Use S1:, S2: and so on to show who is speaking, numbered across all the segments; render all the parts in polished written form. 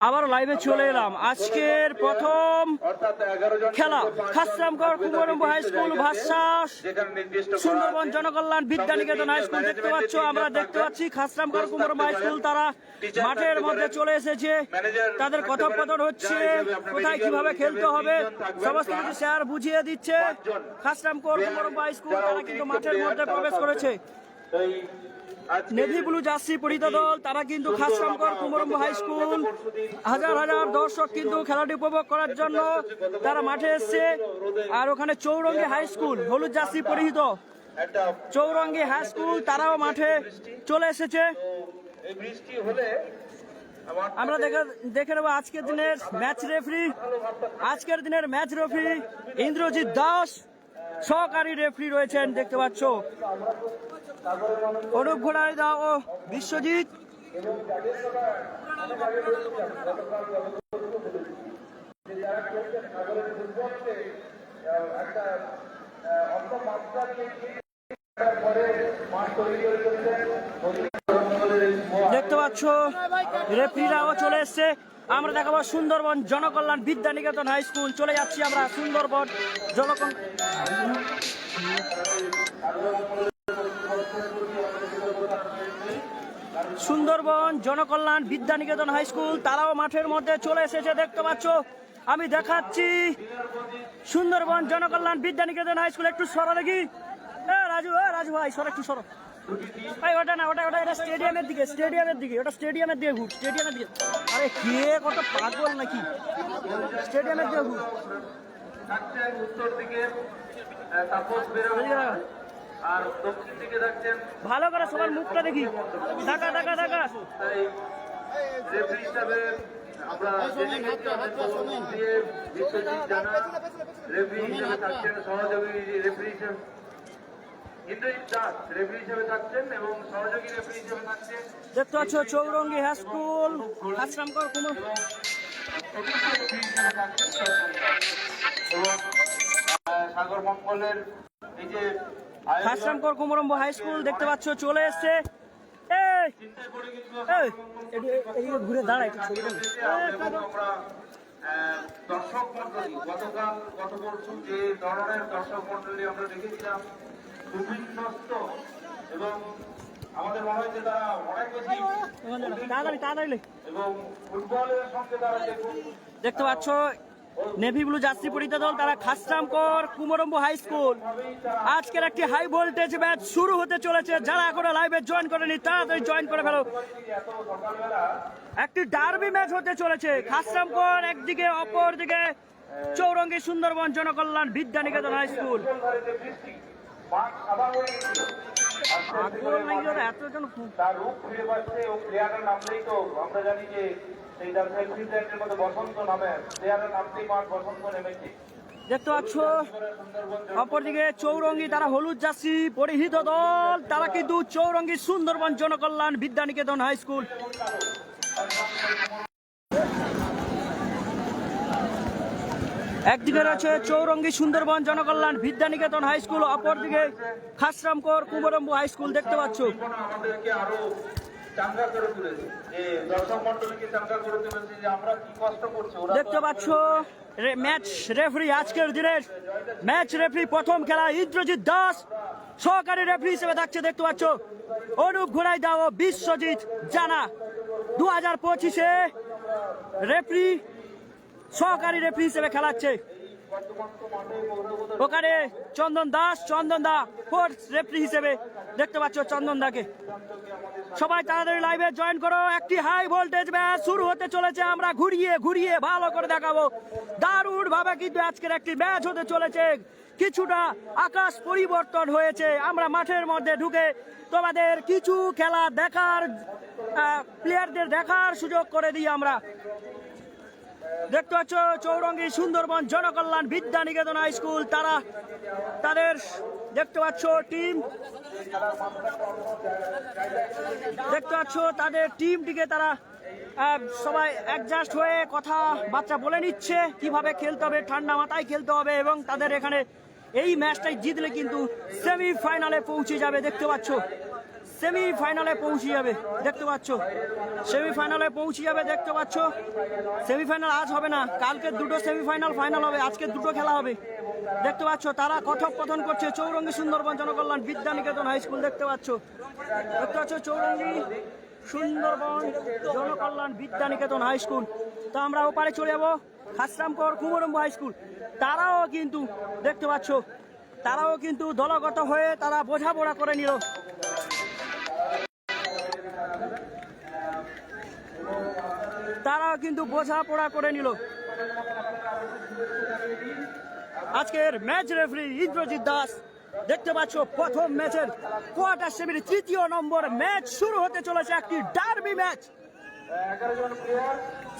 S1: আবার লাইভে চলে এলাম। আজকের প্রথম খেলা Khasramgarh Kumarambu high school versus Sundarban Janakalyan Vidyaniketan high school. দেখতে পাচ্ছ, আমরা দেখতে পাচ্ছি খাসরামগড় কুমারম্বু হাই স্কুল তারা মাঠের মধ্যে চলে এসেছে। তাদের কথোপকথন হচ্ছে, কোথায় কিভাবে খেলতে হবে সমস্ত কিছু স্যার বুঝিয়ে দিচ্ছে। খাসরামগড় কুমারম্বু হাই স্কুল তারা কিন্তু মাঠের মধ্যে প্রবেশ করেছে। নেভি ব্লু জার্সি পরিহিত দল তারা কিন্তু খাসরামগড় কুমারম্বু হাই স্কুল, হাজার হাজার দর্শক কিন্তু খেলাটি উপভোগ করার জন্য তারা মাঠে এসছে। আর ওখানে চৌরঙ্গি হাই স্কুল হলুদ জার্সি পরিহিত চৌরঙ্গি হাই স্কুল তারাও মাঠে চলে এসেছে। আমরা দেখে নেব আজকের দিনের ম্যাচ রেফারি। আজকের দিনের ম্যাচ রেফারি ইন্দ্রজিৎ দাস, সহকারী রেফারি রয়েছেন দেখতে পাচ্ছ অনুপ ঘোড়াই দা ও বিশ্বজিৎ। দেখতে পাচ্ছ রেফারিরাও চলে এসছে। আমরা দেখাবো সুন্দরবন জনকল্যাণ বিদ্যানিকেতন হাই স্কুল। চলে যাচ্ছি আমরা সুন্দরবন সুন্দরবন জনকল্যাণ বিদ্যানিকেতন হাই স্কুল তারাও মাঠের মধ্যে চলে এসেছে দেখতে পাচ্ছ। আমি দেখাচ্ছি সুন্দরবন জনকল্যাণ বিদ্যানিকেতন হাই স্কুল। একটু সরো দেখি, রাজু ভাই সর, একটু সরো ভাই। ওটা না, ওটা স্টেডিয়ামের দিকে, ওটা স্টেডিয়ামের দিকে ঘুর, স্টেডিয়ামের দিকে। আরে কে কত পাগল নাকি, স্টেডিয়ামের দিকে ঘুর। আর দক্ষিণ দিকে থাকছেন, ভালো করে সবার মুখটা দেখি, ঢাকা রেফারি হিসাবে আমরা বিশ্বজিৎ জানা রেফারি হিসাবে থাকছেন, সহযোগী রেফারি হিসাবে ইন্দ্রজিৎ দাস রেফারি হিসাবে থাকছেন এবং সহযোগী রেফারি হিসাবে থাকছেন দেখতে পাচ্ছ চৌরঙ্গি হাই স্কুল খাসরামগড় কুমার এবং সাগর মঙ্গলের এই যে খাসরামগড় কুমারম্বু হাই স্কুল দেখতে পাচ্ছ চলে এসছে। ঘুরে দাঁড়ায় দর্শক মন্ডলী, গত বছর যে ধরনের দর্শক মন্ডলী আমরা দেখেছিলাম খুবই সুস্থ এবং আমাদের মনে হয়েছে তারা অনেক বেশি এবং ফুটবলের সঙ্গে তারা দেখতে পাচ্ছ নেভি ব্লু জার্সি পরিহিত দল তারা খাসরামগড় কুমারম্বু হাই স্কুল। আজকের একটি হাই ভোল্টেজ ম্যাচ শুরু হতে চলেছে। যারা এখনো লাইভে জয়েন করেনি তাড়াতাড়ি জয়েন করে ফেলো। একটি ডার্বি ম্যাচ হতে চলেছে। খাসরামগড় একদিকে, অপর দিকে চৌরঙ্গি সুন্দরবন জনকল্যাণ বিদ্যানিকেতন হাই স্কুল। এতজন তার রূপ ফিরে পাচ্ছে ও প্লেয়ারের নামলেই তো আমরা জানি যে দেখতে পাচ্ছ অপরদিকে চৌরঙ্গি তারা হলুদ জার্সি পরিহিত দল তারা কিন্তু চৌরঙ্গি সুন্দরবন জনকল্যাণ বিদ্যানিকেতন হাই স্কুল। একদিকে রয়েছে চৌরঙ্গি সুন্দরবন জনকল্যাণ বিদ্যানিকেতন হাই স্কুল, অপরদিকে খাসরামগড় কুমারম্বু হাই স্কুল দেখতে পাচ্ছ। দেখতে পাচ্ছ ম্যাচ রেফারি, আজকের দিনের ম্যাচ রেফারি প্রথম খেলা ইন্দ্রজিৎ দাস, সহকারী রেফারি হিসেবে থাকছে দেখতে পাচ্ছ অনুপ ঘোড়াই দা ও বিশ্বজিৎ জানা। 2025-এ রেফারি সহকারী রেফারি হিসেবে খেলাচ্ছে। ওখানে চন্দন দা ফোর্থ রেফারি হিসেবে দেখতে পাচ্ছ চন্দন দাকে। সবাই তাড়াতাড়ি লাইভে জয়েন করো। একটি হাই ভোল্টেজ ম্যাচ শুরু হতে চলেছে। আমরা ঘুরিয়ে ভালো করে দেখাবো। দারুণ ভাবে কিন্তু আজকের একটি ম্যাচ হতে চলেছে। কিছুটা আকাশ পরিবর্তন হয়েছে। আমরা মাঠের মধ্যে ঢুকে তোমাদের কিছু খেলা দেখার, প্লেয়ারদের দেখার সুযোগ করে দিই আমরা। দেখতে পাচ্ছ চৌরঙ্গি সুন্দরবন জনকল্যাণ বিদ্যানিকেতন হাই স্কুল তারা তাদের দেখতে পাচ্ছ টিম, দেখতে পাচ্ছ তাদের টিমটিকে তারা সবাই অ্যাডজাস্ট হয়ে কথাবার্তা বলে নিচ্ছে কিভাবে খেলতে হবে, ঠান্ডা মাথায় খেলতে হবে এবং তাদের এখানে এই ম্যাচটাই জিতলে কিন্তু সেমিফাইনালে পৌঁছে যাবে। দেখতে পাচ্ছ সেমিফাইনালে পৌঁছে যাবে, দেখতে পাচ্ছ সেমিফাইনালে পৌঁছে যাবে, দেখতে পাচ্ছ। সেমিফাইনাল আজ হবে না, কালকে দুটো সেমিফাইনাল ফাইনাল হবে, আজকে দুটো খেলা হবে, দেখতে পাচ্ছ। তারা কথোপকথন করছে চৌরঙ্গী সুন্দরবন জনকল্যাণ বিদ্যানিকেতন হাই স্কুল, দেখতে পাচ্ছ চৌরঙ্গী সুন্দরবন জনকল্যাণ বিদ্যানিকেতন হাই স্কুল। তো আমরা ওপারে চলে যাবো খাসরামপুর কুমরম্বু হাই স্কুল। তারাও কিন্তু দেখতে পাচ্ছ, তারাও কিন্তু দলগত হয়ে তারা বোঝাপড়া করে নিল। তারাও কিন্তু বোঝাপড়া করে নিল। আজকের ম্যাচ রেফারি ইন্দ্রজিৎ দাস, দেখতে পাচ্ছ প্রথম ম্যাচের কোয়ার্টার সেমির 3য় নম্বর ম্যাচ শুরু হতে চলেছে, একটি ডার্বি ম্যাচ।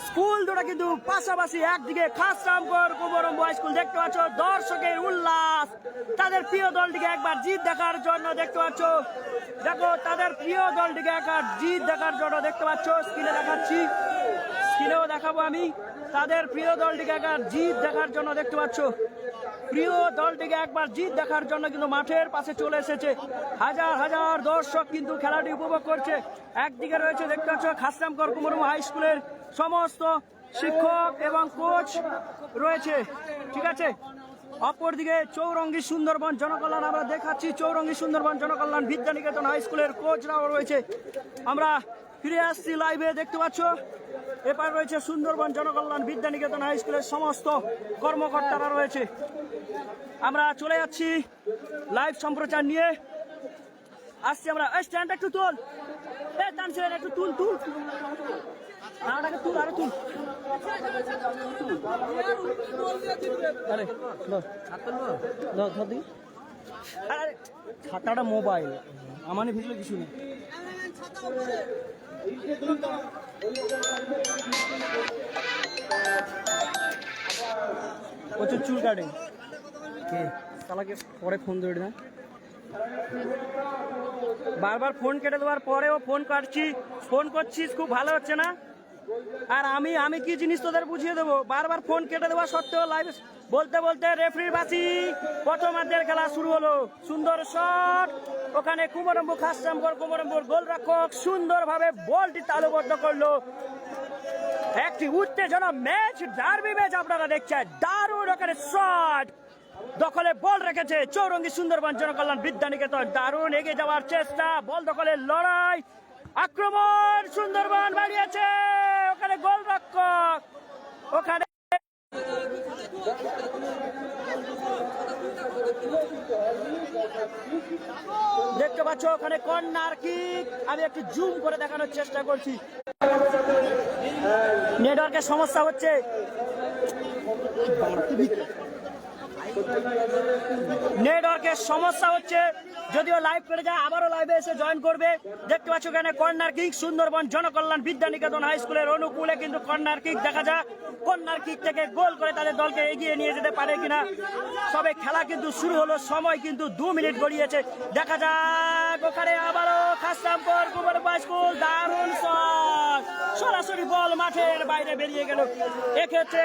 S1: স্কুল দুটো কিন্তু পাশাপাশি, একদিকে খাসরামপুর কুমরম্বু হাই স্কুল, দেখতে পাচ্ছ দর্শকের উল্লাস তাদের প্রিয় দলটিকে একবার জিত দেখার জন্য, দেখতে পাচ্ছ। দেখো তাদের প্রিয় দলটিকে একবার জিত দেখার জন্য, দেখতে পাচ্ছ স্ক্রিনে দেখাচ্ছি, স্ক্রিনেও দেখাবো আমি। তাদের প্রিয় দলটিকে একবার জিত দেখার জন্য, দেখতে পাচ্ছ প্রিয় দলটিকে একবার জিত দেখার জন্য কিন্তু মাঠের পাশে চলে এসেছে হাজার হাজার দর্শক, কিন্তু খেলাটি উপভোগ করছে। একদিকে রয়েছে দেখতে পাচ্ছ খাসরামপুর কুমরম্বু হাই স্কুলের সমস্ত শিক্ষক এবং কোচ রয়েছে, ঠিক আছে। অপরদিকে চৌরঙ্গী সুন্দরবন জনকল্যাণ, আমরা দেখাচ্ছি চৌরঙ্গী সুন্দরবন জনকল্যাণ বিদ্যানিকেতন হাই স্কুলের কোচরাও রয়েছে। আমরা ফিরে আসছি লাইভে, দেখতে পাচ্ছ এবার রয়েছে সুন্দরবন জনকল্যাণ বিদ্যানিকেতন হাই স্কুলের সমস্ত কর্মকর্তারা রয়েছে। আমরা চলে যাচ্ছি লাইভ সম্প্রচার নিয়ে আসছি আমরা। স্ট্যান্ড একটু তুল, টানছিলেন একটু তুল তুল, নাটাকে তুল, আরে তুল, আরে আরে ছাতাটা মোবাইল আমানে ভিজলে কিছু নেই। প্রচুর চুল কাটে কে তালাকে পরে ফোন ধরে না, বারবার ফোন কেটে দেওয়ার পরেও ফোন করছিস, খুব ভালো হচ্ছে না। আর আমি আমি কি জিনিস তোদের বুঝিয়ে দেবো, বারবার ফোন কেটে দেওয়া সত্ত্বেও লাইভ বলতে বলতে রেফারির বাসি প্রথমার্ধের খেলা শুরু হলো। সুন্দর শট, ওখানে কুমরম্বু খাসরামপুর কুমরম্বুর গোলরক্ষক সুন্দরভাবে বলটি তালুবদ্ধ করলো। একটি উত্তেজনা ম্যাচ, ডার্বি ম্যাচ আপনারা দেখছেন। দারুণ ওখানে শট, দখলে বল রেখেছে চৌরঙ্গী সুন্দরবন জনকল্যাণ বিদ্যানিকেতন। দারুণ এগিয়ে যাওয়ার চেষ্টা, বল দখলের লড়াই, আক্রমণ সুন্দরবন বাড়িয়েছে, ওখানে গোলরক্ষক, ওখানে দেখতে পাচ্ছ ওখানে কর্নার কিক। আমি একটু জুম করে দেখানোর চেষ্টা করছি, নেটওয়ার্কের সমস্যা হচ্ছে, নেটওয়ার্কের সমস্যা হচ্ছে। যদিও লাইভ করে যায়, আবারও লাইভে এসে জয়েন করবে। দেখতে পাচ্ছ এখানে corner kick, Sundarban Janakalyan Vidyaniketan high স্কুলের অনুকূলে কিন্তু কর্নার কিক দেখা যায়। কর্নার কিক থেকে গোল করে তাদের দলকে এগিয়ে নিয়ে যেতে পারে কিনা। তবে খেলা কিন্তু শুরু হলো, সময় কিন্তু 2 মিনিট গড়িয়েছে, দেখা যাক। ওখানে আবারও খাসরামপুর কুমরম্বু হাই স্কুল, দারুণ শট, সরাসরি বল মাঠের বাইরে বেরিয়ে গেল। এক্ষেত্রে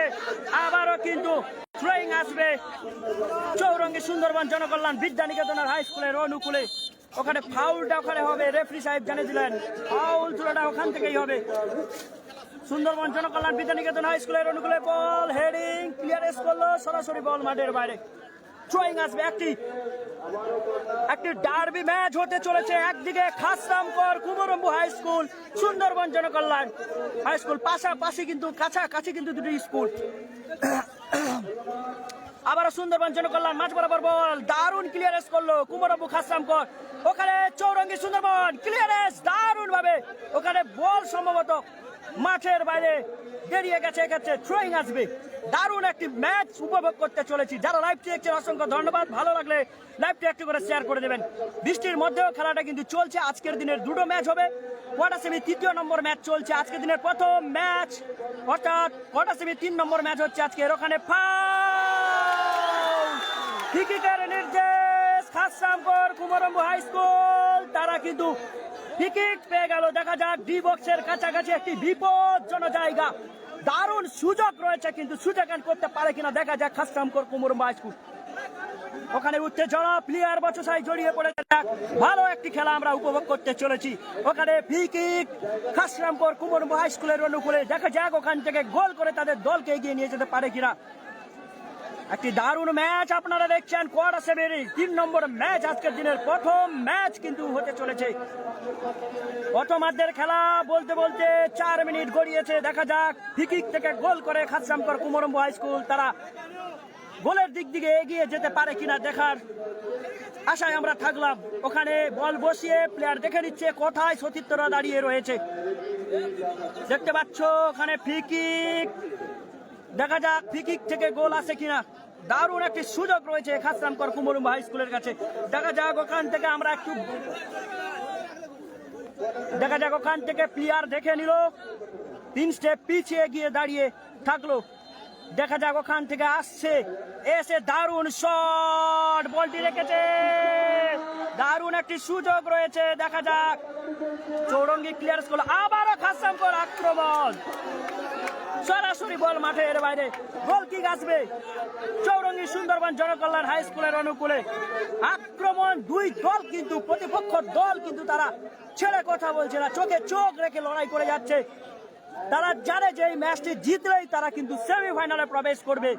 S1: আবারও কিন্তু থ্রোয়িং আসবে চৌরঙ্গী সুন্দরবন জনকল্যাণ বিদ্যানিকেতনের হাই স্কুলের অনুকূলে। ওখানে ফাউলটা ওখানে হবে, রেফারি সাহেব জানিয়ে দিলেন ফাউল তুলাটা ওখান থেকেই হবে। সুন্দরবন জনকল্যাণ বিদ্যানিকেতন হাই স্কুলের অনুকূলে বল হেডিং ক্লিয়ারেন্স করলো, সরাসরি বল মাঠের বাইরে। থ্রোয়িং আসবে, একটি ডার্বি ম্যাচ হতে চলেছে। একদিকে Khasrampur Kumrambu high school, Sundarban Janakalyan high school, পাশাপাশি কিন্তু কাছাকাছি কিন্তু দুটি স্কুল। আবারও সুন্দরবন জনকল্যাণ মাঝ বরাবর বল, দারুণ ক্লিয়ারেন্স করলো কুমরম্বু খাসরামপুর। ওখানে চৌরঙ্গী সুন্দরবন ক্লিয়ারেন্স দারুণ ভাবে, ওখানে বল সম্ভবত মাঠের বাইরে বেরিয়ে গেছে। এক্ষেত্রে থ্রোয়িং আসবে। দারুণ একটি ম্যাচ উপভোগ করতে চলেছি। যারা লাইভটি দেখছেন অসংখ্য ধন্যবাদ, ভালো লাগলে লাইভটি একটু করে শেয়ার করে দেবেন। বৃষ্টির মধ্যেও খেলাটা কিন্তু চলছে। আজকের দিনের দুটো ম্যাচ হবে, কোয়ার্টার সেমি 3য় নম্বর ম্যাচ চলছে। আজকের দিনের প্রথম ম্যাচ, অর্থাৎ কোয়ার্টার সেমি 3 নম্বর ম্যাচ হচ্ছে আজকের। ওখানে ফাউল, ফ্রিকিকের নির্দেশ খাসরামপুর কুমরম্বু হাই স্কুল, তারা কিন্তু ফ্রিকিক পেয়ে গেল। দেখা যাক, ডি বক্সের কাছাকাছি একটি বিপজ্জনক জায়গা, দারুণ সুযোগ রয়েছে কিন্তু সুযোগ করতে পারে কিনা দেখা যাক খাসরামপুর কুমরম্বু হাই স্কুল। ওখানে উত্তেজনা, প্লেয়ার বচসায় জড়িয়ে পড়েছে। ভালো একটি খেলা আমরা উপভোগ করতে চলেছি। ওখানে ফ্রি কিক খাসরামপুর কুমরম্বু হাই স্কুলের অনুকূলে। দেখা যাক ওখান থেকে গোল করে তাদের দলকে এগিয়ে নিয়ে যেতে পারে কিনা। একটি দারুণ ম্যাচ আপনারা দেখছেন, কোয়ার্টার সেমির 3 নম্বর ম্যাচ, আজকের দিনের প্রথম ম্যাচ কিন্তু হতে চলেছে। প্রথমার্ধের খেলা বলতে বলতে 4 মিনিট গড়িয়েছে। দেখা যাক ফ্রি কিক থেকে গোল করে খাসরামপুর কুমরম্বু হাই স্কুল তারা গোলের দিক দিকে এগিয়ে যেতে পারে কিনা দেখার আশায় আমরা থাকলাম। ওখানে বল বসিয়ে প্লেয়ার দেখে নিচ্ছে কোথায় সতীর্থরা দাঁড়িয়ে রয়েছে। দেখতে পাচ্ছ ওখানে ফ্রি কিক। দেখা যাক ফ্রি কিক থেকে গোল আসে কিনা। দারুণ একটি সুযোগ রয়েছে খাসরামপুর কুমরম্বু হাই স্কুলের কাছে। দেখা যাক ওখান থেকে আমরা একটু ওখান থেকে প্লেয়ার দেখে নিল, 3 স্টেপ পিছিয়ে গিয়ে দাঁড়িয়ে থাকলো। দেখা যাক ওখান থেকে আসছে, এসে দারুণ শট, বলটি রেখেছে। দারুণ একটি সুযোগ রয়েছে। দেখা যাক চৌরঙ্গি ক্লিয়ারেন্স করলো, আবারও খাসরামপুর আক্রমণ, সরাসরি বল মাঠের বাইরে। গোল কিক আসবে চৌরঙ্গি সুন্দরবন জনকল্যাণ হাই স্কুলের অনুকূলে। আক্রমণ, 2 দল কিন্তু প্রতিপক্ষ দল কিন্তু তারা ছেড়ে কথা বলছে না, চোখে চোখ রেখে লড়াই করে যাচ্ছে। তারা জানে যে এই ম্যাচটি জিতলেই তারা কিন্তু সেমিফাইনালে প্রবেশ করবে।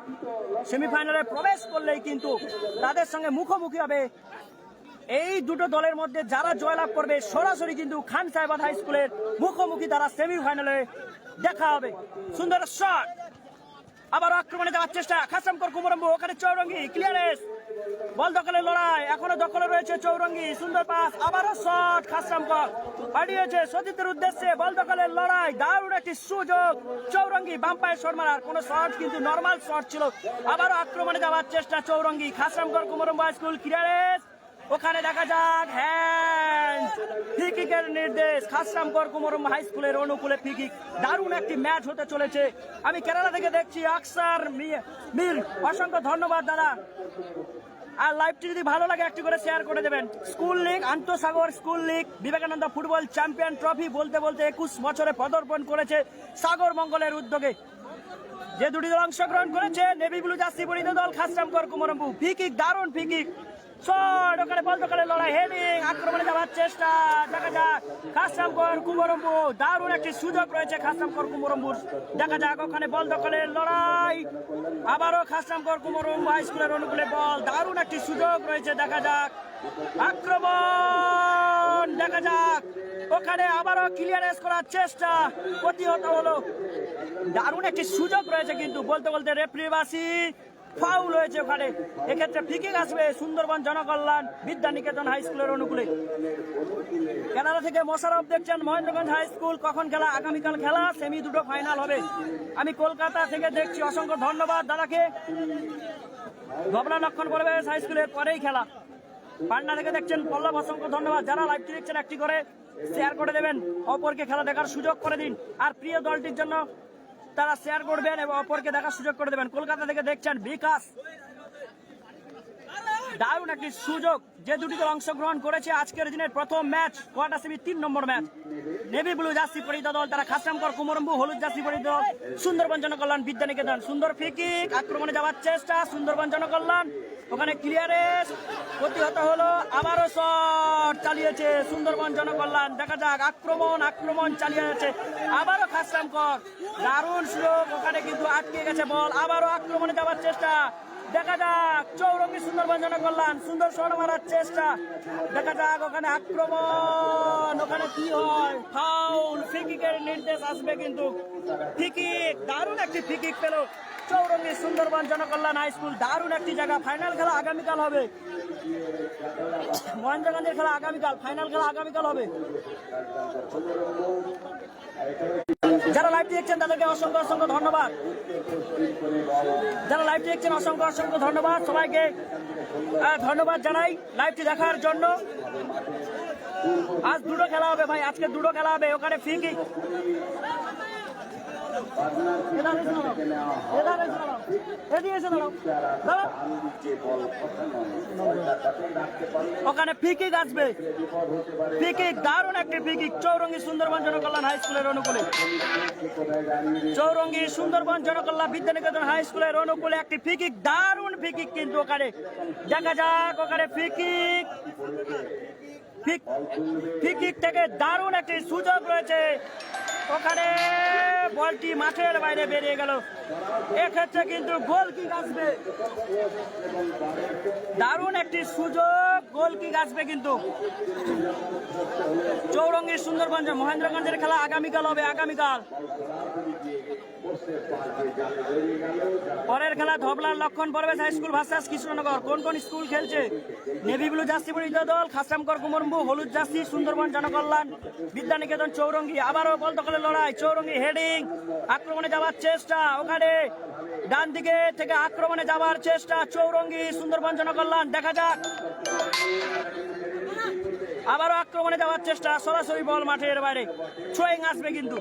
S1: সেমিফাইনালে প্রবেশ করলেই কিন্তু তাদের সঙ্গে মুখোমুখি হবে। এই দুটো দলের মধ্যে যারা জয়লাভ করবে সরাসরি কিন্তু খান সাহেবাদ হাই স্কুলের মুখোমুখি তারা সেমিফাইনালে দেখা হবে। সুন্দর শট, আবার আক্রমণে যাওয়ার চেষ্টা খাসরামপুর কুমরম্বু। ওখানে চৌরঙ্গি ক্লিয়ারেন্স, বল দখলের লড়াই, এখনো দখলে রয়েছে চৌরঙ্গি। সুন্দর পাস, আবারও শট, খাসরামপুর পাঠিয়েছে সতীর্থের উদ্দেশ্যে, বল দখলের লড়াই। দারুণ একটি সুযোগ চৌরঙ্গি বাম পায়ে শট মারার, কোন শট কিন্তু নর্মাল শট ছিল। আবারও আক্রমণে যাওয়ার চেষ্টা Chowringhee. Khasrampur Kumrambu high school clearance, ওখানে দেখা যাক হ্যান্ড, ফ্রি কিকের নির্দেশ খাসরামপুর কুমরম্বু হাই স্কুলের অনুকূলে ফ্রি কিক। দারুণ একটি ম্যাচ হতে চলেছে। আমি কেরালা থেকে দেখছি আকসার মির, অসংখ্য ধন্যবাদ দাদা। আর লাইভটি যদি ভালো লাগে একটু করে শেয়ার করে দেবেন। স্কুল লিগ, আন্তঃসাগর school league, Vivekananda football champion trophy বলতে বলতে 21 বছরে পদার্পণ করেছে সাগর মঙ্গলের উদ্যোগে। যে 2টি দল অংশগ্রহণ করেছে, নেভি ব্লু জার্সি পরিহিত দল খাসরামপুর কুমরম্বু। ফ্রি কিক, দারুণ ফ্রি কিক, শট, ওখানে বল দখলের লড়াই, হেডিং, আক্রমণে যাওয়ার চেষ্টা। দেখা যাক খাসরামপুর কুমরম্বু, দারুণ একটি সুযোগ রয়েছে খাসরামপুর কুমরম্বুর। দেখা যাক ওখানে বল দখলের লড়াই, আবারও খাসরামপুর কুমরম্বু হাই স্কুলের অনুকূলে বল, দারুণ একটি সুযোগ রয়েছে। দেখা যাক আক্রমণ, দেখা যাক ওখানে আবারও ক্লিয়ারেন্স করার চেষ্টা, প্রতিহত হলো। দারুণ একটি সুযোগ রয়েছে কিন্তু বলতে বলতে রেফারি বাসি ফাউল হয়েছে ওখানে। এক্ষেত্রে ফ্রি কিক আসবে সুন্দরবন জনকল্যাণ বিদ্যানিকেতন হাই স্কুলের অনুকূলে। কেরালা থেকে মোশারফ দেখছেন মহেন্দ্রগঞ্জ হাই স্কুল, কখন খেলা? আগামীকাল খেলা, সেমি 2টো ফাইনাল হবে। আমি কলকাতা থেকে দেখছি, অসংখ্য ধন্যবাদ দাদাকে। ধবলা লক্ষণ পরিবেশ হাই স্কুলের পরেই খেলা। পান্না থেকে দেখছেন পল্লব, অসংখ্য ধন্যবাদ। যারা লাইভটি দেখছেন একটি করে শেয়ার করে দেবেন, অপরকে খেলা দেখার সুযোগ করে দিন। আর প্রিয় দলটির জন্য তারা শেয়ার করবেন এবং অপরকে দেখার সুযোগ করে দেবেন। কলকাতা থেকে দেখছেন বিকাশ, দারুণ একটি সুযোগ। যে 2টি দল অংশগ্রহণ করেছে আজকের দিনের প্রথম ম্যাচ, কোয়ার্টার সেমি 3 নম্বর ম্যাচ। নেভি ব্লু জার্সি পরিহিত দল তারা খাসরামপুর কুমরম্বু, হলুদ জার্সি পরিহিত দল সুন্দরবন জনকল্যাণ বিদ্যানিকেতন। সুন্দর ফ্রি কিক, আক্রমণে যাওয়ার চেষ্টা সুন্দরবন জনকল্যাণ, ওখানে ক্লিয়ারেন্স, প্রতিহত হলো। আবারও শট চালিয়েছে সুন্দরবন জনকল্যাণ। দেখা যাক আক্রমণ চালিয়ে যাচ্ছে আবারও খাসরামপুর, দারুণ সুযোগ, ওখানে কিন্তু আটকে গেছে বল। আবারও আক্রমণে যাওয়ার চেষ্টা, দেখা যাক চৌরঙ্গি সুন্দরবন জনকল্যাণ, সুন্দর শট মারার চেষ্টা। দেখা যাক ওখানে আক্রমণ, ওখানে কি হয়? ফাউল, ফ্রি কিকের নির্দেশ আসবে কিন্তু। ফ্রি কিক, দারুণ একটি ফ্রি কিক পেল চৌরঙ্গি সুন্দরবন জনকল্যাণ হাই স্কুল। দারুণ একটি জায়গা। ফাইনাল খেলা আগামীকাল হবে, মহেন্দ্রগঞ্জের খেলা আগামীকাল, ফাইনাল খেলা আগামীকাল হবে। যারা লাইভটি দেখছেন তাদেরকে অসংখ্য ধন্যবাদ। যারা লাইভটি দেখছেন অসংখ্য ধন্যবাদ। সবাইকে ধন্যবাদ জানাই লাইভটি দেখার জন্য। আজ 2টো খেলা হবে ভাই, আজকে 2টো খেলা হবে। ওখানে ফ্রি কিক, ওখানে ফিকিক আসবে, ফিকিক দারুণ একটি ফিকিক চৌরঙ্গী সুন্দরবন জনকল্যাণ হাই স্কুলের অনুকূলে, চৌরঙ্গী সুন্দরবন জনকল্যাণ বিদ্যানিকেতন হাই স্কুলের অনুকূলে একটি ফিকিক, দারুণ ফিকিক কিন্তু ওখানে দেখা যাক। ওখানে ফিকিক ফিকিক থেকে দারুণ একটি সুযোগ রয়েছে, ওখানে বলটি মাঠের বাইরে বেরিয়ে গেল। এক্ষেত্রে কিন্তু গোল কিক আসবে, দারুণ একটি সুযোগ, গোল কিক আসবে কিন্তু। চৌরঙ্গী সুন্দরগঞ্জ মহেন্দ্রগঞ্জের খেলা আগামীকাল হবে, আগামীকাল। পরের খেলা ধবলার Lakshman পরবেশ high school versus Krishnanagar. কোন কোন স্কুল খেলছে? নেভি ব্লু জার্সি পরিহিত দল খাসরামকর কুমরম্বু, হলুদ জার্সি সুন্দরবন জনকল্যাণ বিদ্যানিকেতন চৌরঙ্গী। আবারও বল দখলের লড়াই, চৌরঙ্গী হেডিং, আক্রমণে যাওয়ার চেষ্টা, ওখানে ডান দিকে থেকে আক্রমণে যাওয়ার চেষ্টা চৌরঙ্গী সুন্দরবন জনকল্যাণ। দেখা যাক, আবারও আক্রমণে যাওয়ার চেষ্টা, সরাসরি বল মাঠের বাইরে, থ্রোয়িং আসবে কিন্তু।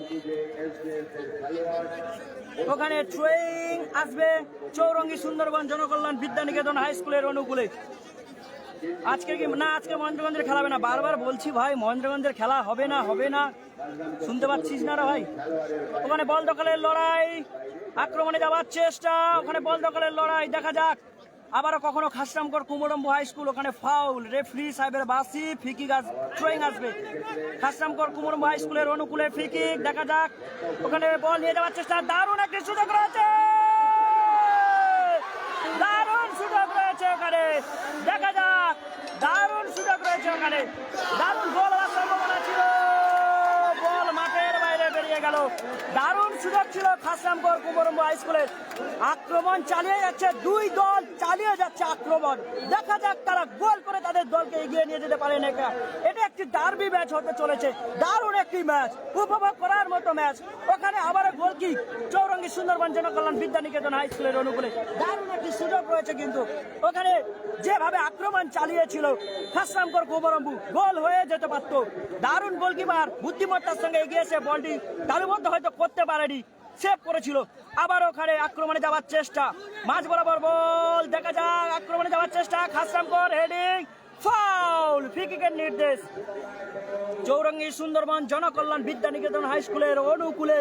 S1: ওখানে থ্রোয়িং আসবে চৌরঙ্গী সুন্দরবন জনকল্যাণ বিদ্যানিকেতন হাই স্কুলের অনুকূলে। আজকে কি না, আজকে মহেন্দ্রগঞ্জের খেলা হবে না, বারবার বলছি ভাই মহেন্দ্রগঞ্জের খেলা হবে না, হবে না, শুনতে পাচ্ছিস না রে ভাই। ওখানে বল দখলের লড়াই, আক্রমণে যাওয়ার চেষ্টা, ওখানে বল দখলের লড়াই, দেখা যাক। আবারও কখনো খাসরামকর কুমরম্বু হাই স্কুল, ওখানে ফাউল, রেফারি সাহেবের বাসি, ফ্রি থ্রোয়িং আসবে খাসরামকর কুমরম্বু হাই স্কুলের অনুকূলে, ফ্রি কিক, দেখা যাক। ওখানে বল নিয়ে যাওয়ার চেষ্টা, দারুণ একটি সুযোগ রয়েছে, দারুণ সুযোগ রয়েছে ওখানে, দেখা যাক, দারুণ সুযোগ রয়েছে ওখানে, দারুণ গোল হওয়ার সম্ভাবনা ছিল, বল মাঠের বাইরে বেরিয়ে গেল। দারুণ সুযোগ ছিল খাসরামকর কুমরম্বু হাই স্কুলের, আক্রমণ চালিয়ে যাচ্ছে, দুই দল চালিয়ে যাচ্ছে আক্রমণ, দেখা যাক তারা গোল করে তাদের দলকে এগিয়ে নিয়ে যেতে পারে নাকি। এটা একটি ডার্বি ম্যাচ হতে চলেছে, দারুণ একটি ম্যাচ, উপভোগ করার মতো ম্যাচ। ওখানে আবার goal kick Chowringhee Sundarban Janakalyan Vidyaniketan high স্কুলের অনুকূলে, দারুণ একটি সুযোগ রয়েছে কিন্তু। ওখানে যেভাবে আক্রমণ চালিয়েছিল খাসরামকর কুমরম্বু, গোল হয়ে যেতে পারত। দারুণ গোলকিপার বুদ্ধিমত্তার সঙ্গে এগিয়েছে, বলটি তালুবদ্ধ হয়তো করতে পারেনি, সেভ করেছিল। আবার ওখানে আক্রমণে যাওয়ার চেষ্টা, মাঝ বরাবর বল, দেখা যাক, আক্রমণে যাওয়ার চেষ্টা, খাসরামকর হেডিং, ফাউল, ফ্রি কিকের নির্দেশ চৌরঙ্গী সুন্দরবন জনকল্যাণ বিদ্যানিকেতন হাই স্কুলের অনুকূলে।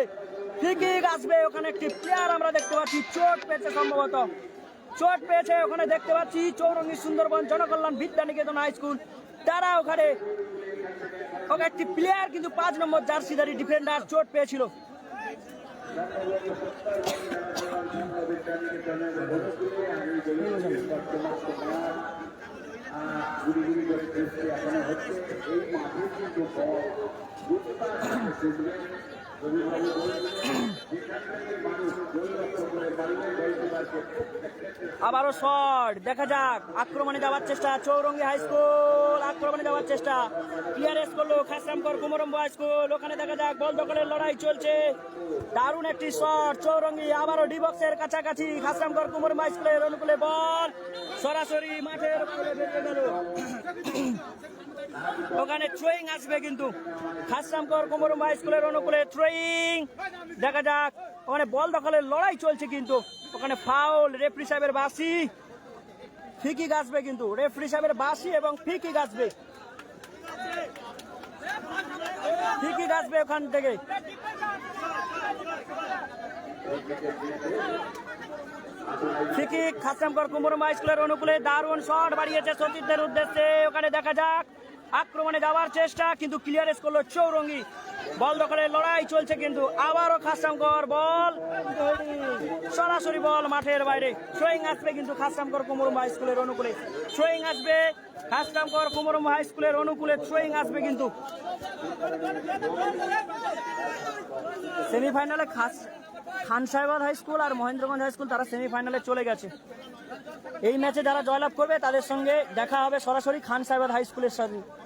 S1: ফ্রি কিক আসবে, ওখানে একটি প্লেয়ার আমরা দেখতে পাচ্ছি চোট পেয়েছে, সম্ভবত চোট পেয়েছে, ওখানে দেখতে পাচ্ছি চৌরঙ্গী সুন্দরবন জনকল্যাণ বিদ্যানিকেতন হাই স্কুল, তারা ওখানে একটি প্লেয়ার কিন্তু 5 নম্বর জার্সিধারী ডিফেন্ডার চোট পেয়েছিল। আবারও শট, দেখা যাক, আক্রমণে যাওয়ার চেষ্টা চৌরঙ্গী হাই স্কুল, আক্রমণে যাওয়ার চেষ্টা, ক্লিয়ারেন্স করলো খাসরামকর কুমরম্বু হাই স্কুল। ওখানে দেখা যাক, বল দখলের লড়াই চলছে, দারুণ একটি শট চৌরঙ্গী, আবারও ডি বক্সের কাছাকাছি খাসরামকর কুমরম্বু হাই স্কুলের অনুকূলে, বল সরাসরি মাঠের উপরে বেরিয়ে গেল। ওখানে থ্রোয়িং আসবে কিন্তু খাসরামকর কুমরম্বু হাই স্কুলের অনুকূলে, থ্রোয়িং, দেখা যাক। ওখানে বল দখলের লড়াই চলছে কিন্তু ওখানে ফাউল, রেফারি সাহেবের বাসি, ফ্রি কিক আসবে কিন্তু, রেফারি সাহেবের বাসি এবং ফ্রি কিক আসবে, ফ্রি কিক আসবে ওখান থেকে। ফ্রি কিক খাসরামকর কুমরম্বু হাই স্কুলের অনুকূলে, দারুণ শট বাড়িয়েছে সতীর্থের উদ্দেশ্যে। ওখানে দেখা যাক, আক্রমণে যাওয়ার চেষ্টা কিন্তু ক্লিয়ারেন্স করলো চৌরঙ্গী, বল দখলের লড়াই চলছে কিন্তু আবারও খাসরামকর, বল সরাসরি বল মাঠের বাইরে। থ্রোয়িং আসবে কিন্তু খাসরামকর কুমরম্বু হাই স্কুলের অনুকূলে, থ্রোয়িং আসবে খাসরামকর কুমরম্বু হাই স্কুলের অনুকূলে, থ্রোয়িং আসবে কিন্তু। সেমিফাইনালে খান সাহেবাদ হাই স্কুল আর মহেন্দ্রগঞ্জ হাই স্কুল তারা সেমিফাইনালে চলে গেছে। এই ম্যাচে যারা জয়লাভ করবে তাদের সঙ্গে দেখা হবে সরাসরি খান সাহেবাদ হাই স্কুলের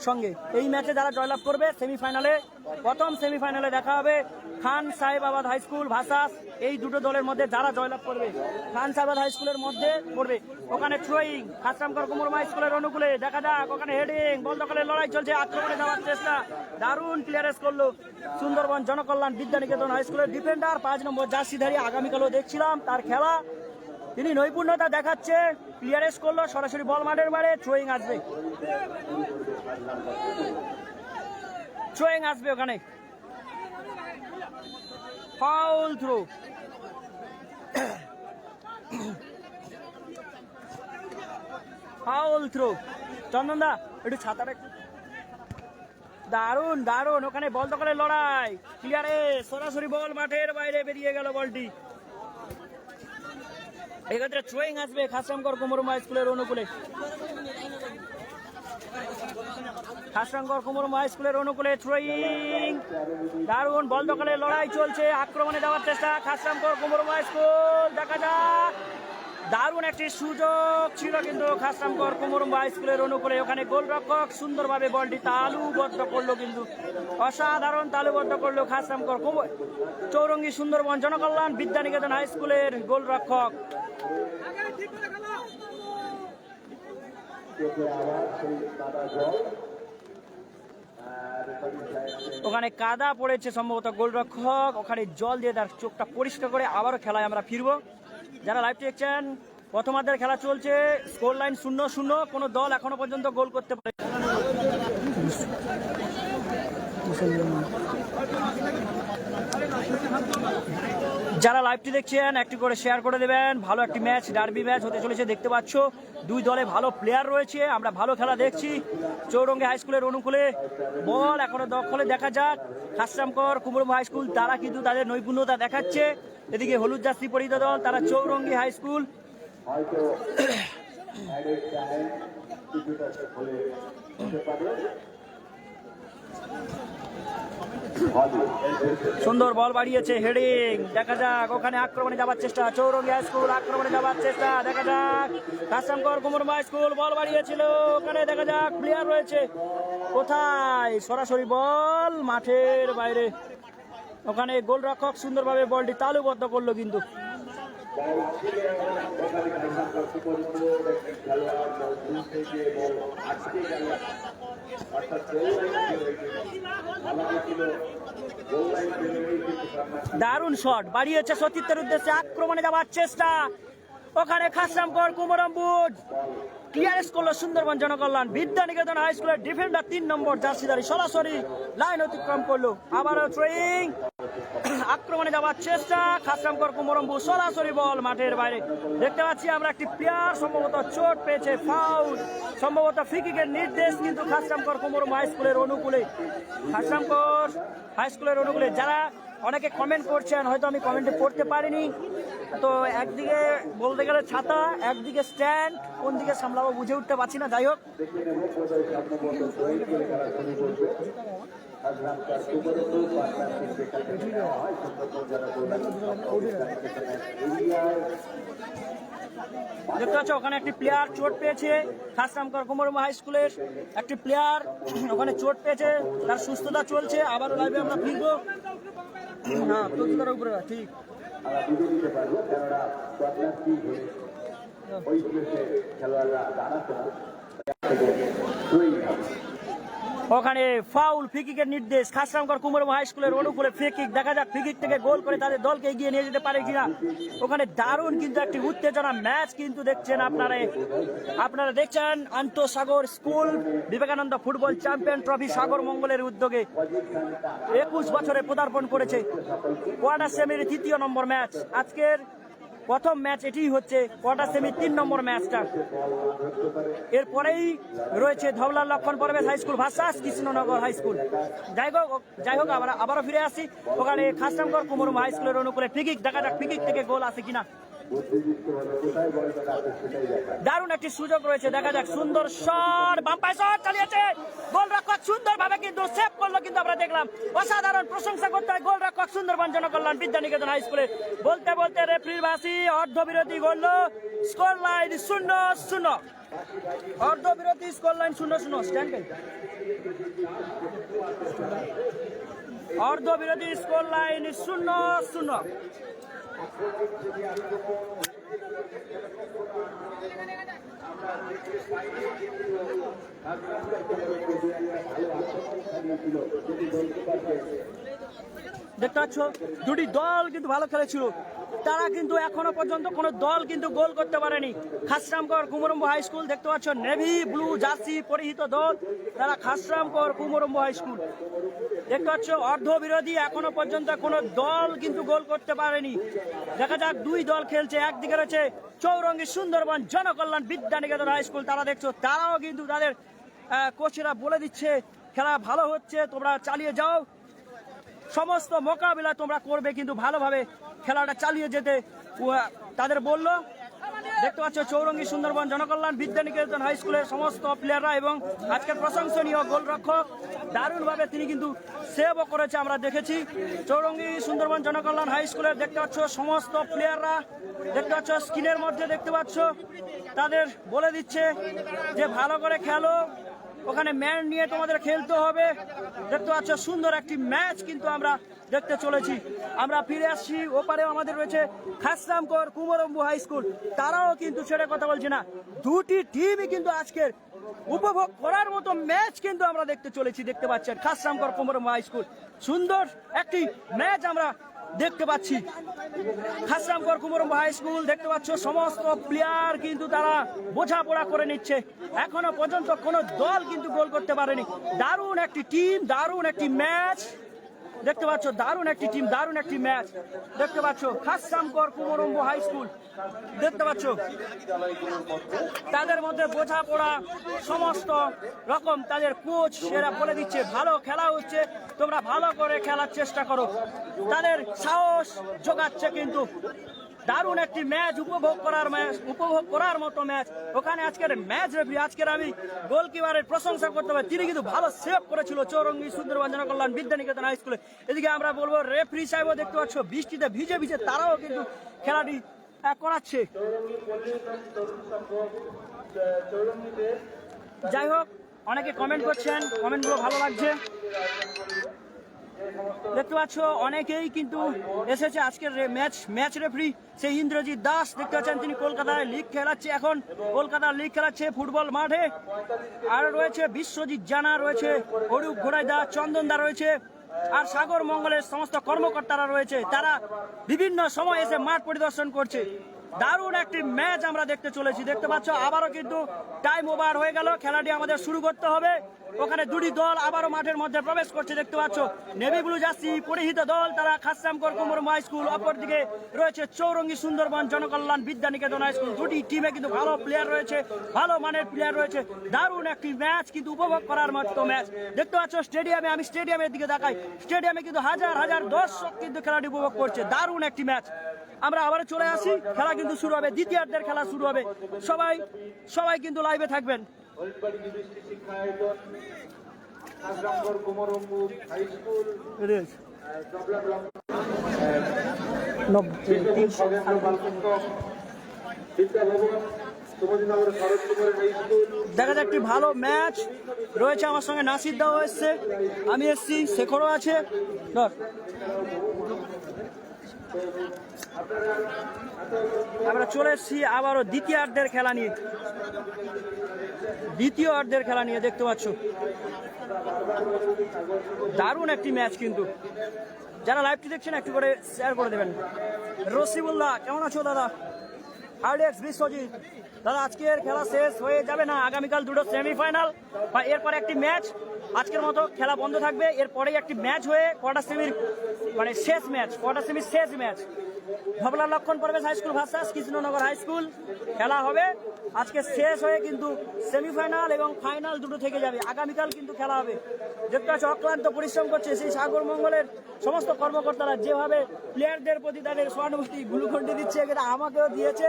S1: সঙ্গে। এই ম্যাচে যারা জয়লাভ করবে সেমিফাইনালে প্রথম সেমিফাইনালে দেখা হবে খান সাহেবাবাদ হাই স্কুল ভার্সাস এই দুটো দলের মধ্যে যারা জয়লাভ করবে খান সাহেবাবাদ হাই স্কুলের মধ্যে পড়বে। ওখানে থ্রোয়িং খাসরামকর কুমুরমা স্কুলের অনুকূলে, দেখা যাক ওখানে হেডিং, বল দখলের লড়াই চলছে, আক্রমণে যাওয়ার চেষ্টা, দারুণ ক্লিয়ারেন্স করলো সুন্দরবন জনকল্যাণ বিদ্যানিকেতন হাই স্কুলের ডিফেন্ডার 5 নম্বর জার্সিধারী। আগামীকালও দেখছিলাম তার খেলা, তিনি নৈপুণ্যতা দেখাচ্ছে, ক্লিয়ারেন্স করলো, সরাসরি বল মাঠের বাইরে, থ্রোয়িং আসবে, থ্রোয়িং আসবে ওখানে, foul throw. Foul throw. Chandan দা একটু ছাতাটা একটু, দারুণ দারুণ ওখানে বল দখলের লড়াই, ক্লিয়ারে সরাসরি বল মাঠের বাইরে বেরিয়ে গেল বলটি। এক্ষেত্রে থ্রোয়িং আসবে খাসরামকর কুমুরমা স্কুলের অনুকূলে, খাসরামকর কুমুরমা স্কুলের অনুকূলে থ্রোয়িং, দারুণ বল দখলের লড়াই চলছে, আক্রমণে যাওয়ার চেষ্টা খাসরামকর কুমুরমা স্কুল, দেখা যাক দারুণ একটি সুযোগ ছিল কিন্তু খাসরামকর কুমুরমা স্কুলের অনুকূলে, ওখানে গোলরক্ষক সুন্দরভাবে বলটি তালুবদ্ধ করলো, কিন্তু অসাধারণ তালুবদ্ধ করলো খাসরামকর চৌরঙ্গী সুন্দরবন জনকল্যাণ বিদ্যানিকেতন হাই স্কুলের গোলরক্ষক। ওখানে কাদা পড়েছে সম্ভবত, গোলরক্ষক ওখানে জল দিয়ে তার চোখটা পরিষ্কার করে আবারও খেলায় আমরা ফিরবো। যারা লাইভ দেখছেন, প্রথমার্ধের খেলা চলছে, স্কোর লাইন 0-0, কোনো দল এখনো পর্যন্ত গোল করতে পারে। যারা লাইভটি দেখছেন একটু করে শেয়ার করে দেবেন, ভালো একটি ম্যাচ, ডার্বি ম্যাচ হতে চলেছে, দেখতে পাচ্ছ দুই দলে ভালো প্লেয়ার রয়েছে, আমরা ভালো খেলা দেখছি। চৌরঙ্গী হাই স্কুলের অনুকূলে বল এখনো দখলে, দেখা যাক খাসরামকর কুমুরমা হাই স্কুল তারা কিন্তু তাদের নৈপুণ্যতা দেখাচ্ছে। এদিকে হলুদ জার্সি পরিহিত দল তারা চৌরঙ্গী হাই স্কুল। সুন্দর বল বাড়িয়েছে, হেডিং, দেখা যাক ওখানে আক্রমণে যাবার চেষ্টা, চৌরঙ্গী হাই স্কুল আক্রমণে যাবার চেষ্টা, দেখা যাক খাসরামকর কুমুরমা স্কুল বল বাড়িয়েছিল, ওখানে দেখা যাক প্লেয়ার রয়েছে কোথায়, সরাসরি বল মাঠের বাইরে, ওখানে গোলরক্ষক সুন্দরভাবে বলটি তালুবদ্ধ করলো কিন্তু। দারুণ শট বাড়িয়েছে সতীর্থের উদ্দেশ্যে, আক্রমণে যাওয়ার চেষ্টা, ওখানে খাসরামকর কুমরম্বুজ ক্লিয়ারেন্স করলো সুন্দরবন জনকল্যাণ বিদ্যানিকেতন হাই স্কুলের ডিফেন্ডার 3 নম্বর জার্সিধারী সরাসরি লাইন অতিক্রম করলো, আবারও থ্রোয়িং, আক্রমণে যাওয়ার চেষ্টা, খাসরামকর কুমরম্বুজ সরাসরি বল মাঠের বাইরে। দেখতে পাচ্ছি আমরা একটি প্লেয়ার সম্ভবত চোট পেয়েছে, ফাউল, সম্ভবত ফ্রি কিকের নির্দেশ কিন্তু খাসরামকর কুমরম্বুজ হাই স্কুলের অনুকূলে, খাসরামকর হাই স্কুলের অনুকূলে। যারা অনেকে কমেন্ট করছেন, হয়তো আমি কমেন্টে পড়তে পারিনি, তো একদিকে বলতে গেলে ছাতা, একদিকে স্ট্যান্ড, কোন দিকে সামলাবো বুঝে উঠতে পারছি না। যাই হোক, দেখতে পাচ্ছ ওখানে একটি প্লেয়ার চোট পেয়েছে, খাসরামকর কুমরমা হাই স্কুলের একটি প্লেয়ার ওখানে চোট পেয়েছে, তার সুস্থতা চলছে, আবারও লাইভে আমরা ফিরবো। না প্রতিটার উপরে ঠিক ওখানে ফাউল, ফ্রি কিকের নির্দেশ খাসরামকর কুমরমা হাই স্কুলের অনুকূলে ফ্রি কিক, দেখা যাক ফ্রি কিক থেকে গোল করে তাদের দলকে এগিয়ে নিয়ে যেতে পারে কিনা। ওখানে দারুণ কিন্তু একটি উত্তেজনা ম্যাচ কিন্তু দেখছেন আপনারা দেখছেন আন্তঃসাগর school Vivekananda football champion trophy Sagar মঙ্গলের উদ্যোগে 21 বছরে পদার্পণ করেছে, কোয়ার্টার সেমির 3য় নম্বর ম্যাচ, আজকের প্রথম ম্যাচ এটি হচ্ছে, কোয়ার্টার সেমি 3 নম্বর ম্যাচটা। এরপরেই রয়েছে ধবলার Lakshman পরবেশ high school versus Krishnanagar high school. যাই হোক আবারও ফিরে আসি, ওখানে খাসরামকর কুমরমা হাই স্কুলের অনুকূলে ফ্রি কিক, দেখা যাক ফ্রি কিক থেকে গোল আসে কিনা। দারুণ একটি সুযোগ রয়েছে, দেখা যাক, সুন্দর শট, বাম্পাই শট চালিয়েছে গোলরক্ষক সুন্দরভাবে কিন্তু সেভ করলো, কিন্তু আমরা দেখলাম অসাধারণ প্রশংসা করতে হয় গোলরক্ষক সুন্দরবন জনকল্যাণ বিদ্যানিকেতন হাই স্কুলে। বলতে বলতে রেফারির বাসি, অর্ধবিরতি গোল, স্কোর লাইন 0-0, অর্ধবিরতি স্কোর লাইন 0-0। স্ট্যান্ড অর্ধ বিরতি স্কোর লাইন 0-0। দেখতে পাচ্ছ দুটি দল কিন্তু ভালো খেলেছিল, তারা কিন্তু এখনো পর্যন্ত কোনো দল কিন্তু গোল করতে পারেনি। খাসরামকর কুমরম্বু হাই স্কুল দেখতে পাচ্ছ, নেভি ব্লু জার্সি পরিহিত দল, তারা খাসরামকর কুমরম্বু হাই স্কুল দেখতে পাচ্ছ। অর্ধ বিরোধী এখনো পর্যন্ত কোনো দল কিন্তু গোল করতে পারেনি। দেখা যাক, দুই দল খেলছে। একদিকে রয়েছে চৌরঙ্গী সুন্দরবন জনকল্যাণ বিদ্যানিকেতন হাই স্কুল, তারা দেখছো তারাও কিন্তু তাদের কোচেরা বলে দিচ্ছে খেলা ভালো হচ্ছে, তোমরা চালিয়ে যাও, সমস্ত মোকাবিলা তোমরা করবে, কিন্তু ভালোভাবে খেলাটা চালিয়ে যেতে তাদের বললো। দেখতে পাচ্ছ চৌরঙ্গী সুন্দরবন জনকল্যাণ বিদ্যানিকেতন হাই স্কুলের সমস্ত প্লেয়াররা এবং আজকের প্রশংসনীয় গোলরক্ষক দারুণভাবে তিনি কিন্তু সেভও করেছে, আমরা দেখেছি। চৌরঙ্গী সুন্দরবন জনকল্যাণ হাই স্কুলের দেখতে পাচ্ছ সমস্ত প্লেয়াররা, দেখতে পাচ্ছ স্ক্রিনের মধ্যে দেখতে পাচ্ছ তাদের বলে দিচ্ছে যে ভালো করে খেলো, ওখানে ম্যান নিয়ে তোমাদের খেলতে হবে। দেখতে পাচ্ছ সুন্দর একটি ম্যাচ কিন্তু আমরা দেখতে চলেছি। আমরা ফিরে আসছি, ওপারেও আমাদের রয়েছে খাসরামকর কুমরম্বু হাই স্কুল, তারাও কিন্তু ছেড়ে কথা বলছে না। দুটি টিমই কিন্তু আজকের উপভোগ করার মতো ম্যাচ কিন্তু আমরা দেখতে চলেছি। দেখতে পাচ্ছেন খাসরামকর কুমরম্বু হাই স্কুল, সুন্দর একটি ম্যাচ আমরা দেখতে পাচ্ছি। খাসরামকর কুমরম্বু হাই স্কুল দেখতে পাচ্ছ সমস্ত প্লেয়ার কিন্তু তারা বোঝাপড়া করে নিচ্ছে, এখনো পর্যন্ত কোনো দল কিন্তু গোল করতে পারেনি। দারুণ একটি টিম, দারুণ একটি ম্যাচ দেখতে পাচ্ছ, দারুণ একটি টিম, দারুণ একটি ম্যাচ দেখতে পাচ্ছ। খাসরামকর কুমরম্বু হাই স্কুল দেখতে পাচ্ছ তাদের মধ্যে বোঝাপড়া, সমস্ত রকম তাদের কোচ এরা বলে দিচ্ছে ভালো খেলা হচ্ছে, তোমরা ভালো করে খেলার চেষ্টা করো, তাদের সাহস যোগাচ্ছে। কিন্তু দারুণ একটি ম্যাচ, উপভোগ করার মতো ম্যাচ। ওখানে আজকের ম্যাচ রেফারি, আজকের আমি গোলকিপারের প্রশংসা করতে হবে, তিনি কিন্তু ভালো সেভ করেছিল চৌরঙ্গী সুন্দরবন জনকল্যাণ বিদ্যানিকেতন হাই স্কুলে। এদিকে আমরা বলবো রেফারি সাহেবও দেখতে পাচ্ছ বৃষ্টিতে ভিজে ভিজে তারাও কিন্তু খেলাটি করাচ্ছে। যাই হোক, অনেকে কমেন্ট করছেন, কমেন্টগুলো ভালো লাগছে। দেখতে পাচ্ছ অনেকেই কিন্তু এসেছে আজকের ম্যাচ রেফারি সেই ইন্দ্রজিৎ দাস, দেখতে পাচ্ছেন তিনি কলকাতায় লিগ খেলাচ্ছে, এখন কলকাতার লিগ খেলাচ্ছে ফুটবল মাঠে। আর রয়েছে বিশ্বজিৎ জানা, রয়েছে অরূপ ঘোড়াইদা, চন্দন দা রয়েছে, আর সাগর মঙ্গলের সমস্ত কর্মকর্তারা রয়েছে, তারা বিভিন্ন সময় এসে মাঠ পরিদর্শন করছে। দারুণ একটি ম্যাচ আমরা দেখতে চলেছি। দেখতে পাচ্ছ আবারও কিন্তু টাইম ওভার হয়ে গেল, খেলাটি আমাদের শুরু করতে হবে। ওখানে দুটি দল আবারও মাঠের মধ্যে প্রবেশ করছে, দেখতে পাচ্ছ নেভি ব্লু জার্সি পরিহিত দল, তারা খাসরামকর কুমরম্বু হাই স্কুল, অপরদিকে রয়েছে চৌরঙ্গী সুন্দরবন জনকল্যাণ বিদ্যানিকেতন হাই স্কুল। দুটি টিমে কিন্তু ভালো প্লেয়ার রয়েছে, ভালো মানের প্লেয়ার রয়েছে। দারুণ একটি ম্যাচ, কিন্তু উপভোগ করার মতো ম্যাচ দেখতে পাচ্ছ স্টেডিয়ামে। আমি স্টেডিয়ামের দিকে তাকাই, স্টেডিয়ামে কিন্তু হাজার হাজার দর্শক কিন্তু খেলাটি উপভোগ করছে। দারুণ একটি ম্যাচ। আমরা আবার চলে আসি, খেলা কিন্তু শুরু হবে, দ্বিতীয়ার্ধের খেলা শুরু হবে। সবাই কিন্তু লাইভে থাকবেন। দেখা যাক একটি ভালো ম্যাচ রয়েছে। আমার সঙ্গে নাসির দাও এসছে, আমি এসছি, শেখরও আছে। আমরা চলে এসেছি আবারও দ্বিতীয়ার্ধের খেলা নিয়ে, দেখতে পাচ্ছ দারুণ একটি ম্যাচ। কিন্তু যারা লাইভটি দেখছেন একটু করে শেয়ার করে দেবেন। রসিবুল্লাহ কেমন আছো দাদা? হার্ডেক্স বিশ্বজিৎ দাদা, আজকের খেলা শেষ হয়ে যাবে না, আগামীকাল দুটো সেমিফাইনাল বা এরপরে একটি ম্যাচ, আজকের মতো খেলা বন্ধ থাকবে। এরপরেই একটি ম্যাচ হয়ে কোয়ার্টার সেমির শেষ ম্যাচ ধবলার লক্ষণ প্রবেশ high school versus Krishnanagar high school খেলা হবে। আজকে শেষ হয়ে কিন্তু সেমিফাইনাল এবং ফাইনাল দুটো থেকে যাবে, আগামীকাল কিন্তু খেলা হবে। দেখতে পাচ্ছ অক্লান্ত পরিশ্রম করছে সেই সাগর মঙ্গলের সমস্ত কর্মকর্তারা, যেভাবে প্লেয়ারদের প্রতি তাদের সহানুভূতি গ্লুকন্ডি দিচ্ছে, এটা আমাকেও দিয়েছে,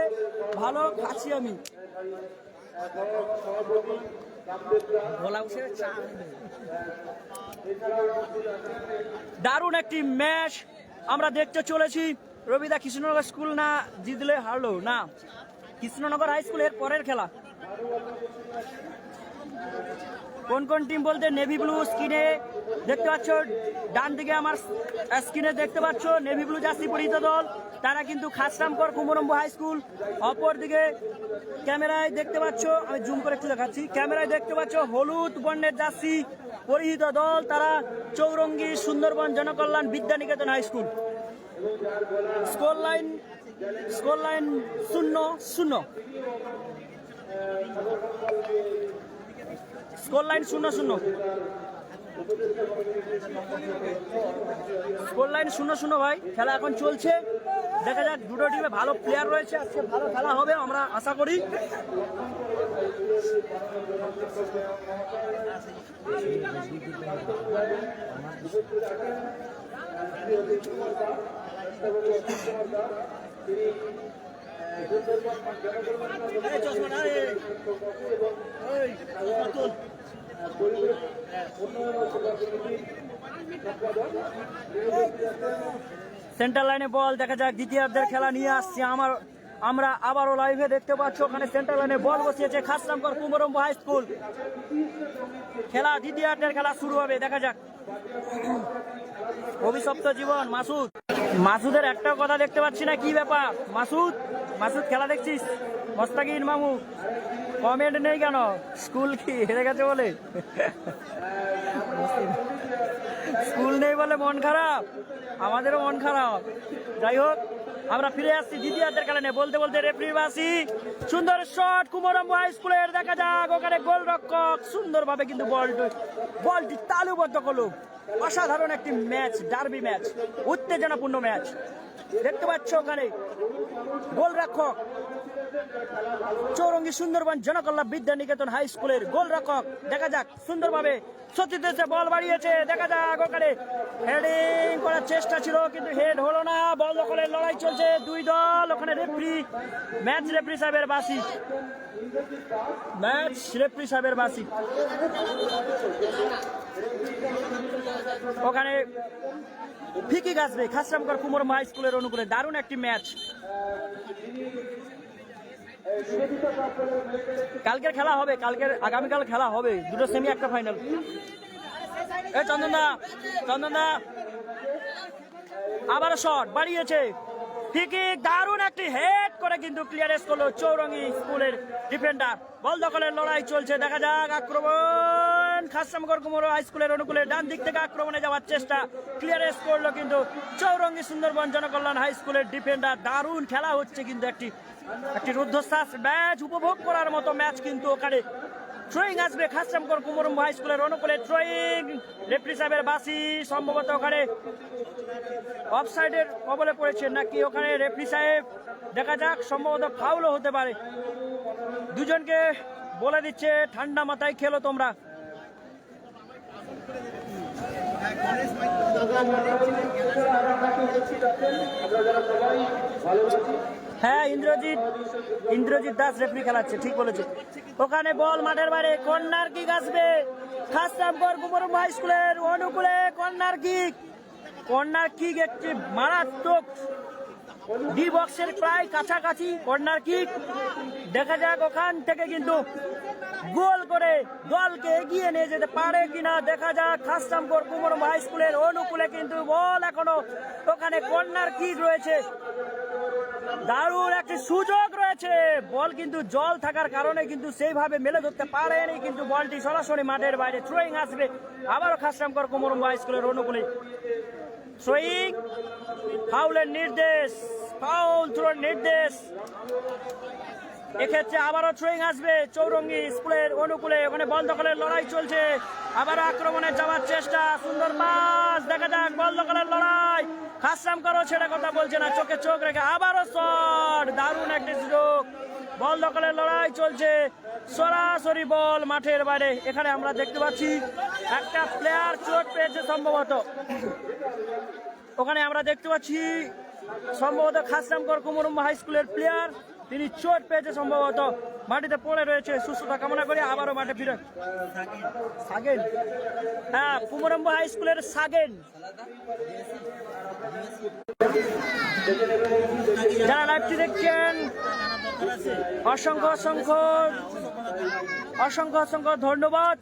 S1: ভালো খাচ্ছি আমি। দারুণ একটি ম্যাচ আমরা দেখতে চলেছি। রবিদা কৃষ্ণনগর স্কুল না জিতলে হারলো না, কৃষ্ণনগর হাই স্কুল এর পরের খেলা। কোন কোন টিম বলতে নেভি ব্লু স্ক্রিনে দেখতে পাচ্ছ, ডান দিকে আমার স্ক্রিনে দেখতে পাচ্ছ নেভি ব্লু জার্সি পরিহিত দল, তারা কিন্তু খাসরামপুর কুমরম্বু হাই স্কুল। অপর দিকে ক্যামেরায় দেখতে পাচ্ছ, আমি জুম করে একটু দেখাচ্ছি, ক্যামেরায় দেখতে পাচ্ছ হলুদ বর্ণের জার্সি পরিহিত দল, তারা Chowringhee Sundarban Janakalyan Vidyaniketan high school. Score line 0-0, score line 0-0, score line 0-0 ভাই। খেলা এখন চলছে, দেখা যাক, দুটো টিমে ভালো প্লেয়ার রয়েছে, আজকে ভালো খেলা হবে আমরা আশা করি। সেন্টার লাইনে বল, দেখা যাক দ্বিতীয়ার্ধের খেলা নিয়ে আসছে আমরা আবারও লাইভে দেখতে পাচ্ছ, ওখানে সেন্টার লাইনে বল বসিয়েছে খাসরামপুর কুমরম্বু হাই স্কুল। খেলা দ্বিতীয়ার্ধের খেলা শুরু হবে, দেখা যাক। অভিশপ্ত জীবন মাসুদের একটা কথা দেখতে পাচ্ছি না, কি ব্যাপার মাসুদ খেলা দেখছিস? মোস্তাকিন মামু কমেন্ট নেই কেন? স্কুল কি হেরে গেছে বলে? স্কুল নেই বলে মন খারাপ, আমাদেরও মন খারাপ। যাই হোক, আমরা ফিরে আসছি দ্বিতীয়ার্ধের খেলা নিয়ে। বলতে বলতে রেফারি বাসি, সুন্দর শট কুমরম্বু হাই স্কুলের, দেখা যাক ওখানে গোলরক্ষক সুন্দরভাবে কিন্তু বলটি তালুবদ্ধ করলো। অসাধারণ একটি ম্যাচ, ডার্বি ম্যাচ, উত্তেজনাপূর্ণ ম্যাচ। দেখতে পাচ্ছ ওখানে গোলরক্ষক চৌরঙ্গী সুন্দরবন জনকল্যাণ বিদ্যানিকেতন হাই স্কুলের গোলরক্ষক, দেখা যাক সুন্দরভাবে সত্যি বল বাড়িয়েছে, দেখা যাক ওখানে হেডিং করার চেষ্টা ছিল কিন্তু হেড হলো না। বল দখলের লড়াই চলছে দুই দল। ওখানে ম্যাচ রেফারি সাহেবের বাসি। ওখানে ফিকি গাছবে খাসরামপুর কুমরম্বু হাই স্কুলের অনুকূলে। দারুণ একটি ম্যাচ। কালকের খেলা হবে, আগামীকাল খেলা হবে, দুটো সেমি একটা ফাইনাল। চন্দনদা আবার শট বাড়িয়েছে, ঠিকই দারুণ একটি হেড করে কিন্তু ক্লিয়ারেন্স করলো চৌরঙ্গী স্কুলের ডিফেন্ডার। বল দখলের লড়াই চলছে, দেখা যাক আক্রমণ খাসরামপুর কুমরম্বু হাই স্কুলের অনুকূলে। ডান দিক থেকে আক্রমণে যাওয়ার চেষ্টা, ক্লিয়ারেন্স করলো কিন্তু চৌরঙ্গী সুন্দরবন জনকল্যাণ হাই স্কুলের ডিফেন্ডার। দারুণ খেলা হচ্ছে কিন্তু, একটি রুদ্ধশ্বাস ম্যাচ, উপভোগ করার মতো ম্যাচ কিন্তু। ওখানে থ্রোয়িং আসবে খাসরামপুর কুমরম্বু হাই স্কুলের অনুকূলে। থ্রোয়িং রেফারি সাহেবের বাসি, সম্ভবত ওখানে অফসাইডের কবলে পড়েছেন নাকি ওখানে রেফারি সাহেব, দেখা যাক, সম্ভবত ফাউলও হতে পারে। দুজনকে বলে দিচ্ছে ঠান্ডা মাথায় খেলো তোমরা। হ্যাঁ, ইন্দ্রজিৎ দাস রেফারি খেলাচ্ছে, ঠিক বলেছে। ওখানে বল মাঠের বাইরে, কর্নার কিক আসবে খাসরামপুর কুমরম্বু হাই স্কুলের অনুকূলে। কর্নার কিক একটি মারাত্মক, ডি বক্সের প্রায় কাছাকাছি কর্নার কিক। দেখা যাক ওখান থেকে কিন্তু গোল করে দলকে এগিয়ে নিয়ে যেতে পারে কিনা, দেখা যাক। খাসরামপুর কুমরম্বু হাই স্কুলের অনুকূলে কিন্তু বল এখনো, ওখানে কর্নার কিক রয়েছে, দারুণ একটি সুযোগ রয়েছে। বল কিন্তু জল থাকার কারণে কিন্তু সেইভাবে মেলে ধরতে পারেনি, কিন্তু বলটি সরাসরি মাঠের বাইরে। থ্রোয়িং আসবে আবারও খাসরামপুর কুমরম্বু হাই স্কুলের অনুকূলে। থ্রোয়িং, ফাউলের নির্দেশ, ফাউল থ্রোর নির্দেশ। এক্ষেত্রে আবারও থ্রোয়িং আসবে চৌরঙ্গী স্কুলের অনুকূলে। ওখানে বল দখলের লড়াই চলছে, আবারও আক্রমণে যাওয়ার চেষ্টা, সুন্দর পাস, দেখা যাক বল দখলের লড়াই। খাসরামপুরও ছেড়ে কথা বলছে না, চোখে চোখ রেখে আবারও শট, দারুণ একটি সুযোগ। বল দখলের লড়াই চলছে, সরাসরি বল মাঠের বাইরে। এখানে আমরা দেখতে পাচ্ছি একটা প্লেয়ার চোট পেয়েছে সম্ভবত, ওখানে আমরা দেখতে পাচ্ছি সম্ভবত খাসরামপুর কুমরম্বু হাই স্কুলের প্লেয়ার, তিনি চোট পেয়েছে সম্ভবত, মাটিতে পড়ে রয়েছে। সুস্থতা কামনা করে আবারও মাঠে ফিরে সাগেন, হ্যাঁ, কুমরম্বু হাই স্কুলের সাগেন। যারা লাইভটি দেখছেন অসংখ্য অসংখ্য অসংখ্য ধন্যবাদ।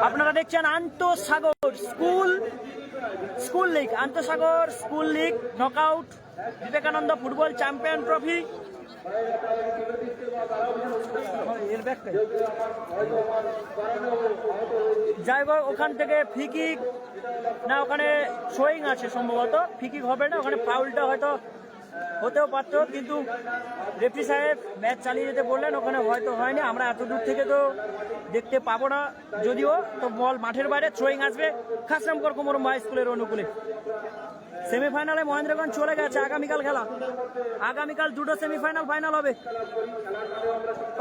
S1: আপনারা দেখছেন আন্তঃসাগর স্কুল লিগ, আন্তঃসাগর school league knockout Vivekananda football champion trophy. যাই হোক, ওখান থেকে ফিকিক না, ওখানে শোয়িং আছে সম্ভবত, ফিকিক হবে না, ওখানে ফাউলটা হয়তো হতেও পারতো, কিন্তু রেফারি সাহেব ম্যাচ চালিয়ে যেতে বললেন, ওখানে হয়তো হয়নি। আমরা এত দূর থেকে তো দেখতে পাবো না, যদিও তো বল মাঠের বাইরে থ্রোয়িং আসবে খাসরামকর কুমরম হাই স্কুলের অনুকূলে। সেমিফাইনালে মহেন্দ্রগঞ্জ চলে গেছে, আগামীকাল খেলা, আগামীকাল দুটো সেমিফাইনাল ফাইনাল হবে।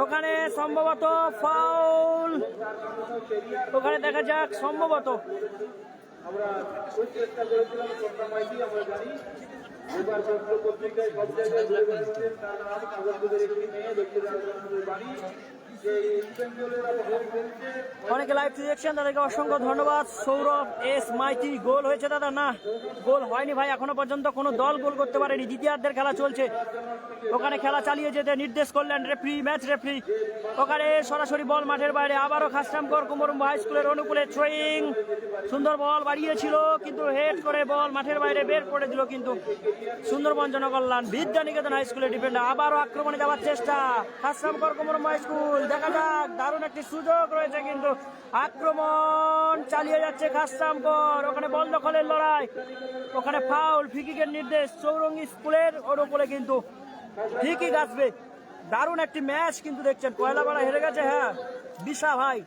S1: ওখানে সম্ভবত ফাউল, ওখানে দেখা যাক, সম্ভবত অনেকে লাইভ দেখছেন, তাদেরকে অসংখ্য ধন্যবাদ। সৌরভ এস মাইতি, গোল হয়েছে দাদা? না, গোল হয়নি ভাই, এখনো পর্যন্ত কোনো দল গোল করতে পারেনি। দ্বিতীয়ার্ধের খেলা চলছে, ওখানে খেলা চালিয়ে যেতে নির্দেশ করলেন রেফারি, ম্যাচ রেফারি। ওখানে সরাসরি বল মাঠের বাইরে, আবারও খাসরামকর কুমরম হাই স্কুলের অনুকূলে থ্রোয়িং, সুন্দর বল বাড়িয়েছিল কিন্তু হেড করে বল মাঠের বাইরে বের করে দিল, কিন্তু সুন্দরবন জনকল্যাণ বিদ্যানিকেতন হাই স্কুলের ডিফেন্ডার। আবারও আক্রমণে যাওয়ার চেষ্টা খাসরামকর কুমরম হাই স্কুল, দেখা যাক, দারুণ একটি সুযোগ রয়েছে, কিন্তু আক্রমণ চালিয়ে যাচ্ছে খাসরামকর। ওখানে বল দখলের লড়াই, ওখানে ফাউল, ফিকিকের নির্দেশ চৌরঙ্গি স্কুলের অনুকূলে, কিন্তু ফিকিক আসবে। দারুণ একটি ম্যাচ কিন্তু দেখছেন, কয়লাপাড়া হেরে গেছে, হ্যাঁ বিশা ভাই।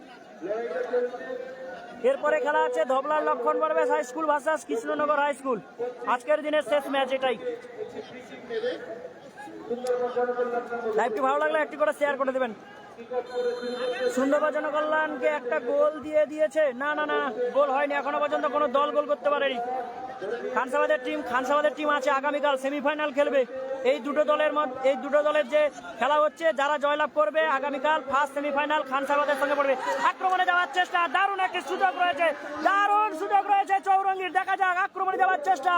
S1: এরপরে খেলা আছে ধবলার Lakshman Parvez high school versus Krishnanagar high school, আজকের দিনের শেষ ম্যাচ এটাই। লাইভটি ভালো লাগলে একটি করে শেয়ার করে দেবেন। সুন্দরবন জনকল্যাণকে একটা গোল দিয়ে দিয়েছে, না না না, গোল হয়নি, এখনো পর্যন্ত কোনো দল গোল করতে পারেনি। খানসাবাদের টিম আছে, আগামীকাল সেমিফাইনাল খেলবে। এই দুটো দলের যে খেলা হচ্ছে, যারা জয়লাভ করবে আগামীকাল ফার্স্ট সেমিফাইনাল খানসাবাদের সঙ্গে পড়বে। আক্রমণে যাওয়ার চেষ্টা, দারুণ একটি সুযোগ রয়েছে, দারুণ সুযোগ রয়েছে চৌরঙ্গীর, দেখা যাক, আক্রমণে যাওয়ার চেষ্টা,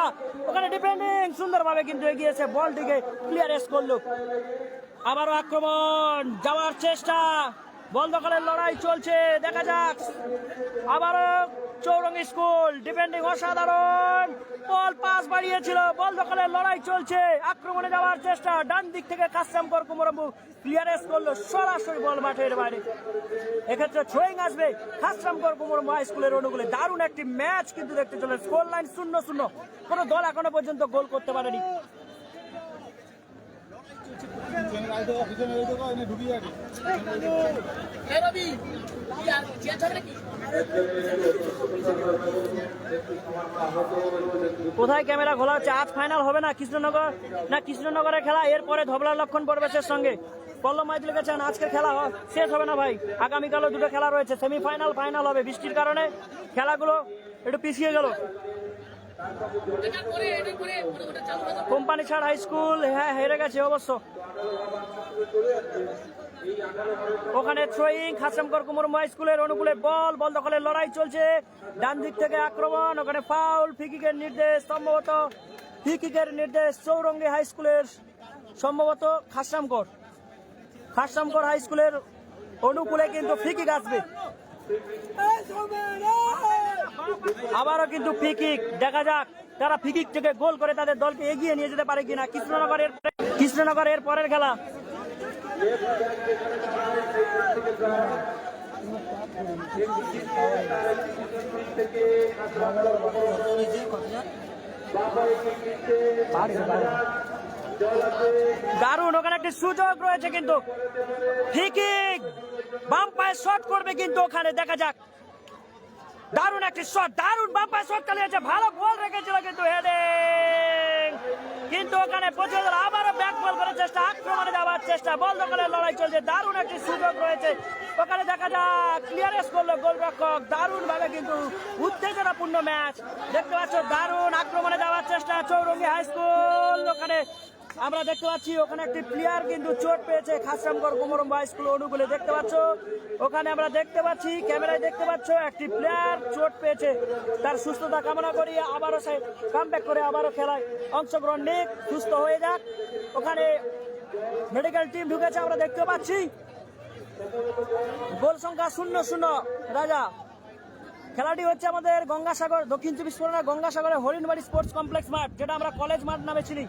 S1: ওখানে ডিফেন্ডিং সুন্দরভাবে কিন্তু এগিয়েছে, বলটিকে ক্লিয়ারেন্স করলো। আবারও আক্রমণ যাওয়ার চেষ্টা, বল দখলের লড়াই চলছে, দেখা যাক। আবারও চৌরঙ্গী স্কুল ডিফেন্ডিং অসাধারণ, বল পাস বাড়িয়েছিল, বল দখলের লড়াই চলছে, আক্রমণে যাওয়ার চেষ্টা, ডান দিক থেকে খাসরামকর কুমরম্বু ক্লিয়ারেন্স করলো, সরাসরি বল মাঠের বাইরে। এক্ষেত্রে থ্রোয়িং আসবে খাসরামকর কুমরম্বু হাই স্কুলের অনুকূলে। দারুণ একটি ম্যাচ কিন্তু দেখতে চলে, স্কোর লাইন 0-0, কোনো দল এখনো পর্যন্ত গোল করতে পারেনি। কোথায় ক্যামেরা খোলা হচ্ছে? আজ ফাইনাল হবে না কৃষ্ণনগরের খেলা, এরপরে ধবলার লক্ষণ পরবেশের সঙ্গে। পল্লব মাইতি লিখেছেন আজকের খেলা শেষ হবে না ভাই, আগামীকালও দুটো খেলা রয়েছে, সেমিফাইনাল ফাইনাল হবে। বৃষ্টির কারণে খেলাগুলো একটু পিছিয়ে গেল। কোম্পানি ছাড় হাই স্কুল, হ্যাঁ হেরে গেছে অবশ্য। ওখানে থ্রোয়িং খাসরামকর কুমরম হাই স্কুলের অনুকূলে, বল দখলের লড়াই চলছে, ডান দিক থেকে আক্রমণ, ওখানে ফাউল, ফিকিকের নির্দেশ, সম্ভবত ফিকিকের নির্দেশ চৌরঙ্গী হাই স্কুলের, সম্ভবত খাসরামকর হাই স্কুলের অনুকূলে কিন্তু ফিকিক আসবে। আবারও কিন্তু ফিকিক, দেখা যাক তারা ফিকিক থেকে গোল করে তাদের দলকে এগিয়ে নিয়ে যেতে পারে কিনা। কৃষ্ণনগরের পরের খেলা, দারুণ, ওখানে একটি সুযোগ রয়েছে, কিন্তু ফিকিক বাম পায়ে শট করবে, কিন্তু ওখানে দেখা যাক, দারুণ একটি শট, দারুণ বাম পায়ে শট চালিয়েছে, ভালো বল রেখেছিল, কিন্তু হেডিং, কিন্তু ওখানে পৌঁছে গেল। আবারও ব্যাক বল করার চেষ্টা, আক্রমণে যাওয়ার চেষ্টা, বল দখলের লড়াই চলছে, দারুণ একটি সুযোগ রয়েছে, ওখানে দেখা যাক, ক্লিয়ারেন্স করলো গোলরক্ষক। দারুণ ভাবে কিন্তু উত্তেজনাপূর্ণ ম্যাচ দেখতে পাচ্ছ, দারুণ আক্রমণে যাওয়ার চেষ্টা চৌরঙ্গী হাই স্কুল। ওখানে আমরা দেখতে পাচ্ছি ওখানে একটি প্লেয়ার কিন্তু চোট পেয়েছে খাসরামকর কুমরম হাই স্কুল অনুকূলে, দেখতে পাচ্ছ ওখানে আমরা দেখতে পাচ্ছি, ক্যামেরায় দেখতে পাচ্ছ একটি প্লেয়ার চোট পেয়েছে, তার সুস্থতা কামনা করি, আবারও সে কামব্যাক করে আবারও খেলায় অংশগ্রহণ নিক, সুস্থ হয়ে যাক। ওখানে মেডিকেল টিম ঢুকেছে আমরা দেখতে পাচ্ছি। গোল সংখ্যা 0-0 রাজা। খেলাটি হচ্ছে আমাদের গঙ্গাসাগর, দক্ষিণ চব্বিশ পরগনা গঙ্গাসাগরের হরিণবাড়ি স্পোর্টস কমপ্লেক্স মাঠ, যেটা আমরা কলেজ মাঠ নামে চিনি।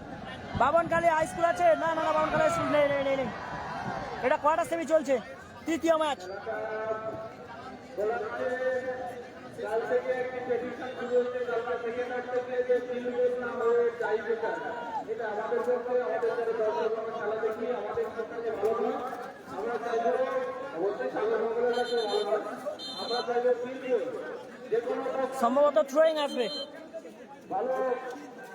S1: বাবনখালী হাই স্কুল আছে? না না না, বাবনখালী হাই স্কুল নেই নেই নেই নেই। এটা কোয়ার্টার সেমি চলছে, তৃতীয় ম্যাচ। সম্ভবত থ্রোয়িং আসবে,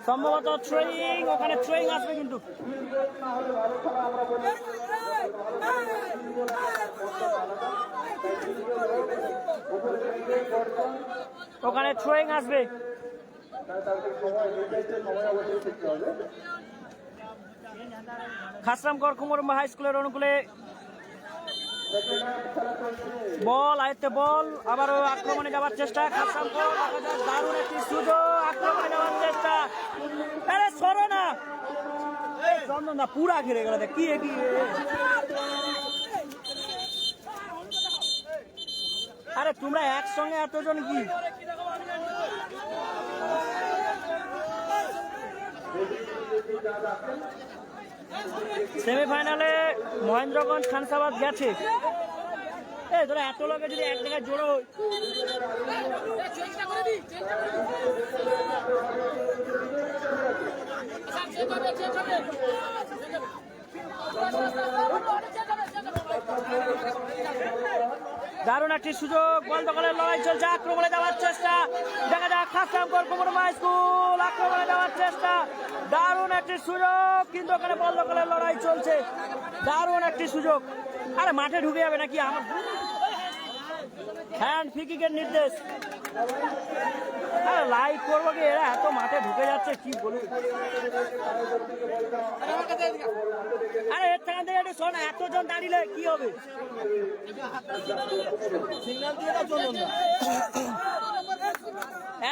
S1: সম্ভবত থ্রোয়িং, ওখানে থ্রোয়িং আসবে কিন্তু। ওখানে থ্রোয়িং আসবে। খাসরামকর কুমরম্বা হাই স্কুলের অনুকূলে বল, আয়ত্তে বল, আবারও আক্রমণে যাওয়ার চেষ্টা। খাসরামকর, দারুণ একটি সুযোগ, আক্রমণে যাওয়ার চেষ্টা। আরে সরো না, চন্দন দা পুরা ঘিরে গেল, কি কি আরে তোমরা একসঙ্গে এতজন কি? সেমিফাইনালে মহেন্দ্রগঞ্জ খানসাবাদ গেছে। তোরা এত লোকে যদি এক জায়গায় জোড়ো, দারুণ একটি সুযোগ, বল দখলের লড়াই চলছে, আক্রমণে যাওয়ার চেষ্টা। দেখা যাক খাসরামকর কুমরম্বা হাই স্কুল আক্রমণে যাওয়ার চেষ্টা। দারুণ একটি সুযোগ, কিন্তু ওখানে বল দখলের লড়াই চলছে। দারুণ একটি সুযোগ। আরে মাঠে ঢুকে যাবে নাকি? আমার হ্যান্ড ফ্রি কিকের নির্দেশ। আরে লাইভ করবো কি, এরা এত মাঠে ঢুকে যাচ্ছে কি বলি। আরে এর থেকে একটু শোন, এতজন দাঁড়িয়ে কি হবে?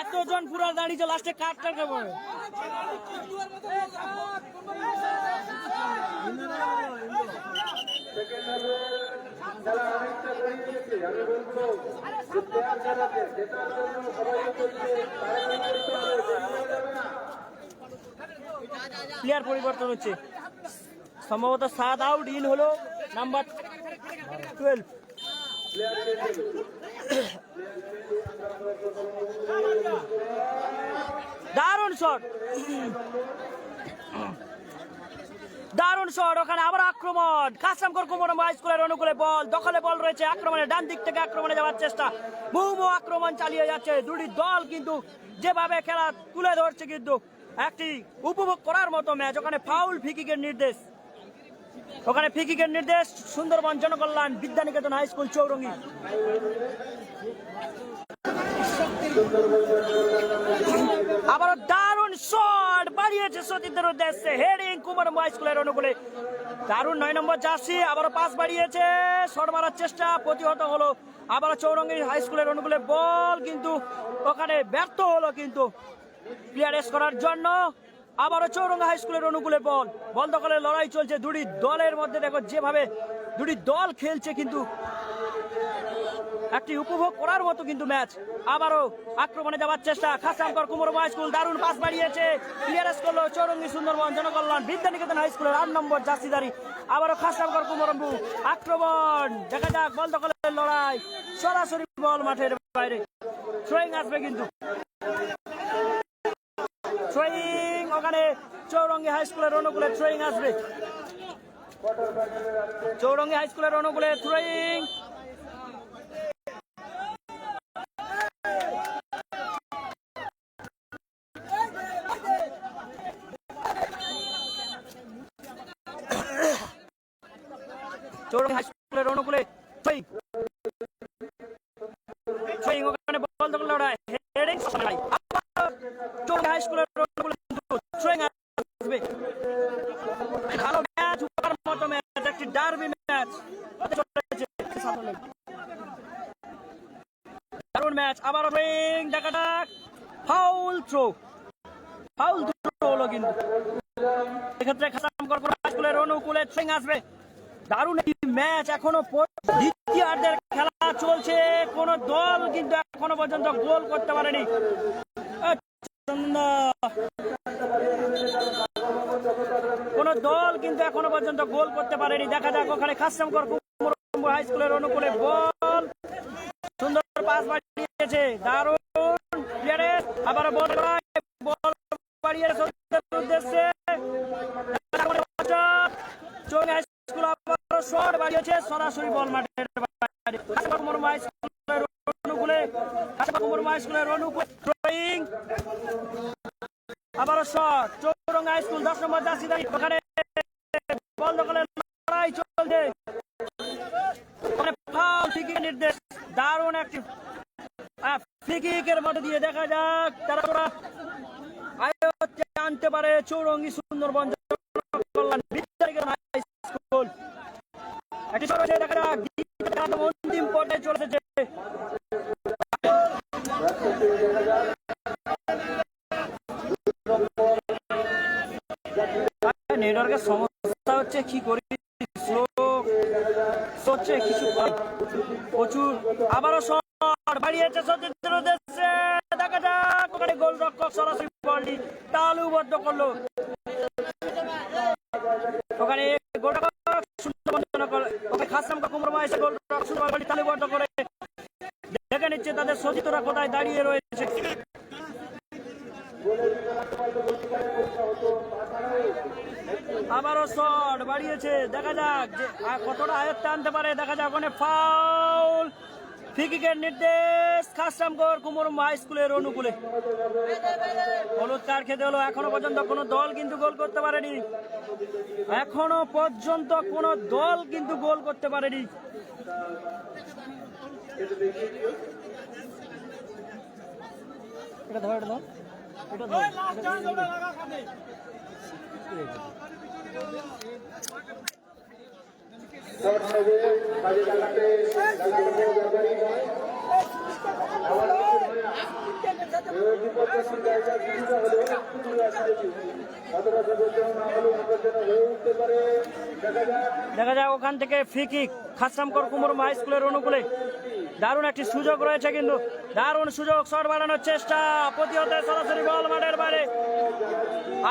S1: এতজন পুরো দাঁড়িয়েছে, লাস্টে কাটটা কেমন? প্লেয়ার পরিবর্তন হচ্ছে, সম্ভবত 7 আউট, ইন হলো নাম্বার 12। দারুণ শট, দারুণ শট। ওখানে আবার আক্রমণ, খাসরামকর কুমরম্বা হাই স্কুলের অনুকূলে বল দখলে, বল রয়েছে, আক্রমণে ডান দিক থেকে আক্রমণে যাওয়ার চেষ্টা। বহু আক্রমণ চালিয়ে যাচ্ছে দুটি দল, কিন্তু যেভাবে খেলা তুলে ধরছে কিন্তু একটি উপভোগ করার মতো ম্যাচ। ওখানে ফাউল, ফ্রি কিকের নির্দেশ, ওখানে ফ্রি কিকের নির্দেশ সুন্দরবন জনকল্যাণ বিদ্যানিকেতন হাই স্কুল চৌরঙ্গি। আবারও দারুণ শট বাড়িয়েছে সতীর্থের উদ্দেশ্যে, হেডিং কুমরম্বা হাই স্কুলের অনুকূলে। দারুণ 9 নম্বর জার্সি, আবারও পাস বাড়িয়েছে, শট মারার চেষ্টা প্রতিহত হলো। আবারও চৌরঙ্গি হাই স্কুলের অনুকূলে বল, কিন্তু ওখানে ব্যর্থ হলো কিন্তু ক্লিয়ারেন্স করার জন্য। আবারও চৌরঙ্গি হাই স্কুলের অনুকূলে বল, বল দখলের লড়াই চলছে দুটি দলের মধ্যে। দেখো যেভাবে দুটি দল খেলছে, কিন্তু একটি উপভোগ করার মতো কিন্তু ম্যাচ। আবারও আক্রমণে যাওয়ার চেষ্টা, খাসরামকর কুমরম্বা হাই স্কুল দারুণ পাস বাড়িয়েছে, ক্লিয়ারেন্স করলো চৌরঙ্গি সুন্দরবন জনকল্যাণ বিদ্যানিকেতন হাই স্কুলের 8 নম্বর জার্সিধারী। আবারও খাসরামকর কুমরম্বু আক্রমণ, দেখা যাক বল দখলের লড়াই, সরাসরি বল মাঠের বাইরে। থ্রোয়িং আসবে কিন্তু, থ্রোয়িং ওখানে চৌরঙ্গি হাই স্কুলের অনুকূলে থ্রোয়িং আসবে। চৌরঙ্গি হাই স্কুলের অনুকূলে থ্রোয়িং, চৌরঙ্গি হাই স্কুলের অনুকূলে থ্রোয়িং, ওখানে বল দখল লড়াই, হেডিং চৌরঙ্গি হাই স্কুলের অনুকূলে থ্রোয়িং আসবে। ভালো ম্যাচ, উপকার মতো ম্যাচ, একটি ডার্বি ম্যাচ হতে চলেছে। দারুণ ম্যাচ, আবার থ্রোয়িং, দেখা যাক ফাউল থ্রো, ফাউল থ্রো হলো কিন্তু। এক্ষেত্রে খাসামকর স্কুলের অনুকূলে ট্রেন আসবে। দারুণ একটি ম্যাচ, এখনো দ্বিতীয়ার্ধের খেলা চলছে, কোন দল কিন্তু এখনো পর্যন্ত গোল করতে পারেনি। কোন দল কিন্তু এখনো পর্যন্ত গোল করতে পারেনি। দেখা যাক ওখানে খাসামকর হাই স্কুলের অনুকূলে বল, সুন্দর পাস বাড়িয়েছে, দারুণ আবার বল বাড়িয়ে উদ্দেশ্যে শট বাড়িয়েছে, সরাসরি বল মাঠের আবারও শট চৌরঙ্গা হাই স্কুল 10 নম্বর জার্সি ওখানে বল দখলের লড়াই চলছে, নির্দেশ দারুণ একটি ফ্রি কিকের মধ্যে দিয়ে দেখা যাক তারা আয়ত্তে আনতে পারে চৌরঙ্গী সুন্দরবন কল্যাণ বিদ্যালয় হাই স্কুল। একটি দেখা যাক অন্তিম পর্যায়ে চলেছে। নেটওয়ার্কের সমস্যা হচ্ছে, কি করি হচ্ছে কিছু প্রচুর। আবারও শট বাড়িয়েছে সতীর্থের উদ্দেশ্যে, দেখা যাক ওখানে গোলরক্ষক সরাসরি বলটি তালুবদ্ধ করলো। ওখানে গোলরক্ষক খাসামকর কুমরমা এসে গোলরক্ষক বলটি তালুবদ্ধ করে দেখে নিচ্ছে তাদের সতীর্থরা কোথায় দাঁড়িয়ে রয়েছে। আবারও শট বাড়িয়েছে, দেখা যাক যে কতটা আয়ত্তে আনতে পারে। দেখা যাক ওখানে ফাউল, ফ্রি কিকের নির্দেশ খাসামকর কুমরম হাই স্কুলের অনুকূলে। হলুদ কার্ড খেতে হলো। এখনো পর্যন্ত কোনো দল কিন্তু গোল করতে পারেনি, এখনো পর্যন্ত কোনো দল কিন্তু গোল করতে পারেনি। এটা ধর, এটা ধর, এটা ধর। দেখা যাক ওখান থেকে ফ্রি কিক খাসামকর কুমরম হাই স্কুলের অনুকূলে। দারুণ একটি সুযোগ রয়েছে, কিন্তু দারুণ সুযোগ, শট বাড়ানোর চেষ্টা, প্রতিহত সরাসরি বল মাঠের বাইরে।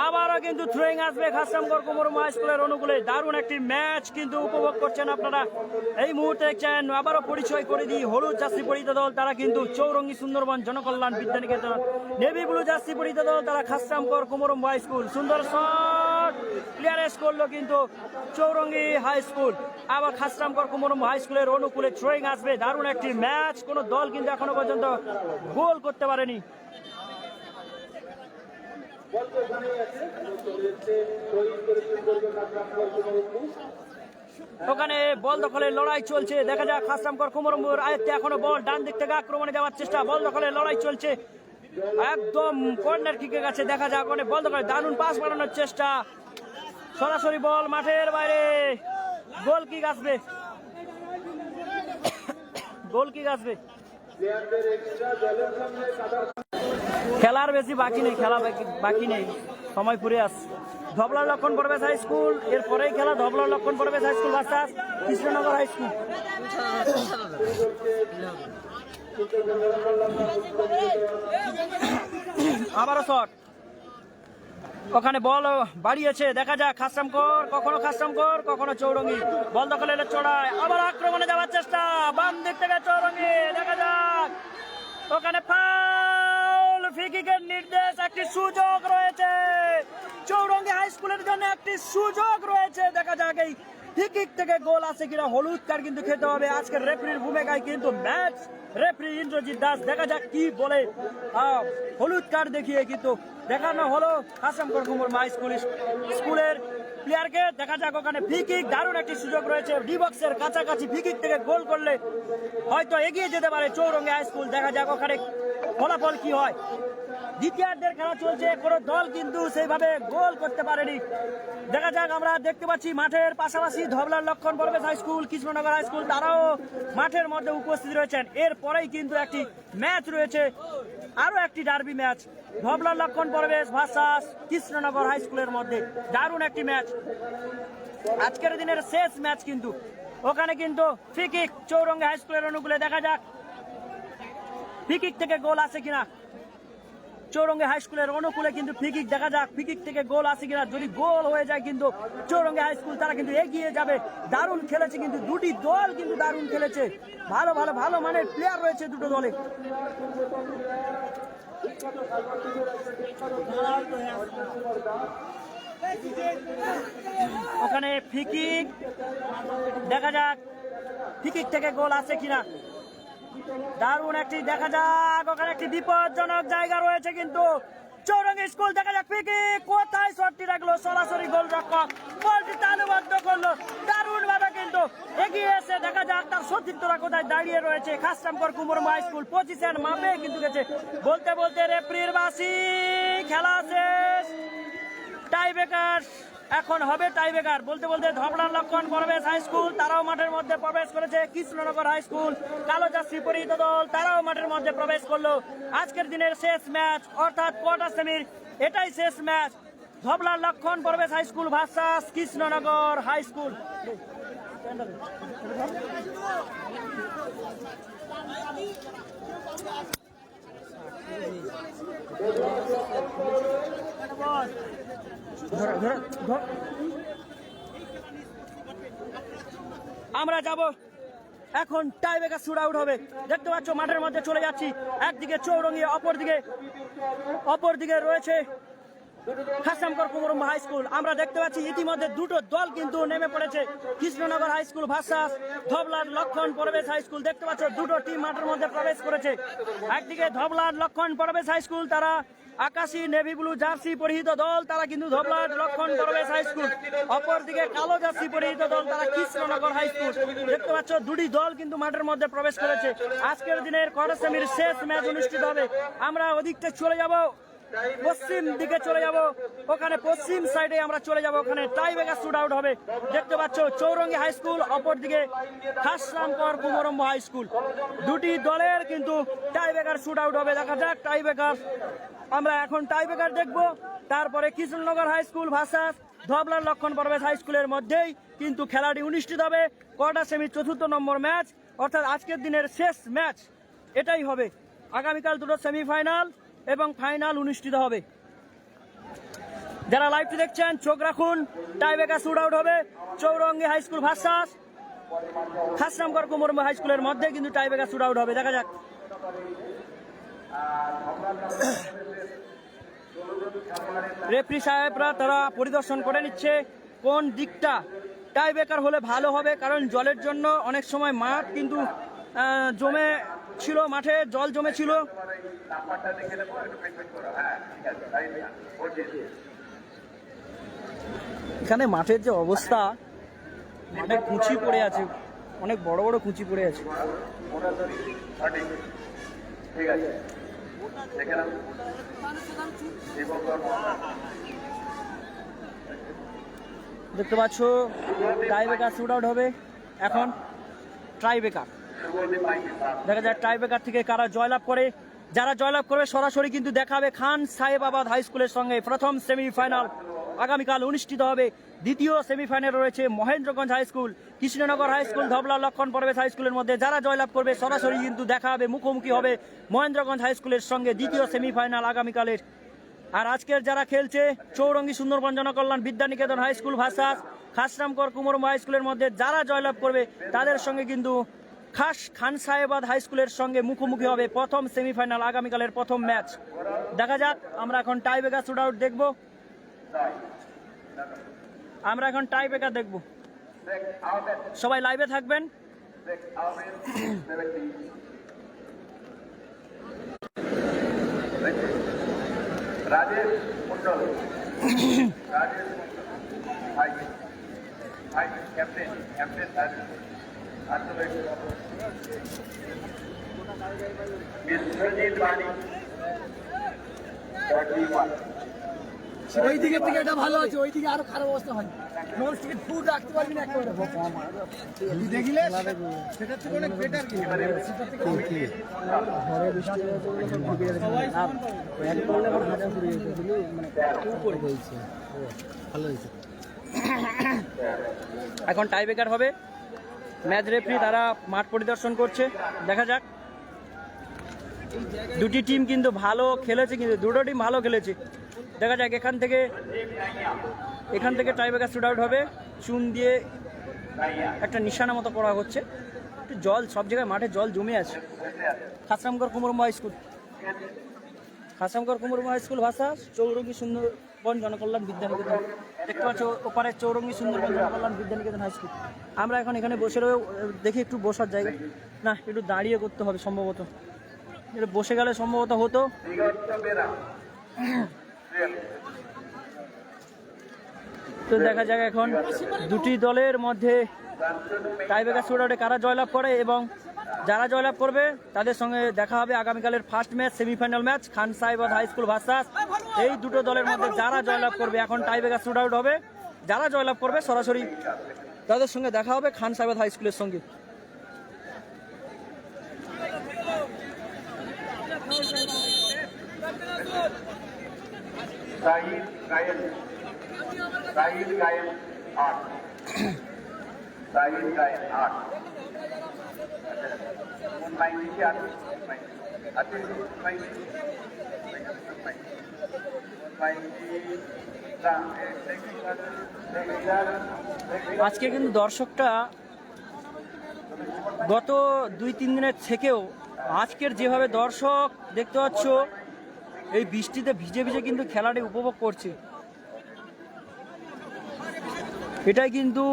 S1: আবারও কিন্তু থ্রোয়িং আসবে খাসামকর কুমরম হাই স্কুলের অনুকূলে। দারুণ একটি ম্যাচ কিন্তু উপভোগ করছেন আপনারা এই মুহূর্তে। দেখছেন আবারও পরিচয় করে দিই, হলুদ জার্সি পরিহিত দল তারা কিন্তু Chowringhee Sundarban Janakalyan Vidyaniketan, navy blue jersey পরিহিত দল তারা খাসামকর কুমরম হাই স্কুল। সুন্দর শট ক্লিয়ারেন্স করলো কিন্তু চৌরঙ্গী হাই স্কুল। আবার খাসামকর কুমরম হাই স্কুলের অনুকূলে থ্রোয়িং আসবে। দারুণ একটি ম্যাচ, কোন দল কিন্তু এখনো পর্যন্ত গোল করতে পারেনি। ওখানে বল দখলের লড়াই চলছে, দেখা যাক খাসামকর কুমরমপুর আয়ত্তে এখনো বল, ডান দিক থেকে আক্রমণে যাওয়ার চেষ্টা, বল দখলের লড়াই চলছে, একদম কর্নার কিকে গেছে। দেখা যাক ওখানে বল দখলে দারুণ পাস বাড়ানোর চেষ্টা, সরাসরি বল মাঠের বাইরে। গোল কিক আসবে, গোল কিক আসবে। খেলার বেশি বাকি নেই, খেলা বাকি নেই, সময় ফুরে আসছে। ধবলার লক্ষণ প্রবেশ হাই স্কুল, এরপরেই খেলা ধবলার লক্ষণ প্রবেশ high school versus Krishnanagar high school. আবারও শট, ওখানে বল বাড়িয়েছে, দেখা যাক খাসামকর, কখনো খাসামকর কখনো চৌরঙ্গী। বল দখলে চড়ায়, আবার আক্রমণে যাওয়ার চেষ্টা, বাম দিক থেকে চৌরঙ্গী, দেখা যাক ওখানে ফাউল, ফ্রি কিকের নির্দেশ। একটি সুযোগ রয়েছে চৌরঙ্গী হাই স্কুলের জন্য, একটি সুযোগ রয়েছে, দেখা যাক এই ফ্রি কিক থেকে গোল আছে কিনা। হলুদ কার্ড কিন্তু খেতে হবে আজকের রেফারির ভূমিকায় কিন্তু ম্যাচ রেফারি ইন্দ্রজিৎ দাস, দেখা যাক কি বলে। হলুদ কার্ড দেখিয়ে কিন্তু দেখানো হলো খাসামকর কুমরম হাই স্কুলের প্লেয়ারকে। দেখা যাক ওখানে ফ্রি কিক, দারুণ একটি সুযোগ রয়েছে, ডি বক্সের কাছাকাছি ফ্রি কিক থেকে গোল করলে হয়তো এগিয়ে যেতে পারে চৌরঙ্গী হাই স্কুল। দেখা যাক ওখানে ফলাফল কি হয়। দ্বিতীয়ার্ধের খেলা চলছে, কোনো দল কিন্তু সেইভাবে গোল করতে পারেনি। দেখা যাক, আমরা দেখতে পাচ্ছি মাঠের পাশাপাশি ধবলার Lakshman পরবেশ high school, Krishnanagar high school তারাও মাঠের মধ্যে উপস্থিত রয়েছেন। এরপরেই কিন্তু একটি ম্যাচ রয়েছে, আরো একটি ডার্বি ম্যাচ, ধবলার লক্ষণ পরবেশ ভার্সাস কৃষ্ণনগর হাই স্কুলের মধ্যে। দারুণ একটি ম্যাচ, আজকের দিনের শেষ ম্যাচ কিন্তু। ওখানে কিন্তু ফ্রি কিক চৌরঙ্গি হাই স্কুলের অনুকূলে, দেখা যাক ফ্রি কিক থেকে গোল আসে কিনা। চৌরঙ্গি হাই স্কুলের অনুকূলে কিন্তু ফ্রি কিক, দেখা যাক ফ্রি কিক থেকে গোল আসে কিনা। যদি গোল হয়ে যায় কিন্তু চৌরঙ্গি হাই স্কুল তারা কিন্তু এগিয়ে যাবে। দারুণ খেলেছে কিন্তু দুটি দল, কিন্তু দারুণ খেলেছে, ভালো মানের প্লেয়ার রয়েছে দুটো দলে। ওখানে ফ্রি কিক, দেখা যাক ফ্রি কিক থেকে গোল আসে কিনা। দারুণ একটি, দেখা যাক ওখানে একটি বিপজ্জনক জায়গা রয়েছে কিন্তু চৌরঙ্গি স্কুল। দেখা যাক ফ্রি কিক, কোথায় শটটি রাখলো, সরাসরি গোলরক্ষক বলটি তালুবদ্ধ করলো দারুণ ভাবে কিন্তু এগিয়ে এসে। দেখা যাক তার সতীর্থরা কোথায় দাঁড়িয়ে রয়েছে। খাসরামকর কুমরম হাই স্কুল পজিশন মাপে কিন্তু গেছে। বলতে বলতে রেফারির বাঁশি, খেলা শেষ, টাই ব্রেকার এখন হবে টাই ব্রেকার। বলতে বলতে ধবলার লক্ষণ পরবেশ হাই স্কুল তারাও মাঠের মধ্যে প্রবেশ করেছে। কৃষ্ণনগর হাই স্কুল কালো জার্সি পরিহিত দল তারাও মাঠের মধ্যে প্রবেশ করলো। আজকের দিনের শেষ ম্যাচ, অর্থাৎ কোয়ার্টার সেমির এটাই শেষ ম্যাচ, ধবলার Lakshman পরবেশ high school versus Krishnanagar high school. আমরা যাব এখন, টাই ব্রেকার শুট আউট হবে। দেখতে পাচ্ছ মাঠের মধ্যে চলে যাচ্ছি, একদিকে চৌরঙ্গি, অপরদিকে রয়েছে খাসরামকর কুমরম হাই স্কুল। আমরা দেখতে পাচ্ছি ইতিমধ্যে দুটো দল কিন্তু নেমে পড়েছে, Krishnanagar high school versus ধবলার Lakshman পরবেশ high school. দেখতে পাচ্ছ দুটো টিম মাঠের মধ্যে প্রবেশ করেছে। একদিকে ধবলার লক্ষণ পরবেশ হাই স্কুল, তারা আকাশি নেভি ব্লু জার্সি পরিহিত দল, তারা কিন্তু ধবলার লক্ষণ পরবেশ হাই স্কুল। অপরদিকে কালো জার্সি পরিহিত দল, তারা কৃষ্ণনগর হাই স্কুল। দেখতে পাচ্ছ দুটি দল কিন্তু মাঠের মধ্যে প্রবেশ করেছে। আজকের দিনের কোয়ার্টার সেমির শেষ ম্যাচ অনুষ্ঠিত হবে। আমরা ওদিকটা চলে যাব, পশ্চিম দিকে চলে যাব, ওখানে পশ্চিম সাইডে আমরা চলে যাব, ওখানে টাই ব্রেকার শুট আউট হবে। দেখতে পাচ্ছ চৌরঙ্গি হাই স্কুল, অপরদিকে খাসরামকর কুমরম হাই স্কুল। দুটি দলের কিন্তু টাই ব্রেকার শুট আউট হবে। দেখা যাক টাই ব্রেকার, আমরা এখন টাই ব্রেকার দেখবো। তারপরে Krishnanagar high school versus ধবলার Lakshman পরবেশ high স্কুলের মধ্যেই কিন্তু খেলাটি অনুষ্ঠিত হবে। কোয়ার্টার সেমির 4র্থ নম্বর ম্যাচ, অর্থাৎ আজকের দিনের শেষ ম্যাচ এটাই হবে। আগামীকাল দুটো সেমিফাইনাল এবং ফাইনাল অনুষ্ঠিত হবে। যারা লাইভটি দেখছেন চোখ রাখুন, টাই ব্রেকার শুট আউট হবে Chowringhee high school versus Khasramkar Kumram high স্কুলের মধ্যে কিন্তু টাই ব্রেকার শুট আউট হবে। দেখা যাক রেফারি সাহেবরা তারা পরিদর্শন করে নিচ্ছে কোন দিকটা টাই ব্রেকার হলে ভালো হবে, কারণ জলের জন্য অনেক সময় মাঠ কিন্তু জমে ছিল, মাঠে জল জমে ছিল। এখানে মাঠের যে অবস্থা, মাঠে কুচি পড়ে আছে, অনেক বড় বড় কুচি পড়ে আছে। দেখতে পাচ্ছ টাই ব্রেকার শুট আউট হবে এখন। টাই ব্রেকার দেখা যায় টাই ব্রেকার থেকে কারা জয়লাভ করে। যারা জয়লাভ করবে সরাসরি কিন্তু দেখাবে খান সাহেবাবাদ হাই স্কুলের সঙ্গে। প্রথম সেমিফাইনাল আগামীকাল অনুষ্ঠিত হবে। দ্বিতীয় সেমিফাইনাল রয়েছে Mahendraganj high school, Krishnanagar high school, Dhabala Lakshman পরবেশ high স্কুলের মধ্যে। যারা জয়লাভ করবে সরাসরি কিন্তু দেখা হবে, মুখোমুখি হবে মহেন্দ্রগঞ্জ হাই স্কুলের সঙ্গে দ্বিতীয় সেমিফাইনাল আগামীকালের। আর আজকের যারা খেলছে Chowringhee Sundarban Janakalyan Vidyaniketan high school versus Khasramkar Kumram high স্কুলের মধ্যে। যারা জয়লাভ করবে তাদের সঙ্গে কিন্তু খান সাহেবাদ হাই স্কুলের সঙ্গে মুখোমুখি হবে প্রথম সেমিফাইনাল আগামীকালের প্রথম ম্যাচ। দেখা যাক, আমরা এখন টাই ব্রেকার শুট আউট দেখবো। আমরা এখন টাই ব্রেকার দেখব, সবাই লাইভে থাকবেন।
S2: রাজেশ মন্ডল, বিশ্বজিৎ বাণী,
S3: ওই দিকের থেকে এটা ভালো আছে, ওই দিকে আরো খারাপ অবস্থা হয়। নন স্টিকের ফুড রাখতে পারবি না একেবারে। দেখলে সেটার থেকে অনেক বেটার কি সেটার থেকে ঘরে বৃষ্টি সবাই এক করলে আবার হাজার করে যেতে দিলি মানে উপরে হয়েছে ভালো হয়েছে।
S1: এখন টাই ব্রেকার হবে, ম্যাচ রেফারি তারা মাঠ পরিদর্শন করছে, দেখা যাক। দুটি টিম কিন্তু ভালো খেলেছে, কিন্তু দুটো টিম ভালো খেলেছে, দেখা যাক। এখান থেকে টাই ব্রেকার শুট আউট হবে। চুন দিয়ে একটা নিশানা মতো করা হচ্ছে, একটু জল সব জায়গায় মাঠে জল জমে আছে। খাসরামগড় কুমরুম হাই স্কুল, খাসরামগড় কুমরুম হাই স্কুল ভাষা চৌরঙ্গী সুন্দরবন জনকল্যাণ বিদ্যানিকেতন, দেখতে পাচ্ছ ওপারে চৌরঙ্গী সুন্দরবন জনকল্যাণ বিদ্যানিকেতন হাই স্কুল। আমরা এখন এখানে বসে রয়ে দেখি একটু বসার জায়গা, না একটু দাঁড়িয়ে করতে হবে সম্ভবত, একটু বসে গেলে সম্ভবত হতো। তো দেখা যাক এখন দুটি দলের মধ্যে টাই ব্রেকার শুট আউটে কারা জয়লাভ করে, এবং যারা জয়লাভ করবে তাদের সঙ্গে দেখা হবে আগামীকালের ফার্স্ট ম্যাচ, সেমিফাইনাল ম্যাচ খান সাহেবাদ হাই স্কুল ভার্সাস। এই দুটো দলের মধ্যে যারা জয়লাভ করবে, এখন টাই ব্রেকার শুট আউট হবে, যারা জয়লাভ করবে সরাসরি তাদের সঙ্গে দেখা হবে খান সাহেবাদ হাই স্কুলের সঙ্গে।
S2: साहिल गायन 8 साहिल गायन 8 माइंड की आते
S1: আজকে কিন্তু দর্শকটা গত 2-3 দিনের থেকেও আজকের যেভাবে দর্শক দেখতে পাচ্ছ এই বৃষ্টিতে ভিজে ভিজে কিন্তু খেলাটি উপভোগ করছে। এটাই কিন্তু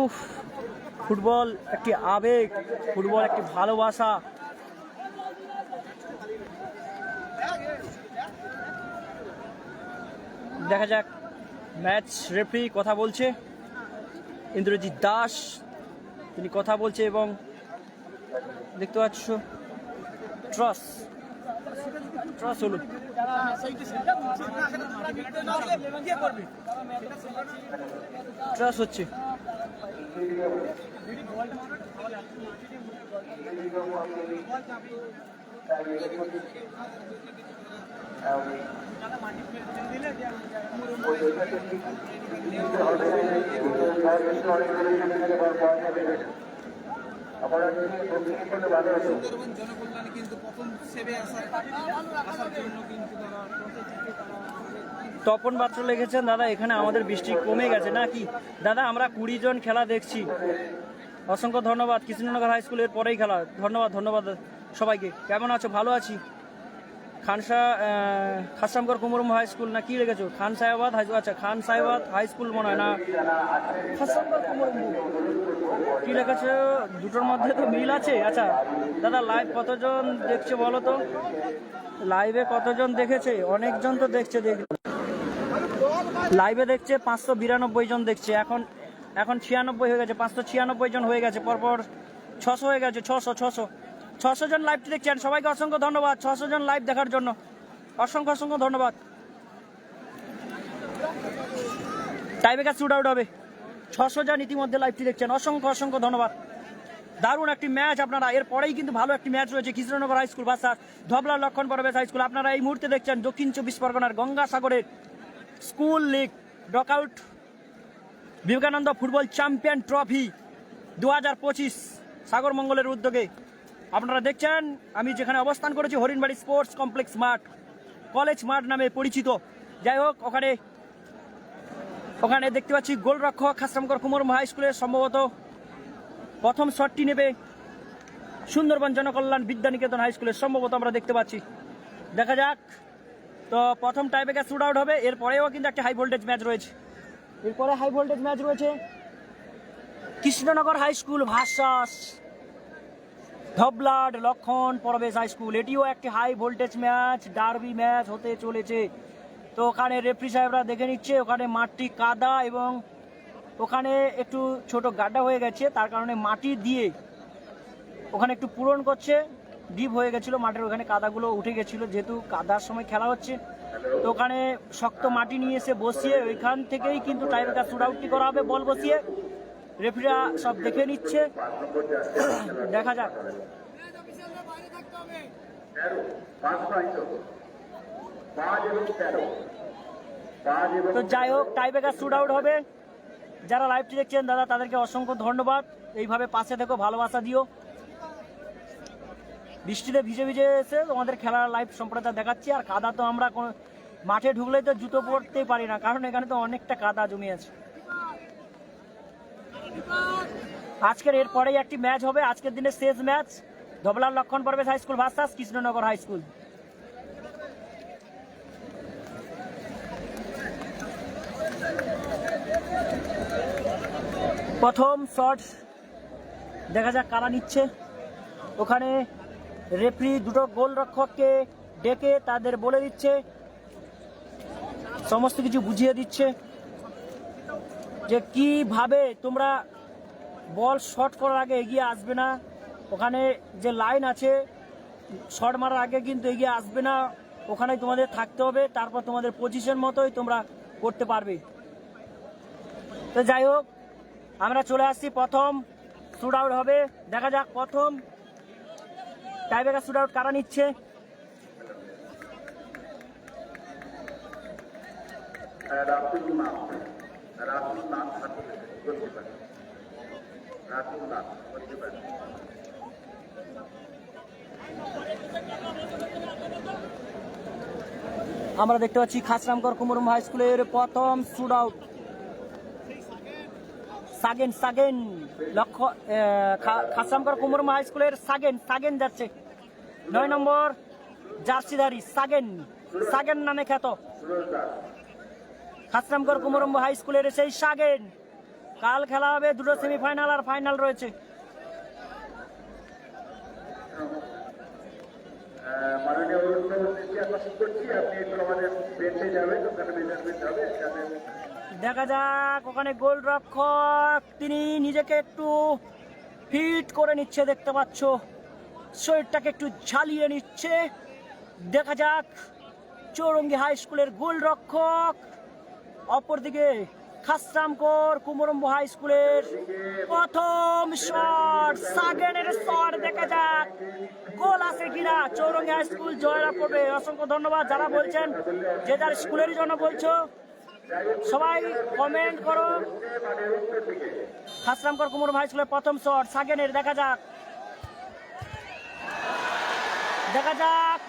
S1: ফুটবল একটি আবেগ, ফুটবল একটি ভালোবাসা। দেখা যাক, ম্যাচ রেফারি কথা বলছে, ইন্দ্রজিৎ দাস তিনি কথা বলছে, এবং দেখতে পাচ্ছ ট্রস হলো। ট্রাস হচ্ছে।
S3: সুন্দরবন জনকল্যাণে কিন্তু প্রথম সেভে আসার জন্য কিন্তু
S1: তপন পাত্র লিখেছেন, দাদা এখানে আমাদের বৃষ্টি কমে গেছে নাকি? দাদা আমরা 20 জন খেলা দেখছি, অসংখ্য ধন্যবাদ। কৃষ্ণনগর হাই স্কুলের পরেই খেলা, ধন্যবাদ সবাইকে। কেমন আছো? ভালো আছি। খাসরামগড় কুমরুম হাই স্কুল না কি রেখেছো? খান সাহেবাদ হাই, আচ্ছা খান সাহেবাদ হাই স্কুল মনে হয় না, খাসরামগড় কুমরুম কি রেখেছো? দুটোর মধ্যে তো মিল আছে। আচ্ছা দাদা লাইভ কতজন দেখছে বলো তো, লাইভে কতজন দেখেছে? অনেকজন তো দেখছে, লাইভে দেখছে 592 জন দেখছে, এখন 96 হয়ে গেছে, 596 জন হয়ে গেছে, পরপর 600 হয়ে গেছে, 600 জন লাইভটি দেখছেন। সবাইকে অসংখ্য ধন্যবাদ 600 জন লাইভ দেখার জন্য, অসংখ্য ধন্যবাদ। টাই ব্রেকার শুট আউট হবে, 600 জন ইতিমধ্যে লাইভটি দেখছেন, অসংখ্য ধন্যবাদ। দারুণ একটি ম্যাচ আপনারা, এরপরেই কিন্তু ভালো একটি ম্যাচ রয়েছে Krishnanagar high school versus ধবলা Lakshman পরবেশ high school. আপনারা এই মুহূর্তে দেখছেন দক্ষিণ 24 পরগনার গঙ্গাসাগরের school league knockout Vivekananda football champion trophy 2025 সাগরমঙ্গলের উদ্যোগে। আপনারা দেখছেন আমি যেখানে অবস্থান করেছি হরিণবাড়ি স্পোর্টস কমপ্লেক্স মাঠ, কলেজ মাঠ নামে পরিচিত। যাই হোক, ওখানে দেখতে পাচ্ছি গোলরক্ষক খাসরামগড় কুমরুম হাই স্কুলের সম্ভবত প্রথম শটটি নেবে সুন্দরবন জনকল্যাণ বিদ্যানিকেতন হাই স্কুলের, সম্ভবত আমরা দেখতে পাচ্ছি। দেখা যাক, তো প্রথম টাই ব্রেকার শুট আউট হবে, এরপরেও কিন্তু একটা হাই ভোল্টেজ ম্যাচ রয়েছে, কৃষ্ণনগর হাই স্কুল ভার্সাস ধবলাড লক্ষণ পরবেশ হাই স্কুল। এটিও একটি high voltage match, derby match হতে চলেছে। তো ওখানে রেফারি সাহেবরা দেখে নিচ্ছে, ওখানে মাঠটি কাদা এবং ওখানে একটু ছোট গাড্ডা হয়ে গেছে, তার কারণে মাটি দিয়ে ওখানে একটু পূরণ করছে। ডিপ হয়ে গেছিলো, মাঠের ওখানে কাদাগুলো উঠে গেছিলো, যেহেতু কাদার সময় খেলা হচ্ছে, তো ওখানে শক্ত মাটি নিয়ে এসে বসিয়ে ওইখান থেকেই কিন্তু টাইব্রেকার শুট আউটটি করা হবে। বল বসিয়ে রেফারিরা সব দেখে নিচ্ছে, দেখা যাক। তো যাই হোক, টাইব্রেকার শুট আউট হবে। যারা লাইভটি দেখছেন দাদা, তাদেরকে অসংখ্য ধন্যবাদ। এইভাবে পাশে থেকো, ভালোবাসা দিও। বৃষ্টিতে ভিজে ভিজে এসে তোমাদের খেলার লাইভ সম্প্রচার দেখাচ্ছি। আর কাদা তো আমরা মাঠে ঢুকলেই তো জুতো পরতেই পারি না, কারণ এখানে তো অনেকটা কাদা জমে আছে। আজকের এরপরেই একটি ম্যাচ হবে, আজকের দিনের শেষ ম্যাচ, ধবলার Lakshman পরবেশ high school versus Krishnanagar high school. প্রথম শট দেখা যাক কারা নিচ্ছে। ওখানে রেফারি দুটো গোলরক্ষককে ডেকে তাদের বলে দিচ্ছে, সমস্ত কিছু বুঝিয়ে দিচ্ছে যে কিভাবে তোমরা বল শট করার আগে এগিয়ে আসবে না। ওখানে যে লাইন আছে, শট মারার আগে কিন্তু এগিয়ে আসবে না, ওখানে তোমাদের থাকতে হবে, তারপর তোমাদের পজিশন মতোই তোমরা করতে পারবে। তো যাই হোক, আমরা চলে আসছি, প্রথম শুট আউট হবে। দেখা যাক প্রথম টাইব্রেকার শুট আউট কারা নিচ্ছে। আমরা দেখতে পাচ্ছি খাসরামগড় কুমরম হাই স্কুলের প্রথম শুট আউট। সাগেন লক্ষ্য খাসরামগড় কুমরম হাই স্কুলের সাগেন যাচ্ছে, 9 নম্বর জার্সিধারী সাগেন নামে খ্যাত খাসরামগড় কুমরম হাই স্কুলের সেই সাগেন। কাল খেলা হবে, দুটো সেমিফাইনাল আর ফাইনাল রয়েছে। দেখা যাক, ওখানে গোলরক্ষক তিনি নিজেকে একটু ফিট করে নিচ্ছে, দেখতে পাচ্ছ শরীরটাকে একটু ঝালিয়ে নিচ্ছে। দেখা যাক চৌরঙ্গি হাই স্কুলের গোলরক্ষক, অপরদিকে খাসরামগড় কুমরম্ব হাই স্কুলের প্রথম শট, সাগেনের শট। দেখা যাক গোল আছে কিনা, চৌরঙ্গি হাই স্কুল জয়লাভ করবে। অসংখ্য ধন্যবাদ যারা বলছেন, যে যার স্কুলের জন্য বলছো সবাই কমেন্ট করো। খাসরামগড় কুমরম্ব হাই স্কুলের প্রথম শট সাগেনের। দেখা যাক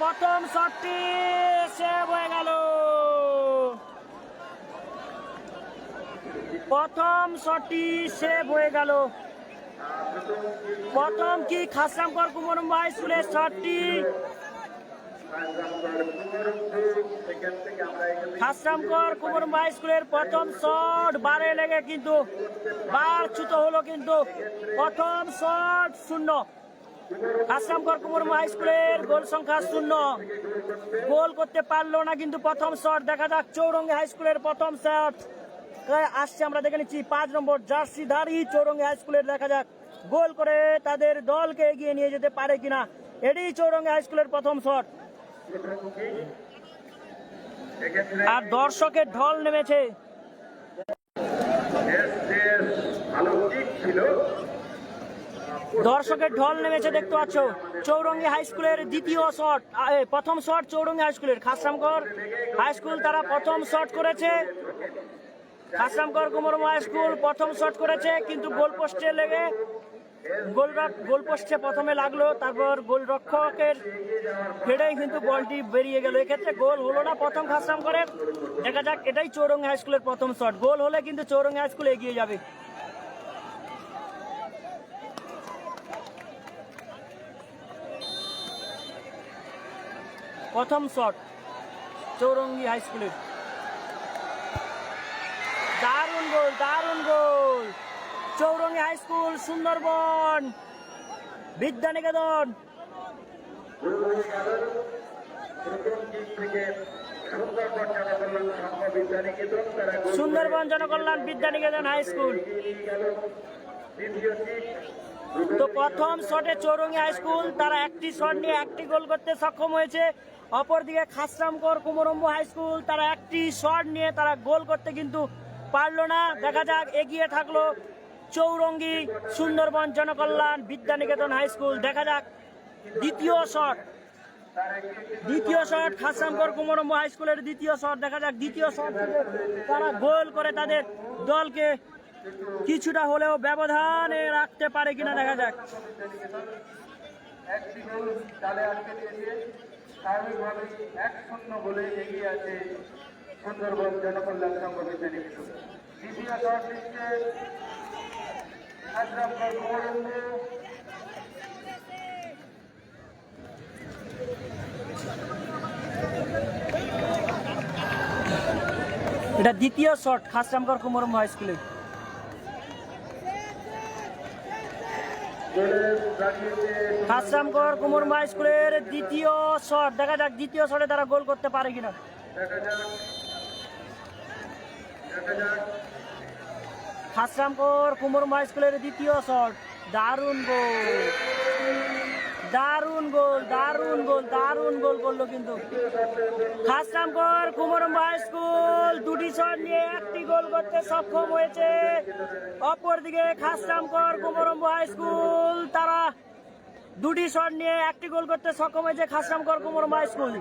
S1: প্রথম শটটি সেভ হয়ে গেল। প্রথম শটটি সেভ হয়ে গেল। প্রথম কি খাসরামগড় কুমরম্ব হাই স্কুলের শটটি, খাসরামগড় কুমরম্ব হাই স্কুলের প্রথম শট বারে লেগে কিন্তু বারচ্যুত হলো, কিন্তু প্রথম শট শূন্য। খাসরামগড় কুমরম্ব হাই স্কুলের গোল সংখ্যা 0, গোল করতে পারলো না কিন্তু প্রথম শট। দেখা যাক চৌরঙ্গি হাই স্কুলের প্রথম শট আসছে, আমরা দেখে নিচ্ছি 5 নম্বর জার্সিধারী চৌরঙ্গি হাই স্কুলের। দেখা যাক গোল করে তাদের দলকে এগিয়ে নিয়ে যেতে পারে কিনা। এটি চৌরঙ্গি হাই স্কুলের প্রথম শট। আর দর্শকের ঢল নেমেছে। দর্শকের ঢল নেমেছে দেখতে পাচ্ছ। চৌরঙ্গি হাই স্কুলের দ্বিতীয় শট, প্রথম শট চৌরঙ্গি হাই স্কুলের। খাসরামগড় হাই স্কুল তারা প্রথম শট করেছে, খাসরামগড় কুমরম্ব হাই স্কুল প্রথম শট করেছে, কিন্তু গোল পোস্টে লেগে গোল পোস্টে প্রথমে লাগলো, তারপর গোলরক্ষকের হেডেই কিন্তু বলটি বেরিয়ে গেল। এক্ষেত্রে গোল হলো না প্রথম খাসরামগড়ের। দেখা যাক, এটাই চৌরঙ্গি হাই স্কুলের প্রথম শট। গোল হলে কিন্তু চৌরঙ্গি হাই স্কুল এগিয়ে যাবে। প্রথম শট চৌরঙ্গি হাই স্কুলের। দারুণ goal Chowringhee high school, Sundarban Vidyaniketan. Sundarban Janakalyan Vidyaniketan high school. তো প্রথম শটে চৌরঙ্গি হাই স্কুল তারা একটি শট নিয়ে একটি গোল করতে সক্ষম হয়েছে। অপরদিকে খাসরামকর কুমরম্বু হাই স্কুল তারা একটি শট নিয়ে তারা গোল করতে কিন্তু পারলো না। দেখা যাক, এগিয়ে থাকলো চৌরঙ্গি সুন্দরবন জনকল্যাণ বিদ্যানিকেতন হাই স্কুল। দেখা যাক দ্বিতীয় শট খাসরামকর কুমরম্বু হাই স্কুলের দ্বিতীয় শট। দেখা যাক দ্বিতীয় শট থেকে তারা গোল করে তাদের দলকে কিছুটা হলেও ব্যবধানে রাখতে পারে কিনা দেখা যাক।
S2: একটি গোল চালে আটকে দিয়েছে, স্বাভাবিকভাবে 1-0 গোলে এগিয়ে আছে সুন্দরবন জনকল্যাণ সংঘ বিদ্যানিকেতন। দ্বিতীয় শট দিচ্ছে খাসরামকর কুমরম্বু।
S1: এটা দ্বিতীয় শট খাসরামকর কুমরম্বু হাই স্কুলের। খাসরামকর কুমরম্বু হাই স্কুলের দ্বিতীয় শট। দেখা যাক দ্বিতীয় শটে তারা গোল করতে পারে কিনা। খাসরামকর কুমরম্বু হাই স্কুলের দ্বিতীয় শট। দারুণ গোল, দারুণ গোল, দারুণ গোল, দারুণ গোল করলো কিন্তু খাসরামকর কুমরম্বু হাই স্কুল। দুটি শট নিয়ে একটি গোল করতে সক্ষম হয়েছে। অপরদিকে খাসরামকর কুমরম্বু হাই স্কুল তারা দুটি শট নিয়ে একটি গোল করতে সক্ষম হয়েছে। Khasramkar Kumrambu high school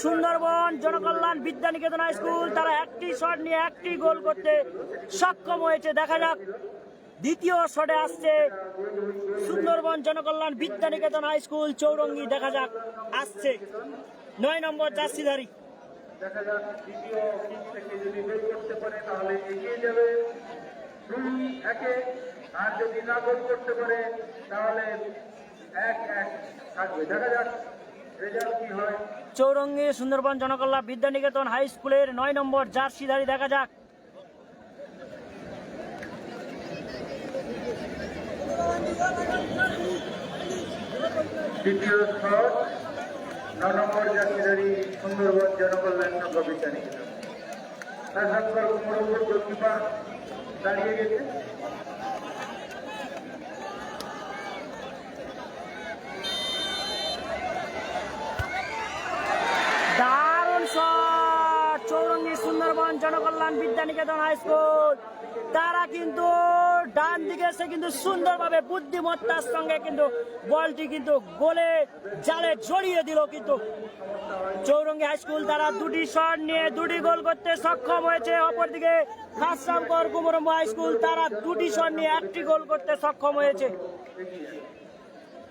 S1: Sundarban Janakalyan Vidyaniketan high school তারা একটি শট নিয়ে একটি গোল করতে সক্ষম হয়েছে। দেখা যাক দ্বিতীয় শটে আসছে সুন্দরবন জনকল্যাণ বিদ্যানিকেতন হাই স্কুল চৌরঙ্গি। দেখা যাক আসছে 9 নম্বর জার্সিধারী।
S2: দেখা যাক দ্বিতীয় কিক থেকে যদি গোল করতে পারে তাহলে এগিয়ে যাবে 2-1, আর যদি না গোল করতে পারে তাহলে 1-1 থাকবে। দেখা যাক রেজাল্ট কি হয়।
S1: চৌরঙ্গি সুন্দরবন জনকল্যাণ বিদ্যানিকেতন হাই স্কুলের 9 নম্বর জার্সিধারী। দেখা যাক
S2: দ্বিতীয় শট 9 নম্বর জার্সিধারী সুন্দরবন জনকল্যাণ সংঘ বিদ্যানিকেতন। খাসরামকর কুমরম্বুর গোলকিপার দাঁড়িয়ে গেছে।
S1: দারুণ shot Chowrangi Sundarban Janakalyan Vidyaniketan high school. তারা কিন্তু ডান দিকে এসে কিন্তু সুন্দরভাবে বুদ্ধিমত্তার সঙ্গে কিন্তু বলটি কিন্তু গোলে জালে জড়িয়ে দিল। কিন্তু চৌরঙ্গি হাই স্কুল তারা দুটি শট নিয়ে দুটি গোল করতে সক্ষম হয়েছে। অপরদিকে খাসরামকর কুমরম্বু হাই স্কুল তারা দুটি শট নিয়ে একটি গোল করতে সক্ষম হয়েছে।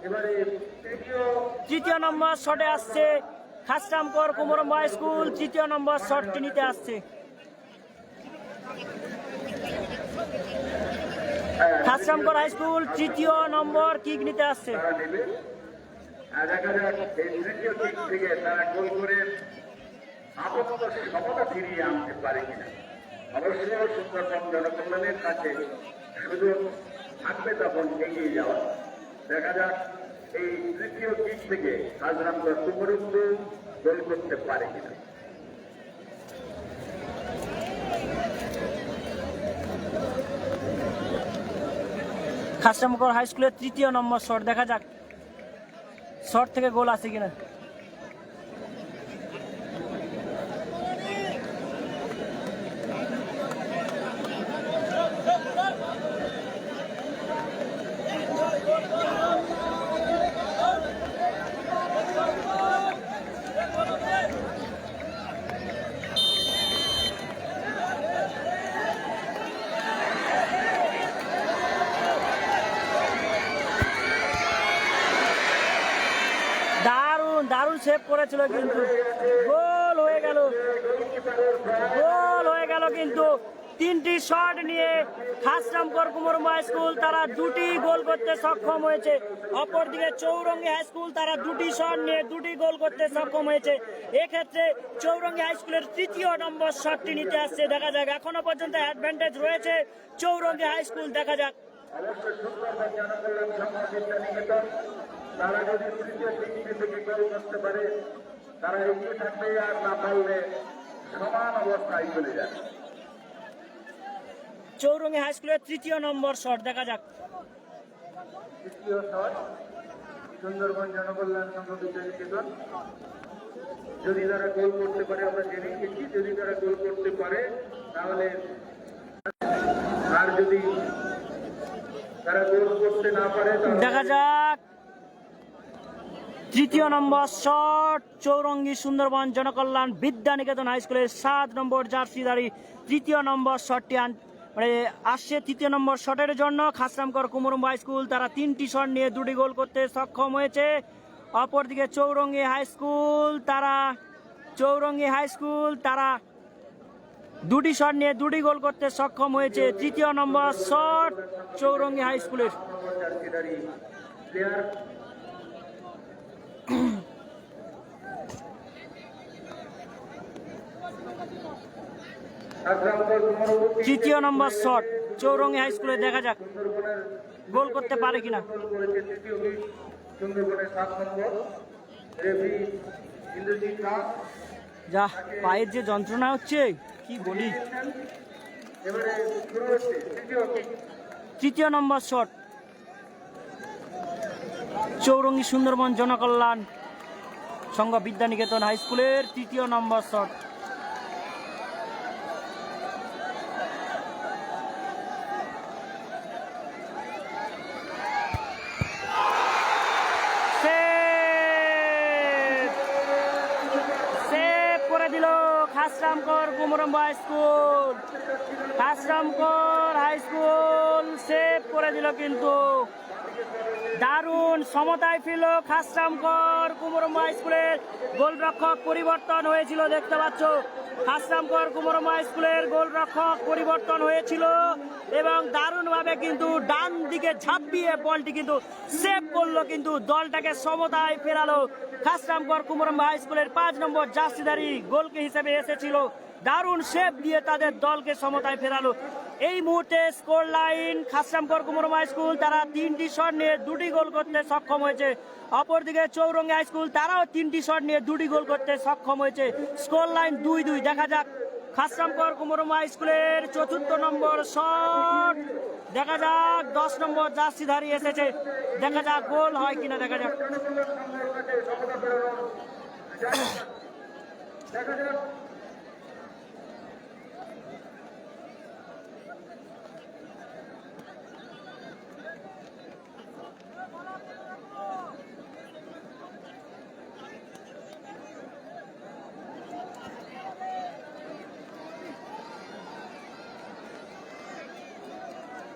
S2: এবারে
S1: তৃতীয় নম্বর শটে আসছে খাসরামকর কুমরম্বু হাই স্কুল। তৃতীয় নম্বর শটটি নিতে আসছে খাসরামকর হাই স্কুল। তৃতীয় নম্বর কিক নিতে আসছে।
S2: তারা নেবে। আর দেখা যাক এই তৃতীয় কিক থেকে তারা গোল করে আপাতত সমতা ফিরিয়ে আনতে পারে কিনা। অবশ্যই সুন্দরবন জনকল্যাণের কাছে সুযোগ থাকবে তখন এগিয়ে যাওয়া। দেখা যাক এই তৃতীয় কিক থেকে খাসরামকর কুমরম্বু গোল করতে পারে কিনা।
S1: খাসরামকর হাই স্কুলের তৃতীয় নম্বর শট। দেখা যাক শট থেকে গোল আসে কিনা। দারুণ সেভ করেছিল কিন্তু গোল হয়ে গেল, গোল হয়ে গেল। কিন্তু তিনটি শট নিয়ে খাসরামকর কুমরম্বু হাই স্কুল তারা দুটি গোল করতে সক্ষম হয়েছে। অপরদিকে চৌরঙ্গি হাই স্কুল তারা দুটি শট নিয়ে দুটি গোল করতে সক্ষম হয়েছে। এক্ষেত্রে চৌরঙ্গি হাই স্কুলের তৃতীয় নম্বর শটটি নিতে আসছে। দেখা যাক এখনো পর্যন্ত অ্যাডভান্টেজ রয়েছে চৌরঙ্গি হাই স্কুল। দেখা যাক
S2: অবশ্যই সুন্দরবন জনকল্যাণ সংঘ বিদ্যানিকেতন তারা যদি তৃতীয় কিক থেকে গোল করতে পারে তারা এগিয়ে থাকবে, আর না পারলে সমান অবস্থায় চলে যাবে।
S1: চৌরঙ্গি হাই স্কুলের তৃতীয় নম্বর শট। দেখা যাক
S2: তৃতীয় শট সুন্দরবন জনকল্যাণ সংঘ বিদ্যানিকেতন। যদি তারা গোল করতে পারে, আমরা জেনে গেছি, যদি তারা গোল করতে পারে তাহলে, আর যদি তারা গোল করতে না পারে
S1: দেখা যাক তৃতীয় number shot Chowringhee Sundarban Janakalyan Vidyaniketan high স্কুলের 7 নম্বর জার্সিধারী তৃতীয় নম্বর শটটি আসছে তৃতীয় নম্বর শটের জন্য। খাসরামকর কুমরুম্বা হাই স্কুল তারা 3টি শট নিয়ে 2টি গোল করতে সক্ষম হয়েছে। অপরদিকে চৌরঙ্গী হাই স্কুল তারা 2টি শট নিয়ে 2টি গোল করতে সক্ষম হয়েছে। তৃতীয় নম্বর শট চৌরঙ্গী হাই স্কুলের। তৃতীয় নম্বর শট চৌরঙ্গী হাই স্কুলে, দেখা যাক গোল করতে পারে কিনা। যা পায়ের যে যন্ত্রণা হচ্ছে কি বলি। তৃতীয় number shot Chowringhee Sundarban Janakalyan Sangha Vidyaniketan high স্কুলের তৃতীয় number shot. Khasramkar Kumrumba high school, Khasramkar high school save করে দিল, কিন্তু দারুণ সমতায় ফিরল খাসরামকর কুমরুম্বা হাই স্কুলের গোলরক্ষক পরিবর্তন হয়েছিল, দেখতে পাচ্ছ খাসরামকর কুমরুম্বা হাই স্কুলের গোলরক্ষক পরিবর্তন হয়েছিল এবং দারুণভাবে কিন্তু ডান দিকে ঝাঁপিয়ে বলটি কিন্তু সেভ করলো, কিন্তু দলটাকে সমতায় ফেরালো। খাসরামকর কুমরুম্বা হাই স্কুলের 5 নম্বর জার্সিধারী গোলকে হিসেবে এসেছিল, দারুণ সেভ দিয়ে তাদের দলকে সমতায় ফেরালো। এই মুহূর্তে score line খাসরামকর Kumrumba high school তারা 3টি শট নিয়ে 2টি গোল করতে সক্ষম হয়েছে। অপরদিকে চৌরঙ্গী হাই স্কুল তারাও 3টি শট নিয়ে 2টি গোল করতে সক্ষম হয়েছে। Score line 2-2। দেখা যাক খাসরামকর কুমরুম্বা হাই স্কুলের 4র্থ নম্বর শট, দেখা যাক 10 নম্বর জার্সিধারী এসেছে, দেখা যাক গোল হয় কিনা, দেখা যাক।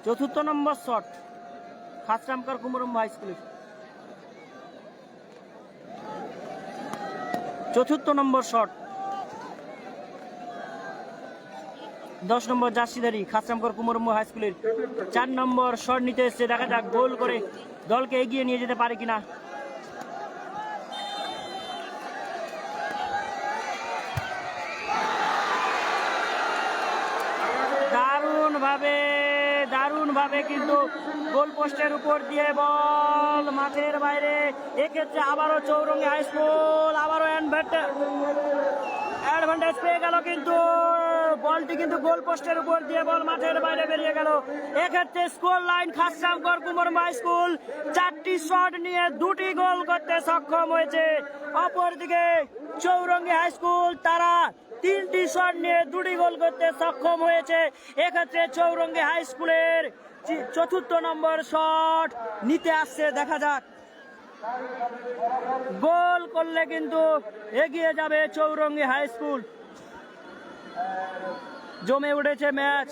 S1: চতুর্থ নম্বর শট খাসরামকর কুমরুম্বা হাই স্কুলের, 4র্থ নম্বর শট 10 নম্বর জার্সিধারী খাসরামকর কুমরুম্বা হাই স্কুলের 4 নম্বর শট নিতে এসছে, দেখা যাক গোল করে দলকে এগিয়ে নিয়ে যেতে পারে কিনা। দারুণভাবে কিন্তু গোল পোস্টের উপর দিয়ে বল মাঠের বাইরে, এক্ষেত্রে আবারও চৌরঙ্গী হাই স্কুল আবারও অ্যাডভান্টেজ পেয়ে গেল, কিন্তু বলটি কিন্তু গোল পোস্টের উপর দিয়ে বল মাঠের বাইরে বেরিয়ে গেল। এক্ষেত্রে score line খাসরামকর Kumrumba high school 4টি শট নিয়ে 2টি গোল করতে সক্ষম হয়েছে। অপরদিকে চৌরঙ্গী হাই স্কুল তারা 3টি শট নিয়ে 2টি গোল করতে সক্ষম হয়েছে। এক্ষেত্রে চৌরঙ্গী হাই স্কুলের 4র্থ নম্বর শট নিতে আসছে, দেখা যাক গোল করলে কিন্তু এগিয়ে যাবে চৌরঙ্গী হাই স্কুল। জমে উঠেছে ম্যাচ।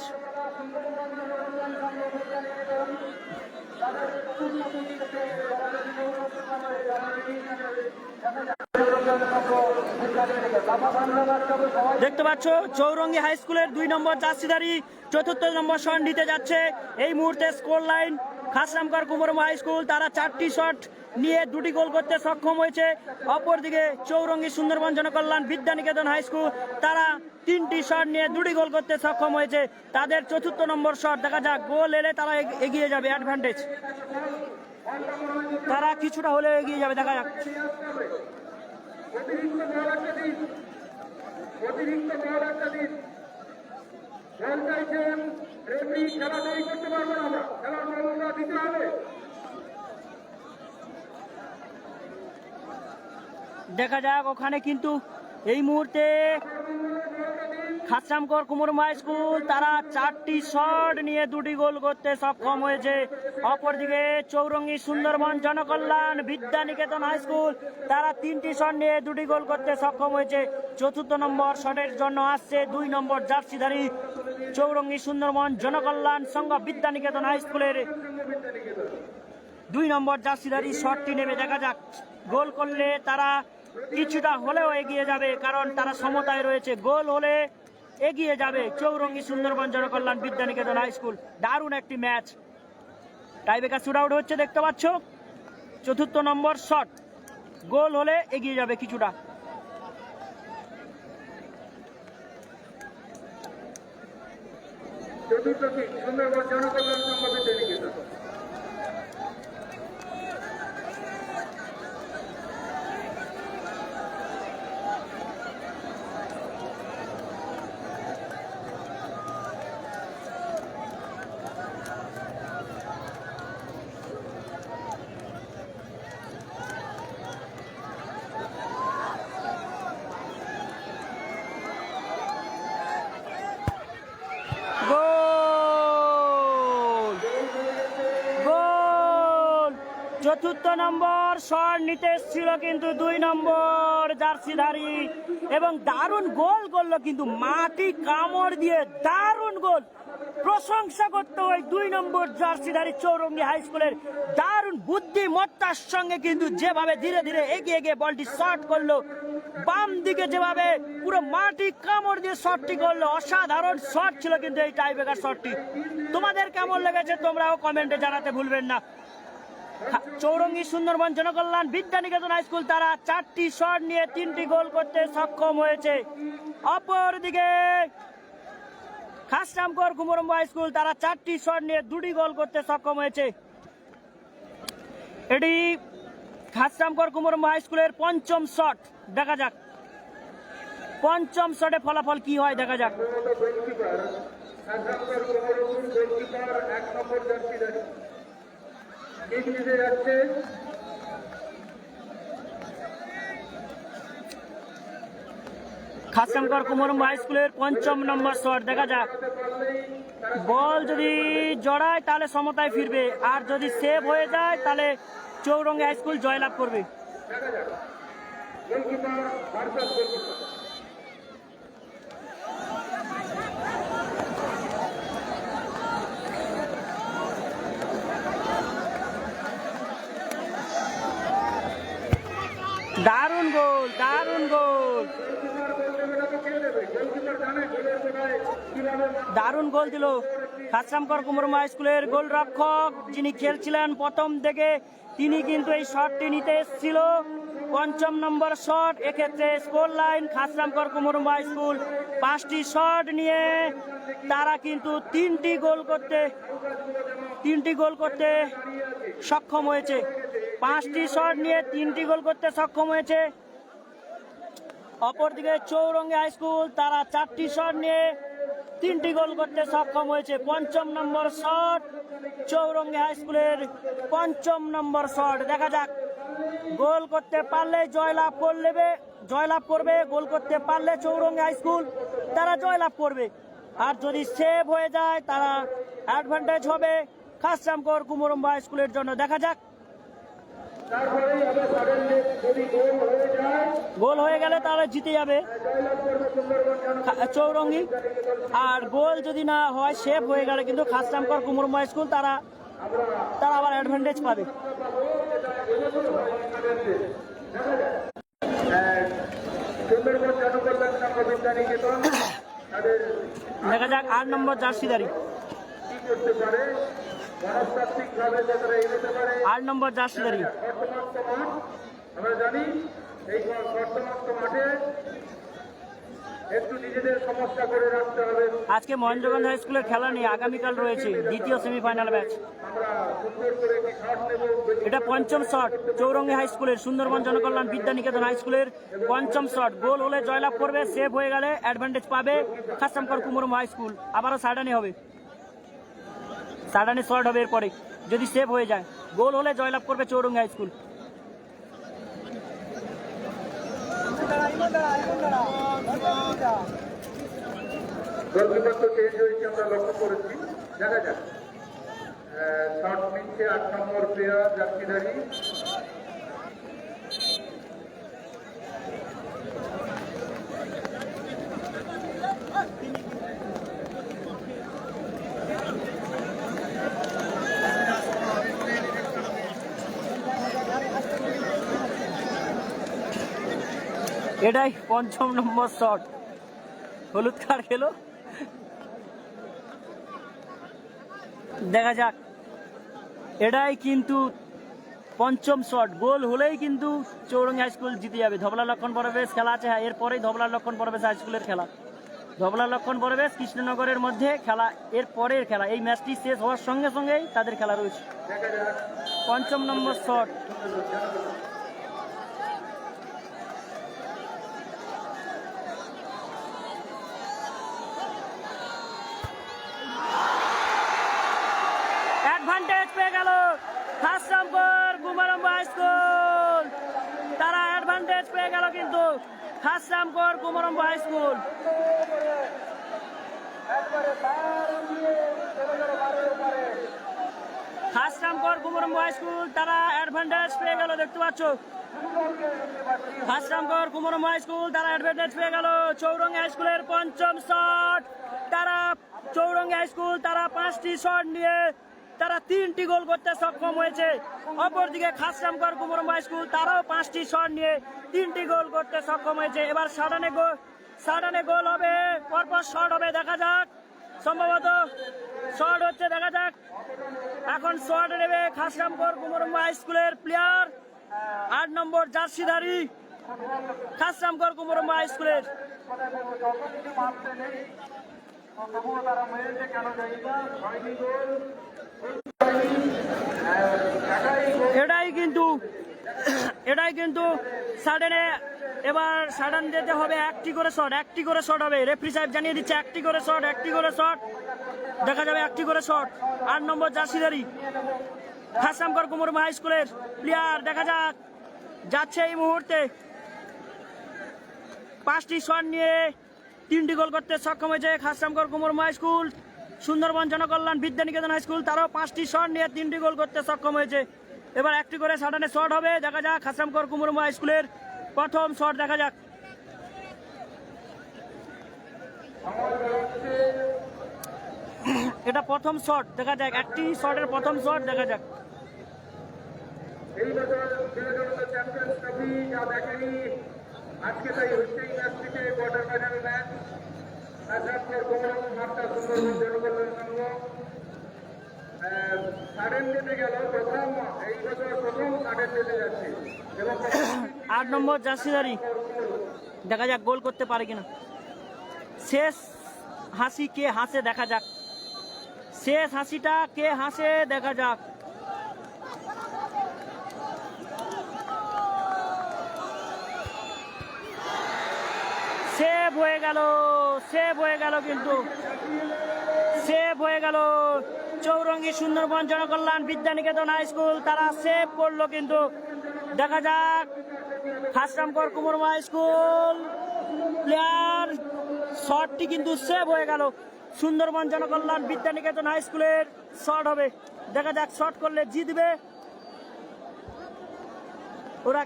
S1: দেখতে পাচ্ছ চৌরঙ্গী হাই স্কুলের 2 নম্বর জার্সিধারী 4র্থ নম্বর শট নিতে যাচ্ছে। এই মুহূর্তে score line খাসরামকর Kumrumba high school তারা 4টি শট নিয়ে 2টি গোল করতে সক্ষম হয়েছে। অপরদিকে চৌরঙ্গী সুন্দরবন জনকল্যাণ বিদ্যানিকেতন হাই স্কুল তারা 3টি শট নিয়ে 2টি গোল করতে সক্ষম হয়েছে। তাদের 4র্থ নম্বর শট, দেখা যাক গোল এলে তারা এগিয়ে যাবে, অ্যাডভান্টেজ তারা কিছুটা হলে এগিয়ে যাবে, দেখা যাক। দেখা যাক ওখানে কিন্তু এই মুহূর্তে খাসরামকর কুমুরমা স্কুল তারা 4টি শট নিয়ে 2টি গোল করতে সক্ষম হয়েছে। অপরদিকে চৌরঙ্গী সুন্দরবন জনকল্যাণ বিদ্যানিকেতন হাই স্কুল তারা 3টি শট নিয়ে 2টি গোল করতে সক্ষম হয়েছে। 4র্থ নম্বর শটের জন্য আসছে 2 নম্বর জার্সিধারী চৌরঙ্গী সুন্দরবন জনকল্যাণ সংঘ বিদ্যানিকেতন হাই স্কুলের 2 নম্বর জার্সিধারী শটটি নেবে। দেখা যাক গোল করলে তারা কিছুটা হলেও এগিয়ে যাবে, কারণ তারা সমতায় রয়েছে। গোল হলে এগিয়ে যাবে চৌরঙ্গী সুন্দরবন জনকল্যাণ বিদ্যানিকেতন হাই স্কুল। দারুণ একটি ম্যাচ, টাইব্রেকার শুট আউট হচ্ছে দেখতে পাচ্ছ। 4র্থ নম্বর শট, গোল হলে এগিয়ে যাবে কিছুটা।
S2: চতুর্থ কিক সুন্দরবন জনকল্যাণ সংঘ বিদ্যানিকেতন।
S1: গোল গোল 4র্থ নম্বর শট নিতে ছিল কিন্তু 2 নম্বর জার্সিধারী, এবং দারুণ গোল করলো কিন্তু মাটি কামড় দিয়ে। দারুণ গোল, প্রশংসা করতে হয় 2 নম্বর জার্সিধারী চৌরঙ্গী হাই স্কুলের। দারুণ বুদ্ধিমত্তার সঙ্গে কিন্তু যেভাবে ধীরে ধীরে এগিয়ে গিয়ে বলটি শট করলো, বাম দিকে যেভাবে পুরো মাটি কামড় দিয়ে শটটি করলো, অসাধারণ শট ছিল কিন্তু এই টাইব্রেকার শটটি। তোমাদের কেমন লেগেছে তোমরাও কমেন্টে জানাতে ভুলবেন না। চৌরঙ্গী সুন্দরবন জনকল্যাণ বিদ্যানিকেতন হাই স্কুল তারা 4টি শট নিয়ে 3টি গোল করতে সক্ষম হয়েছে। অপরদিকে খাসরামকর কুমুরমা হাই স্কুল তারা 4টি শট নিয়ে 2টি গোল করতে সক্ষম হয়েছে। এটি খাসরামকর কুমুরমা হাই স্কুলের 5ম শট। দেখা যাক 5ম শটে ফলাফল কি হয়, দেখা যাক।
S2: গোলকিপার খাসরামকর কুমুরমুর গোলকিপার 1 নম্বর জার্সিধারী কিক নিতে যাচ্ছে।
S1: খাসরামকর কুমুরমা হাই স্কুলের 5ম নম্বর শট। দেখা যাক বল যদি জড়ায় তাহলে সমতায় ফিরবে, আর যদি সেভ হয়ে যায় তাহলে চৌরঙ্গী হাই স্কুল জয়লাভ করবে।
S2: Goalkeeper versus goalkeeper.
S1: দারুণ গোল, দারুণ গোল, দারুণ গোল দিল খাসরামকর কুমুরমা হাই স্কুলের গোলরক্ষক যিনি খেলছিলেন প্রথম থেকে, তিনি কিন্তু এই শটটি নিতে এসেছিল। 5ম নম্বর শট। এক্ষেত্রে স্কোর লাইন খাসরামকর কুমুরমা হাই স্কুল 5টি শট নিয়ে তারা কিন্তু 3টি গোল করতে সক্ষম হয়েছে। 5টি শট নিয়ে 3টি গোল করতে সক্ষম হয়েছে। অপরদিকে চৌরঙ্গী হাই স্কুল তারা 4টি শট নিয়ে 3টি গোল করতে সক্ষম হয়েছে। 5ম নম্বর শট চৌরঙ্গী হাই স্কুলের 5ম নম্বর শট। দেখা যাক গোল করতে পারলে জয়লাভ করবে, গোল করতে পারলে চৌরঙ্গী হাই স্কুল তারা জয়লাভ করবে, আর যদি সেভ হয়ে যায় তারা অ্যাডভান্টেজ হবে খাসরামকর কুমুরমা হাই স্কুলের জন্য। দেখা যাক গোল হয়ে গেলে তারা জিতে যাবে চৌরঙ্গী, আর গোল যদি না হয় সেভ হয়ে গেলে কিন্তু খাসরামকর কুমুরমা হাই স্কুল তারা আবার অ্যাডভান্টেজ পাবে। দেখা যাক 8 নম্বর জার্সিধারী, 8 নম্বর জার্সিধারী।
S2: আমরা জানি এই বর্তমান মাঠে একটু নিজেদের সমস্যা করে রাখতে হবে।
S1: আজকে মহেন্দ্রগঞ্জ হাই স্কুলের খেলা নেই, আগামীকাল রয়েছে দ্বিতীয় সেমিফাইনাল ম্যাচ।
S2: আমরা সুন্দর করে একটি শট নেব।
S1: এটা 5ম শট চৌরঙ্গী হাই স্কুলের, সুন্দরবন জনকল্যাণ বিদ্যানিকেতন হাই স্কুলের 5ম শট। গোল হলে জয়লাভ করবে, সেভ হয়ে গেলে অ্যাডভান্টেজ পাবে খাসরামকর কুমুরমা হাই স্কুল। আবারও সাডানি হবে, সাডানি শট হবে এরপরে যদি সেভ হয়ে যায়। গোল হলে জয়লাভ করবে চৌরঙ্গী হাই স্কুল।
S2: গোলকিপার তো চেঞ্জ হয়েছে আমরা লক্ষ্য করেছি। দেখা যাক শট নিচ্ছে 8 নম্বর প্লেয়ার যাত্রীধারী।
S1: এটাই 5ম নম্বর শট, হলুদ কার্ড খেলো। দেখা যাক, এটাই কিন্তু 5ম শট। গোল হলেই কিন্তু চৌরঙ্গি হাই স্কুল জিতে যাবে। ধবলা লক্ষণ পরবেশ খেলা আছে, হ্যাঁ এরপরেই ধবলা লক্ষণ পরবেশ হাই স্কুলের খেলা। ধবলা লক্ষণ পরবেশ কৃষ্ণনগরের মধ্যে খেলা, এর পরের খেলা। এই ম্যাচটি শেষ হওয়ার সঙ্গে সঙ্গেই তাদের খেলা রয়েছে। 5ম নম্বর শট। অ্যাডভান্টেজ পেয়ে গেল খাসরামপুর কুমারম্ব হাই স্কুল। তারা অ্যাডভান্টেজ পেয়ে গেল কিন্তু খাসরামপুর Kumaramba high school. খাসরামপুর Kumaramba high school তারা অ্যাডভান্টেজ পেয়ে গেল, দেখতে পাচ্ছ। খাসরামপুর কুমারম্ব হাই স্কুল তারা অ্যাডভান্টেজ পেয়ে গেল। চৌরঙ্গি হাই স্কুলের 5ম শট। তারা চৌরঙ্গি হাই স্কুল তারা 5টি শট নিয়ে তারা 3টি গোল করতে সক্ষম হয়েছে। অপরদিকে খাসরামপুর কুমারম্ব হাই স্কুল তারাও 5টি শট নিয়ে 3টি গোল করতে সক্ষম হয়েছে। এবার সাডানে গোল হবে, পরপর শট হবে, দেখা যাক। সম্ভবত শট হচ্ছে, দেখা যাক। এখন শট নেবে খাসরামপুর কুমারম্ব হাই স্কুলের প্লেয়ার 8 নম্বর জার্সিধারী খাসরামপুর কুমারম্ব হাই স্কুলের। এটাই কিন্তু সাডেনে, এবার সাডান দিতে হবে। একটি করে শট হবে। রেফারি সাহেব জানিয়ে দিচ্ছে একটি করে শট দেখা যাবে। একটি করে শট 8 নম্বর জার্সিধারী খাসরামপুর কুমারম্ব হাই স্কুলের প্লেয়ার। দেখা যাক, যাচ্ছে এই মুহূর্তে। 5টি শট নিয়ে 3টি গোল করতে সক্ষম হয়েছে Khasrampur Kumaramba high school. Sundarban Janakalyan Vidyaniketan high school তারাও 5টি শট নিয়ে 3টি গোল করতে সক্ষম হয়েছে। এবার একটি করে সাডানে শট হবে, দেখা যাক। খাসরামপুর কুমারম্ব হাই স্কুলের প্রথম শট, দেখা যাক। এটা প্রথম শট, দেখা যাক। একটি শটের প্রথম শট, দেখা যাক।
S2: এই বছর বিবেকানন্দ চ্যাম্পিয়ন্স ট্রফি যা দেখেনি আজকে তাই হচ্ছে। এই ম্যাচ থেকে কোয়ার্টার ফাইনাল ম্যাচ খাসরামপুর কুমারম্ব মাঠটা সুন্দরবন জনকল্যাণ সংঘ সাডেন দিতে গেল। প্রথম এই বছর প্রথম সাডেন দিতে যাচ্ছে এবং
S1: 8 নম্বর জার্সিধারী, দেখা যাক গোল করতে পারে কিনা। শেষ হাসি কে হাসে, দেখা যাক। শেষ হাসিটা কে হাসে, দেখা যাক। সেভ হয়ে গেল কিন্তু সেভ হয়ে গেল। চৌরঙ্গি সুন্দরবন জনকল্যাণ বিদ্যানিকেতন হাই স্কুল তারা সেভ করলো কিন্তু। দেখা যাক, খাসরামপুর কুমারম্ব হাই স্কুল প্লেয়ার শটটি কিন্তু সেভ হয়ে গেল। সুন্দরবন জনকল্যাণ বিদ্যানিকেতন হাই স্কুলের শট হবে, দেখা যাক। শট করলে জিতবে ওরা।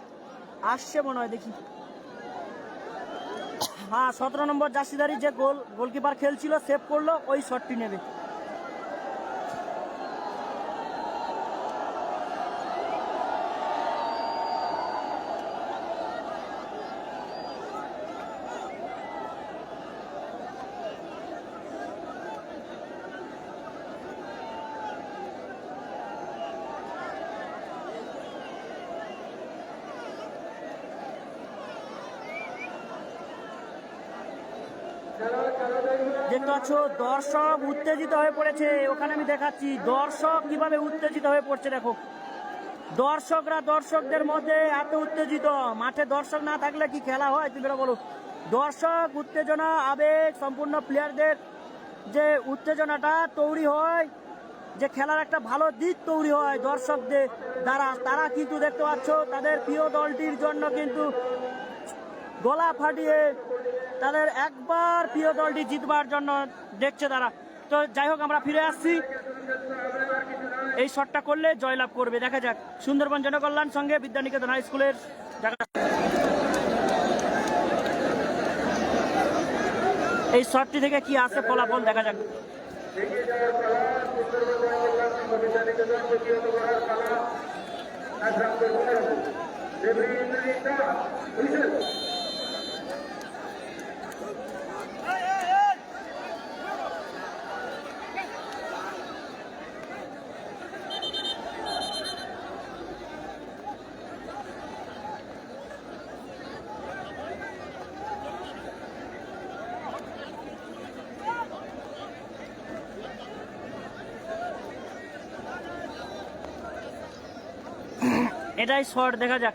S1: আসছে মনে হয়, দেখি। হ্যাঁ, 17 নম্বর জার্সিধারী যে গোলকিপার খেলছিল সেভ করলো, ওই শটটি নেবে। দেখতে পাচ্ছ দর্শক উত্তেজিত হয়ে পড়েছে। ওখানে আমি দেখাচ্ছি দর্শক কিভাবে উত্তেজিত হয়ে পড়ছে। দেখো, দর্শকদের মধ্যে এত উত্তেজিত। মাঠে দর্শক না থাকলে কি খেলা হয়, তুমি বলো? দর্শক, উত্তেজনা, আবেগ সম্পূর্ণ প্লেয়ারদের যে উত্তেজনাটা তৈরি হয়, যে খেলার একটা ভালো দিক তৈরি হয় দর্শকদের দ্বারা। তারা কিন্তু দেখতে পাচ্ছ তাদের প্রিয় দলটির জন্য কিন্তু গলা ফাটিয়ে তাদের একবার প্রিয় দলটি জিতবার জন্য দেখছে তারা। তো যাই হোক, আমরা ফিরে আসছি। এই শটটা করলে জয়লাভ করবে, দেখা যাক। সুন্দরবন জনকল্যাণ সঙ্গে বিদ্যানিকেতন হাই স্কুলের জায়গা। এই শটটি থেকে কি আসে ফলাফল দেখা যাক।
S2: এগিয়ে যাওয়ার পালা, সুন্দরবন জনকল্যাণ সংঘ বিদ্যানিকেতন প্রতিহত করার পালা। আক্রান্তের কুমরম্বু রেফারি ইন্দ্রজিৎ দাস, হুইসেল।
S1: এটাই শট, দেখা যাক।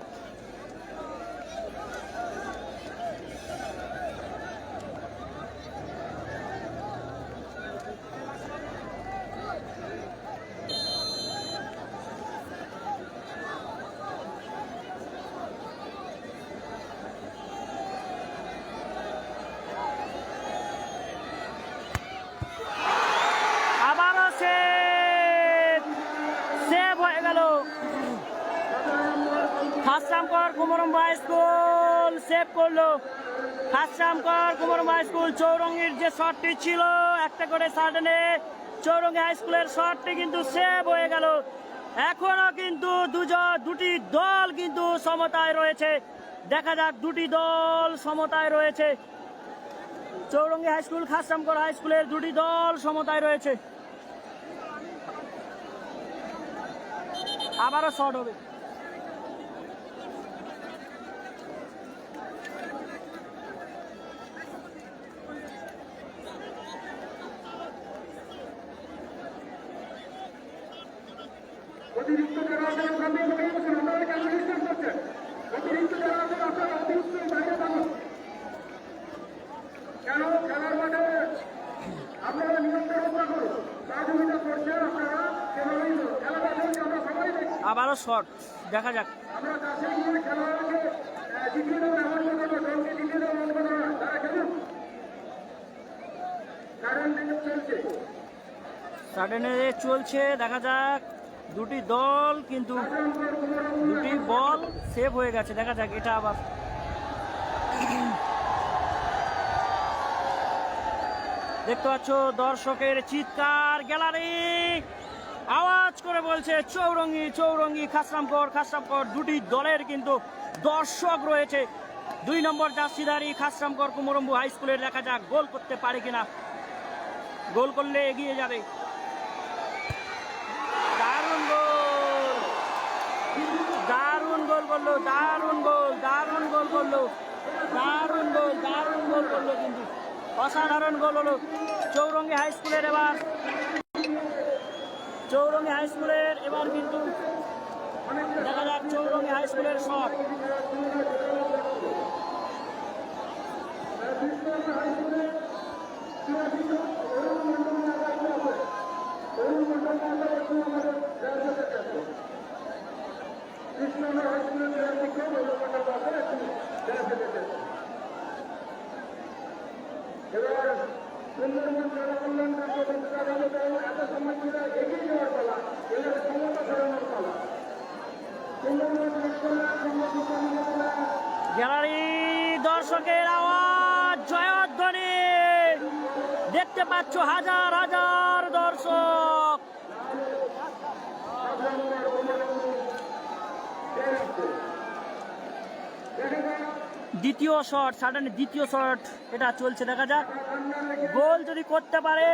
S1: আবারও সেভ হয়ে গেল। খাসরামকর কুমরম্বু হাই স্কুল সেভ করলো। খাসরামকর কুমরম্বু হাই স্কুল চৌরঙ্গীর যে শটটি ছিল একটা করে সার্ডেনে, চৌরঙ্গী হাই স্কুলের শটটি কিন্তু সেভ হয়ে গেল। এখনো কিন্তু দুটি দল কিন্তু সমতায় রয়েছে, দেখা যাক। দুটি দল সমতায় রয়েছে, Chowringhee high school Khasramkar high স্কুলের দুটি দল সমতায় রয়েছে। আবারও শট হবে।
S2: অতিরিক্ত যারা আছেন সামনে বেরিয়ে বসুন, আপনারা কেন ডিস্টার্ব করছেন? অতিরিক্ত যারা আছেন আপনারা অতিরিক্ত বাইরে থাকুন। কেন খেলার মাঠে আপনারা নিয়ন্ত্রণ রক্ষা করুন। সহযোগিতা করছেন আপনারা, সেভাবেই করুন। খেলাটা চলছে, আমরা সবাই দেখছি।
S1: আবারও শট, দেখা যাক।
S2: আমরা কাছে গিয়ে খেলোয়াড়কে জিতিয়ে দেবো এমন কথা না, দলকে জিতিয়ে দেবো এমন কথা না। তারা খেলুন, কারেন্ট চলছে।
S1: সাডেনে চলছে, দেখা যাক। দুটি দল কিন্তু দুটি বল সেভ হয়ে গেছে, দেখা যাক। এটা আবার দেখতে পাচ্ছ দর্শকের চিৎকার, গ্যালারি আওয়াজ করে বলছে চৌরঙ্গী চৌরঙ্গী, খাসরামকর। দুটি দলের কিন্তু দর্শক রয়েছে। 2 নম্বর জার্সিধারী খাসরামকর কুমরম্বু হাই স্কুলের, দেখা যাক গোল করতে পারে কিনা। গোল করলে এগিয়ে যাবে। দারুণ গোল করলো, দারুণ গোল করলো কিন্তু অসাধারণ গোল হলো চৌরঙ্গী হাই স্কুলের। এবার চৌরঙ্গী হাই স্কুলের কিন্তু দেখা যাক চৌরঙ্গী হাই স্কুলের শট।
S2: এবার সুন্দরবন জনকল্যাণ এত সময় এগিয়ে যাওয়ার পালা, এবার ক্ষমতা ফেরানোর পালা। সুন্দরবন জনকল্যাণ
S1: গ্যালারি দর্শকের আওয়াজ, জয়ধ্বনি দেখতে পাচ্ছ, হাজার হাজার দর্শক। দ্বিতীয় শট, সাডেন দ্বিতীয় শট এটা চলছে, দেখা যাক। গোল যদি করতে পারে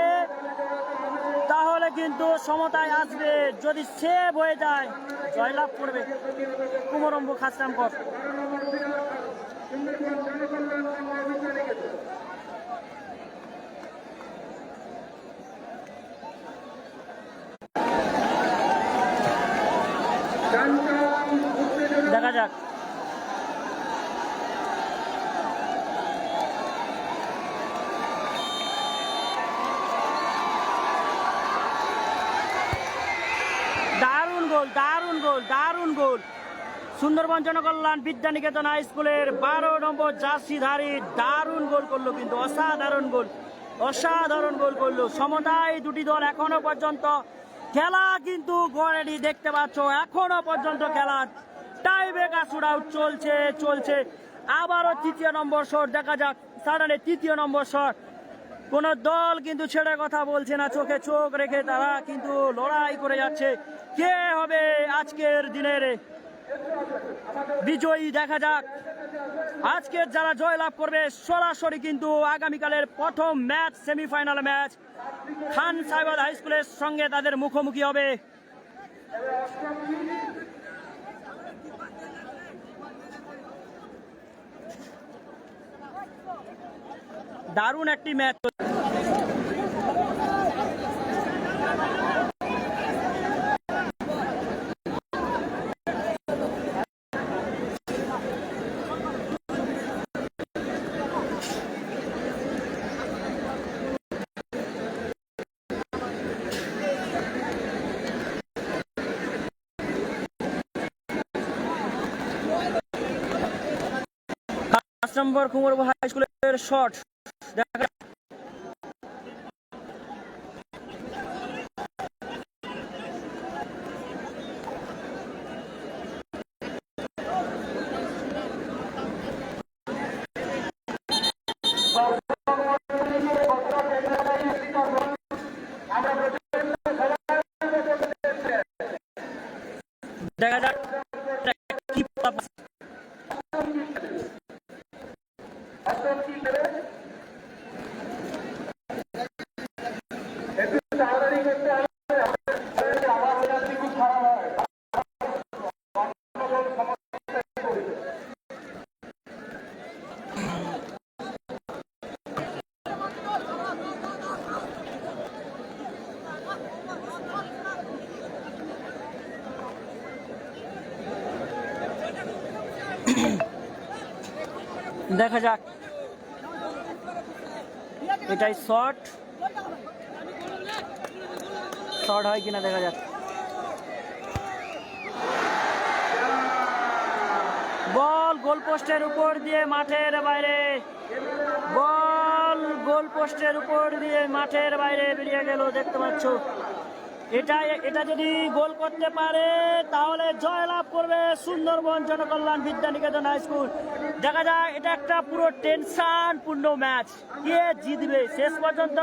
S1: তাহলে কিন্তু সমতায় আসবে, যদি সেভ হয়ে যায় জয়লাভ করবে কুমরম্বু খাসরামকর। দেখা যাক। দারুণ গোল সুন্দরবন জনকল্যাণ বিদ্যানিকেতন হাই স্কুলের 12 নম্বর জার্সিধারী দারুণ গোল করলো, কিন্তু অসাধারণ গোল করলো। সমতায় দুটি দল এখনো পর্যন্ত খেলা কিন্তু গড়েনি, দেখতে পাচ্ছ এখনো পর্যন্ত খেলা টাই ব্রেকার শুট আউট চলছে। আবারও তৃতীয় নম্বর শট, দেখা যাক সাডানে তৃতীয় নম্বর শট। কোন দল কিন্তু ছেড়ে কথা বলছে না, চোখে চোখ রেখে তারা কিন্তু লড়াই করে যাচ্ছে। কে হবে আজকের দিনের বিজয়ী, দেখা যাক। আজকের যারা জয়লাভ করবে সরাসরি কিন্তু আগামীকালের প্রথম ম্যাচ, সেমিফাইনাল ম্যাচ খান সাহেবাদ হাই স্কুলের সঙ্গে তাদের মুখোমুখি হবে। দারুণ একটি ম্যাচ। নম্বর কুমোরবো হাই স্কুলের শট, দেখা যাক কি দেখা যাক, এটাই শট হয় কিনা, দেখা যাক। বল গোল পোস্টের উপর দিয়ে মাঠের বাইরে, বল গোল পোস্টের উপর দিয়ে মাঠের বাইরে বেরিয়ে গেল, দেখতে পাচ্ছ। এটা যদি গোল করতে পারে তাহলে জয়লাভ করবে সুন্দরবন জনকল্যাণ বিদ্যানিকেতন হাই স্কুল। দেখা যায় এটা একটা পুরো টেনশন পূর্ণ ম্যাচ। কে জিতবে শেষ পর্যন্ত,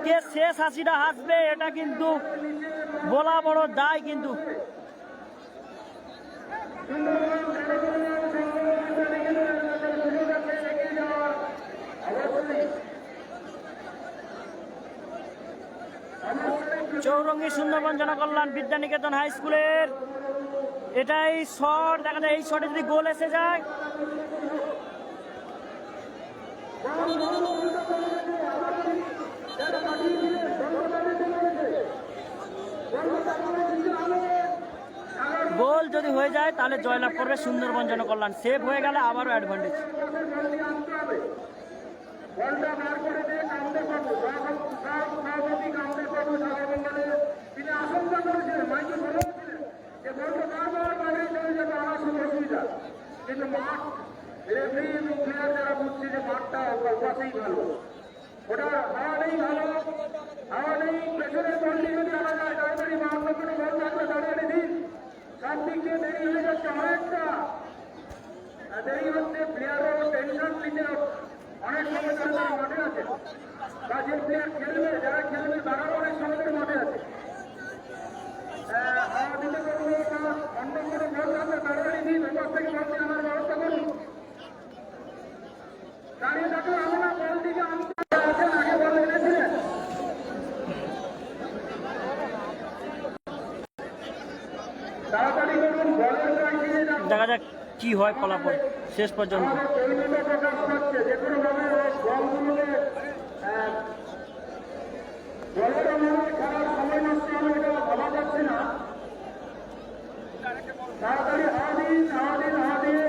S1: কে শেষ হাসিটা হাসবে, এটা কিন্তু বলা বড় দায়। কিন্তু চৌরঙ্গী সুন্দরবন জনকল্যাণ বিদ্যানিকেতন হাই স্কুলের এটাই শট, দেখা যায় এই শটে যদি গোল এসে যায় গোল যদি হয়ে যায় তাহলে জয়লাভ করবে সুন্দরবন জনকল্যাণ। সেভ হয়ে গেলে আবারও অ্যাডভান্টেজ। তিনি আশঙ্কা করেছিলেন, মাইকে বলেছিলেন যে বলটা বারবার বাইরে চলে যাবে, আমার সঙ্গে অসুবিধা। কিন্তু মাঠ রেফারি এবং প্লেয়ার যারা বুঝছে যে মাঠটা ওপাশেই ভালো, ওটা হাওয়া নেই, হাওয়া নেই, পেছনের বলটি যদি আনা যায় তাড়াতাড়ি বা অন্য কোনো বল থাকলে তাড়াতাড়ি দিন। সব দিক দিয়ে দেরি হয়ে যাচ্ছে, অনেকটা দেরি হচ্ছে। প্লেয়ারও টেনশন নিতে অনেক সময় তাড়াতাড়ি মাঠে আছে, বা যে প্লেয়ার খেলবে, যারা খেলবে তারাও অনেক সময় মাঠে আছে। হাওয়া দিতে পারবো না, অন্য কোনো বল থাকলে তাড়াতাড়ি দিন, ওপাশ থেকে বলটি আনার ব্যবস্থা করুন। দাঁড়িয়ে থাকলে আমরা বল দিকে আনতে আগে বল এনেছিলেন। তাড়াতাড়ি করুন, বলের দেখা যাক কি হয় ফলাফল শেষ পর্যন্ত। প্রকাশ পাচ্ছে যে কোনো ভাবে বলগুলোকে বলের অভাবে খেলার সময় নষ্ট হবে, এটা ভাবা যাচ্ছে না। তাড়াতাড়ি হাওয়া দিয়ে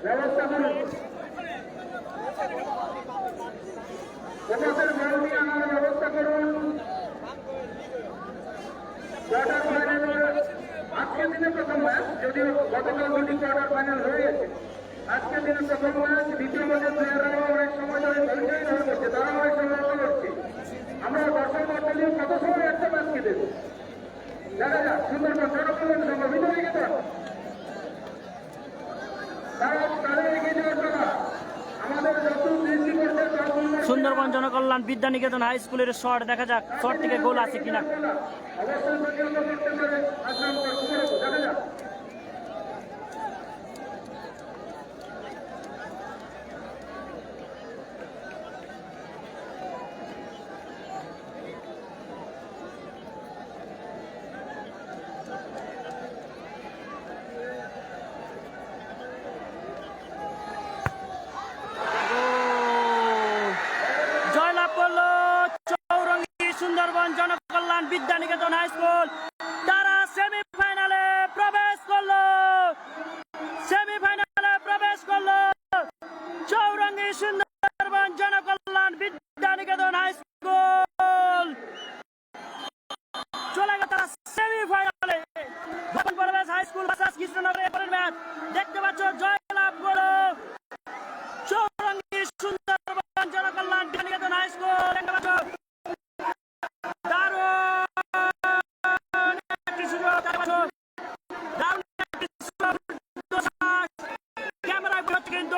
S1: ব্যবস্থা করুন। প্রকাশের বল দিয়ে আনার ব্যবস্থা করুন। ব্যাটার বাইরে আজকে
S2: আজকের দিনে প্রথম ম্যাচ, যদিও গতকাল দুটি কোয়ার্টার ফাইনাল হয়ে গেছে। আজকের দিনে প্রথম ম্যাচ, দ্বিতীয় ম্যাচের প্লেয়াররাও অনেক সময় ধরে ধৈর্যই ধরে করছে, তারা অনেক সময় অর্থ করছে। আমরা দর্শক মন্ডলী কত সময় একটা ম্যাচ খেতে দেবো? দেখা যাক, সুন্দরবন জনকল্যাণ সংঘ ভিতরে গেছে, তারা তাদের এগিয়ে যাওয়ার কথা। আমাদের যত বৃদ্ধি করছে
S1: সুন্দরবন জনকল্যাণ বিদ্যানিকেতন হাই স্কুলের শট, দেখা যাক শট থেকে গোল আছে কিনা।
S2: অবশ্যই প্রতিহত করতে পারে আসাম দেখা যাক।
S1: জয়লাভ করলো চৌরঙ্গী সুন্দরবন জনকল্যাণ বিদ্যানিকেতন হাই স্কুল। তারা সেমিফাইনালে প্রবেশ করলো, সেমিফাইনালে প্রবেশ করলো। চৌরঙ্গী সুন্দরবন জনকল্যাণ বিদ্যানিকেতন হাই স্কুল চলে গেল তারা সেমিফাইনালে। ভবন প্রবেশ হাই স্কুল ভার্সেস কৃষ্ণনগরের পরের ম্যাচ দেখতে পাচ্ছ। জয়লাভ করলো চৌরঙ্গী সুন্দরবন জনকল্যাণ বিদ্যানিকেতন হাই স্কুল। দেখতে পাচ্ছ দারুণ একটি সুযোগ, দেখতে পাচ্ছ দারুণ একটি সুযোগ। ক্যামেরায় হচ্ছে কিন্তু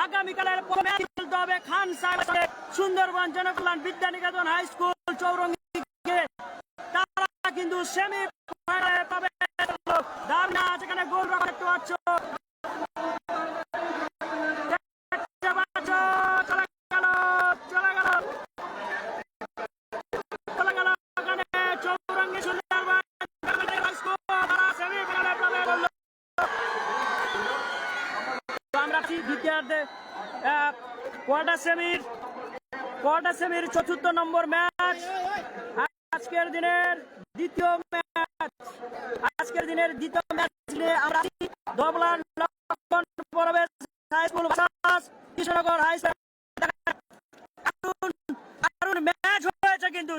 S1: আগামীকালের ম্যাচ খেলতে হবে খান সাহেব সুন্দরবন জনকল্যাণ বিদ্যানিকেতন হাই স্কুল চৌরঙ্গীকে। তারা কিন্তু সেমিফাইনালে প্রবেশ করলো। দারুণ আছে এখানে গোল রক্ষা দেখতে পাচ্ছ। দেখতে পাচ্ছ চলে গেল চলে গেল চলে গেল এখানে চৌরঙ্গী সুন্দরবন হাই স্কুল। তারা সেমিফাইনালে প্রবেশ করলো। আমরা দ্বিতীয়ার্ধে কোয়ার্টার সেমির চতুর্থ নম্বর ম্যাচ, আজকের দিনের দ্বিতীয় ম্যাচ। আজকের দিনের দ্বিতীয় ম্যাচ নিয়ে আমরা ধবলার লক্ষণ প্রবেশ high school versus Krishnanagar high school. দারুণ ম্যাচ হয়েছে কিন্তু